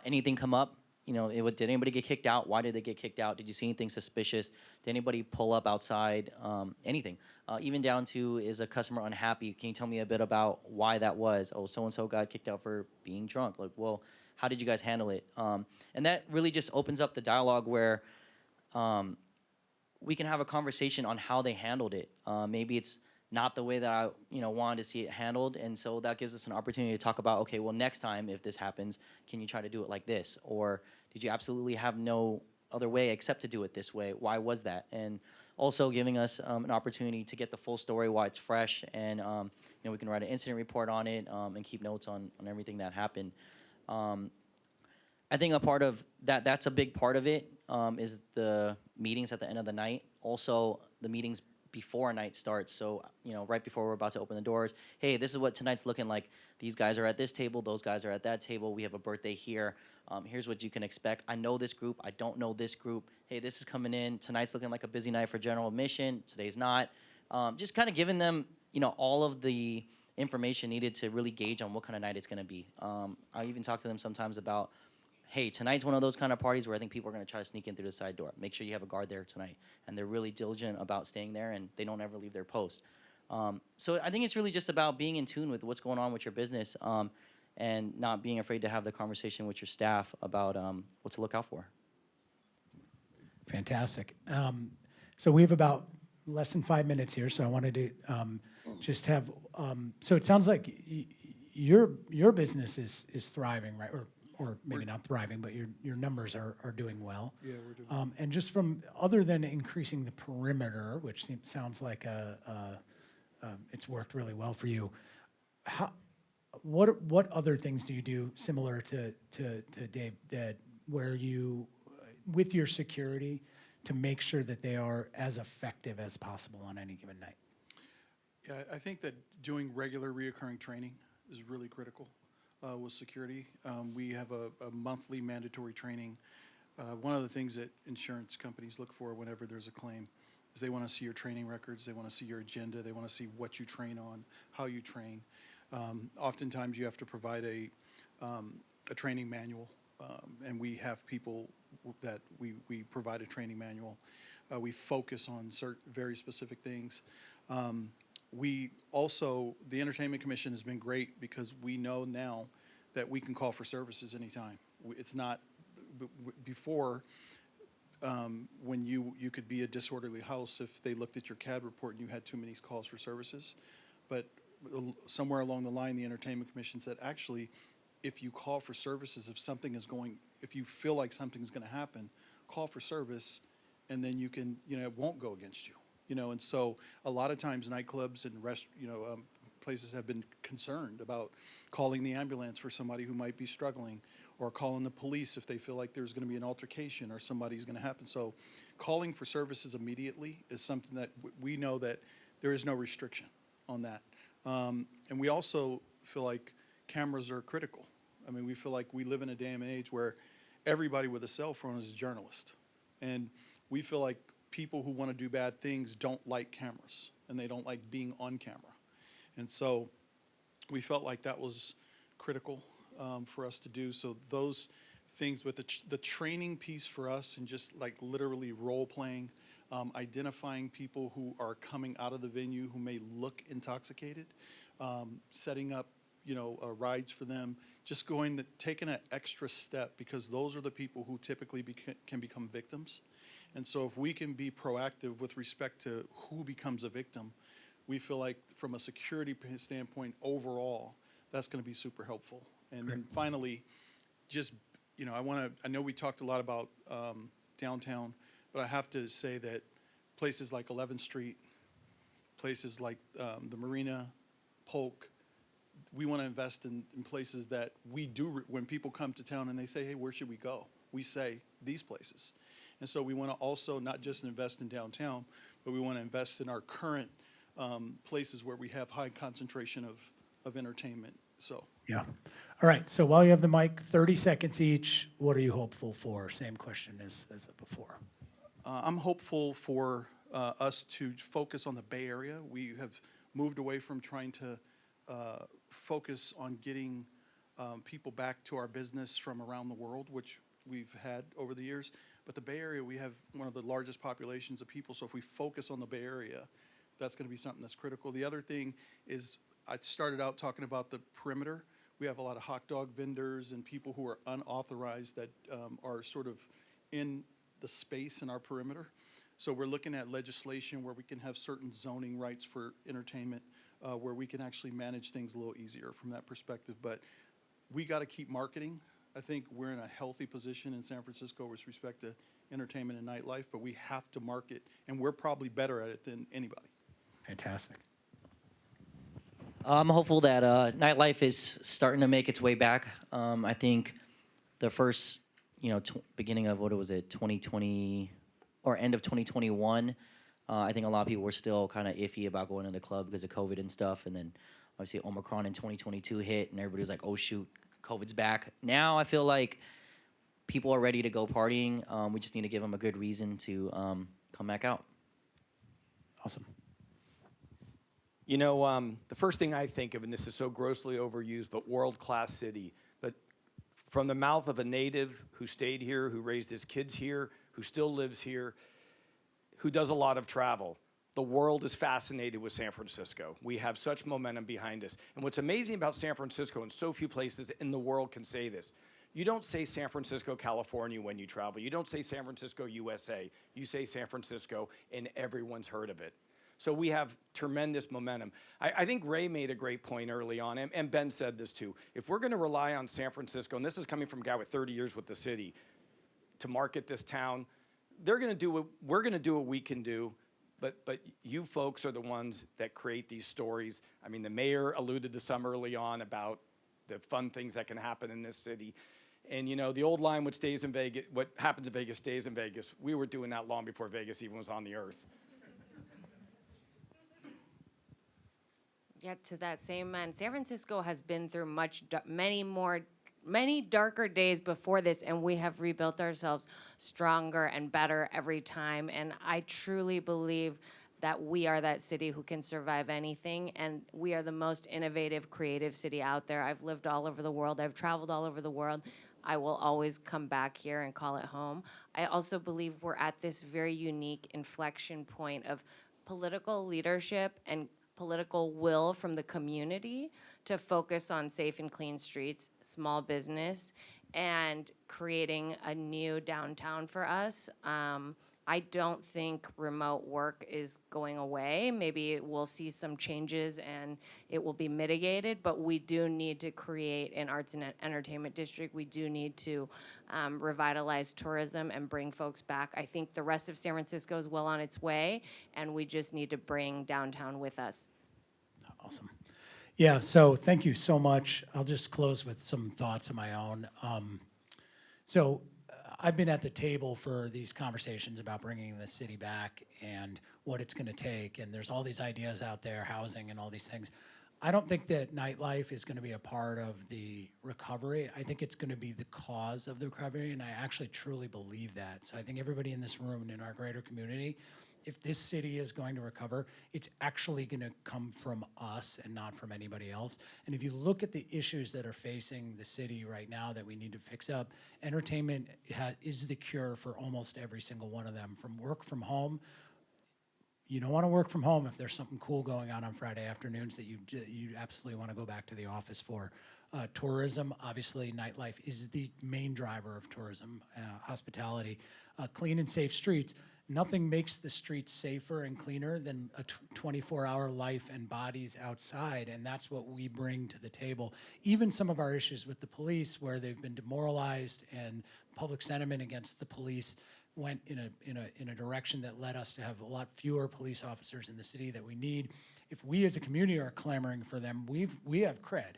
Anything come up? You know, did anybody get kicked out? Why did they get kicked out? Did you see anything suspicious? Did anybody pull up outside? Anything. Even down to, is a customer unhappy? Can you tell me a bit about why that was? Oh, so-and-so got kicked out for being drunk. Like, well, how did you guys handle it? And that really just opens up the dialogue where we can have a conversation on how they handled it. Maybe it's not the way that I wanted to see it handled, and so that gives us an opportunity to talk about, okay, well, next time if this happens, can you try to do it like this? Or did you absolutely have no other way except to do it this way? Why was that? And also giving us an opportunity to get the full story while it's fresh, and we can write an incident report on it and keep notes on everything that happened. I think a part of that's a big part of it, is the meetings at the end of the night. Also, the meetings before a night starts. So, right before we're about to open the doors, hey, this is what tonight's looking like. These guys are at this table. Those guys are at that table. We have a birthday here. Here's what you can expect. I know this group. I don't know this group. Hey, this is coming in. Tonight's looking like a busy night for general admission. Today's not. Just kind of giving them, all of the information needed to really gauge on what kind of night it's going to be. I even talk to them sometimes about, hey, tonight's one of those kind of parties where I think people are going to try to sneak in through the side door. Make sure you have a guard there tonight. And they're really diligent about staying there, and they don't ever leave their post. So I think it's really just about being in tune with what's going on with your business, and not being afraid to have the conversation with your staff about what to look out for. Fantastic. So we have about less than 5 minutes here, so I wanted to just have, so it sounds like your business is thriving, right? Or maybe not thriving, but your numbers are doing well. Yeah, we're doing well. And just from, other than increasing the perimeter, which sounds like it's worked really well for you, what other things do you do similar to Dave, that where you, with your security, to make sure that they are as effective as possible on any given night? Yeah, I think that doing regular reoccurring training is really critical with security. We have a monthly mandatory training. One of the things that insurance companies look for whenever there's a claim is they want to see your training records, they want to see your agenda, they want to see what you train on, how you train. Oftentimes you have to provide a training manual, and we have people that we provide a training manual. We focus on very specific things. We also, the Entertainment Commission has been great because we know now that we can call for services anytime. It's not, before, when you could be a disorderly house if they looked at your CAD report and you had too many calls for services. But somewhere along the line, the Entertainment Commission said, actually, if you call for services, if you feel like something's gonna happen, call for service, and then you can, it won't go against you. And so a lot of times nightclubs and places have been concerned about calling the ambulance for somebody who might be struggling, or calling the police if they feel like there's going to be an altercation or somebody's going to happen. So calling for services immediately is something that we know that there is no restriction on that. And we also feel like cameras are critical. I mean, we feel like we live in a day and age where everybody with a cell phone is a journalist. And we feel like people who want to do bad things don't like cameras, and they don't like being on camera. And so we felt like that was critical for us to do. So those things with the training piece for us, and just like literally role playing, identifying people who are coming out of the venue who may look intoxicated, setting up rides for them, just taking an extra step, because those are the people who typically can become victims. And so if we can be proactive with respect to who becomes a victim, we feel like from a security standpoint overall, that's going to be super helpful. And then finally, just, I know we talked a lot about downtown, but I have to say that places like 11th Street, places like the Marina, Polk, we want to invest in places that we do, when people come to town and they say, hey, where should we go? We say these places. And so we want to also not just invest in downtown, but we want to invest in our current places where we have high concentration of entertainment. So. Yeah. All right. So while you have the mic, 30 seconds each. What are you hopeful for? Same question as before. I'm hopeful for us to focus on the Bay Area. We have moved away from trying to focus on getting people back to our business from around the world, which we've had over the years. But the Bay Area, we have one of the largest populations of people. So if we focus on the Bay Area, that's going to be something that's critical. The other thing is, I started out talking about the perimeter. We have a lot of hot dog vendors and people who are unauthorized that are sort of in the space in our perimeter. So we're looking at legislation where we can have certain zoning rights for entertainment, where we can actually manage things a little easier from that perspective. But we got to keep marketing. I think we're in a healthy position in San Francisco with respect to entertainment and nightlife, but we have to market, and we're probably better at it than anybody. Fantastic. I'm hopeful that nightlife is starting to make its way back. I think the first, beginning of, 2020 or end of 2021, I think a lot of people were still kind of iffy about going to the club because of COVID and stuff. And then obviously Omicron in 2022 hit and everybody was like, oh shoot, COVID's back. Now I feel like people are ready to go partying. We just need to give them a good reason to come back out. Awesome. The first thing I think of, and this is so grossly overused, but world-class city. But from the mouth of a native who stayed here, who raised his kids here, who still lives here, who does a lot of travel, the world is fascinated with San Francisco. We have such momentum behind us. And what's amazing about San Francisco, and so few places in the world can say this, you don't say San Francisco, California when you travel. You don't say San Francisco, USA. You say San Francisco, and everyone's heard of it. So we have tremendous momentum. I think Ray made a great point early on, and Ben said this too. If we're going to rely on San Francisco, and this is coming from a guy with 30 years with the city, to market this town, we're going to do what we can do, but you folks are the ones that create these stories. I mean, the mayor alluded to some early on about the fun things that can happen in this city. And the old line, what happens in Vegas stays in Vegas. We were doing that long before Vegas even was on the earth. Yet to that same end, San Francisco has been through many darker days before this, and we have rebuilt ourselves stronger and better every time. And I truly believe that we are that city who can survive anything, and we are the most innovative, creative city out there. I've lived all over the world. I've traveled all over the world. I will always come back here and call it home. I also believe we're at this very unique inflection point of political leadership and political will from the community to focus on safe and clean streets, small business, and creating a new downtown for us. I don't think remote work is going away. Maybe we'll see some changes and it will be mitigated, but we do need to create an arts and entertainment district. We do need to revitalize tourism and bring folks back. I think the rest of San Francisco is well on its way, and we just need to bring downtown with us. Awesome. Yeah, so thank you so much. I'll just close with some thoughts of my own. I've been at the table for these conversations about bringing the city back and what it's going to take, and there's all these ideas out there, housing and all these things. I don't think that nightlife is going to be a part of the recovery. I think it's going to be the cause of the recovery, and I actually truly believe that. So I think everybody in this room and in our greater community, if this city is going to recover, it's actually going to come from us and not from anybody else. And if you look at the issues that are facing the city right now that we need to fix up, entertainment is the cure for almost every single one of them. From work from home, you don't want to work from home if there's something cool going on Friday afternoons that you absolutely want to go back to the office for. Tourism, obviously, nightlife is the main driver of tourism, hospitality, clean and safe streets. Nothing makes the streets safer and cleaner than a 24-hour life and bodies outside, and that's what we bring to the table. Even some of our issues with the police, where they've been demoralized and public sentiment against the police went in a direction that led us to have a lot fewer police officers in the city that we need. If we as a community are clamoring for them, we have cred.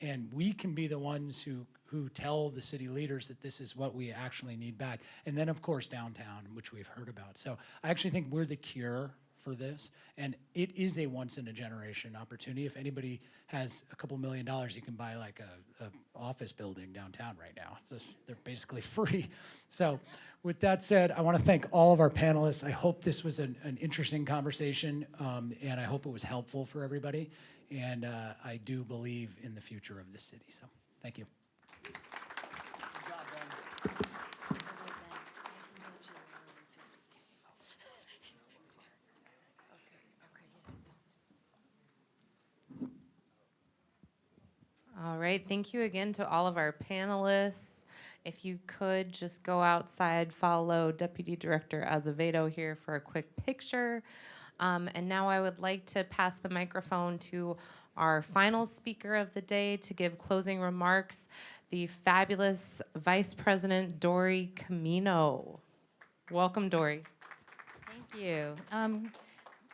And we can be the ones who tell the city leaders that this is what we actually need back. And then, of course, downtown, which we've heard about. So I actually think we're the cure for this. And it is a once-in-a-generation opportunity. If anybody has a couple $1 million, you can buy like a office building downtown right now. It's just, they're basically free. So with that said, I want to thank all of our panelists. I hope this was an interesting conversation, and I hope it was helpful for everybody. And I do believe in the future of this city. So thank you. All right, thank you again to all of our panelists. If you could just go outside, follow Deputy Director Azevedo here for a quick picture. And now I would like to pass the microphone to our final speaker of the day to give closing remarks, the fabulous Vice President Dory Camino. Welcome, Dory. Thank you.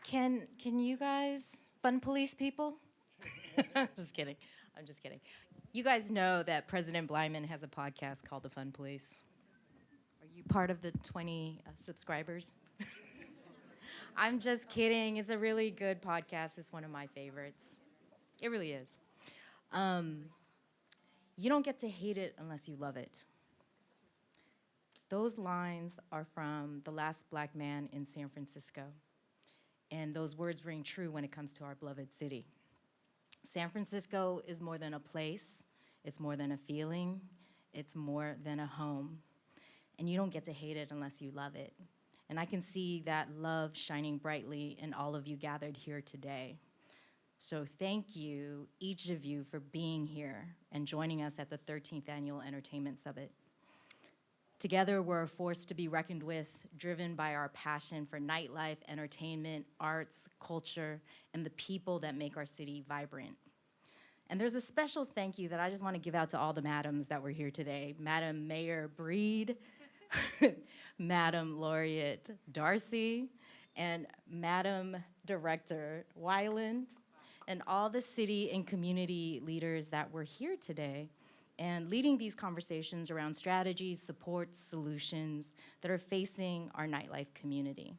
Can you guys fun police people? Just kidding. I'm just kidding. You guys know that President Blyman has a podcast called The Fun Police. Are you part of the 20 subscribers? I'm just kidding. It's a really good podcast. It's one of my favorites. It really is. You don't get to hate it unless you love it. Those lines are from The Last Black Man in San Francisco. And those words ring true when it comes to our beloved city. San Francisco is more than a place. It's more than a feeling. It's more than a home. And you don't get to hate it unless you love it. And I can see that love shining brightly in all of you gathered here today. So thank you, each of you, for being here and joining us at the 13th Annual Entertainment Summit. Together, we're a force to be reckoned with, driven by our passion for nightlife, entertainment, arts, culture, and the people that make our city vibrant. And there's a special thank you that I just want to give out to all the madams that were here today. Madam Mayor Breed, Madam Laureate Darcy, and Madam Director Weiland, and all the city and community leaders that were here today and leading these conversations around strategies, supports, solutions that are facing our nightlife community.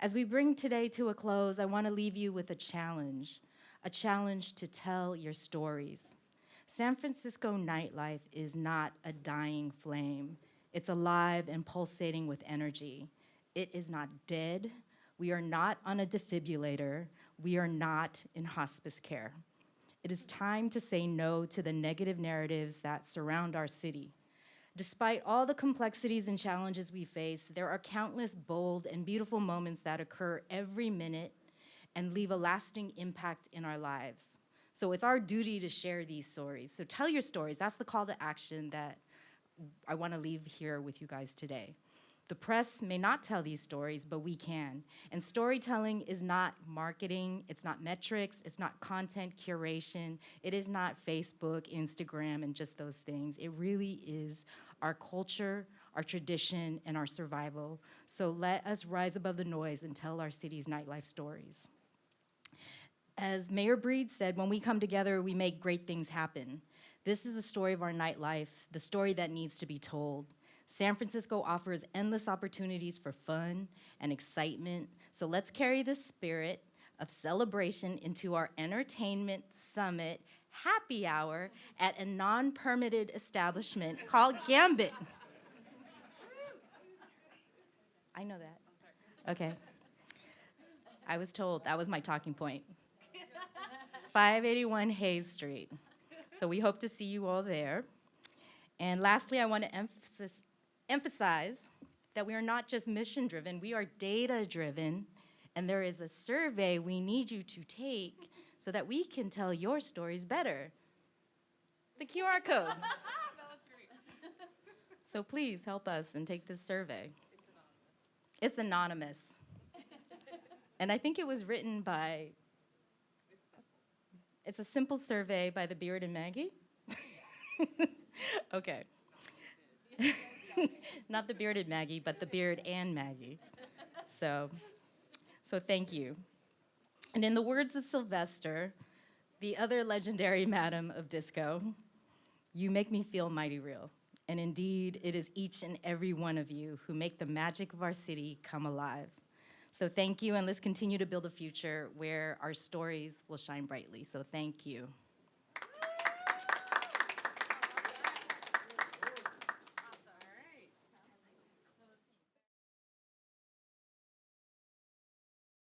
As we bring today to a close, I want to leave you with a challenge to tell your stories. San Francisco nightlife is not a dying flame. It's alive and pulsating with energy. It is not dead. We are not on a defibrillator. We are not in hospice care. It is time to say no to the negative narratives that surround our city. Despite all the complexities and challenges we face, there are countless bold and beautiful moments that occur every minute and leave a lasting impact in our lives. So it's our duty to share these stories. So tell your stories. That's the call to action that I want to leave here with you guys today. The press may not tell these stories, but we can. And storytelling is not marketing, it's not metrics, it's not content curation, it is not Facebook, Instagram, and just those things. It really is our culture, our tradition, and our survival. So let us rise above the noise and tell our city's nightlife stories. As Mayor Breed said, when we come together, we make great things happen. This is the story of our nightlife, the story that needs to be told. San Francisco offers endless opportunities for fun and excitement, so let's carry the spirit of celebration into our entertainment summit happy hour at a non-permitted establishment called Gambit. I know that. Okay. I was told that was my talking point. 581 Hayes Street. So we hope to see you all there. And lastly, I want to emphasize that we are not just mission-driven, we are data-driven, and there is a survey we need you to take so that we can tell your stories better. The QR code. That was great. So please help us and take this survey. It's anonymous. And I think it was written by, it's a simple survey by the Beard and Maggie. Okay. Not the bearded Maggie, but the Beard and Maggie. So thank you. And in the words of Sylvester, the other legendary madam of disco, you make me feel mighty real. And indeed, it is each and every one of you who make the magic of our city come alive. So thank you, and let's continue to build a future where our stories will shine brightly. So thank you.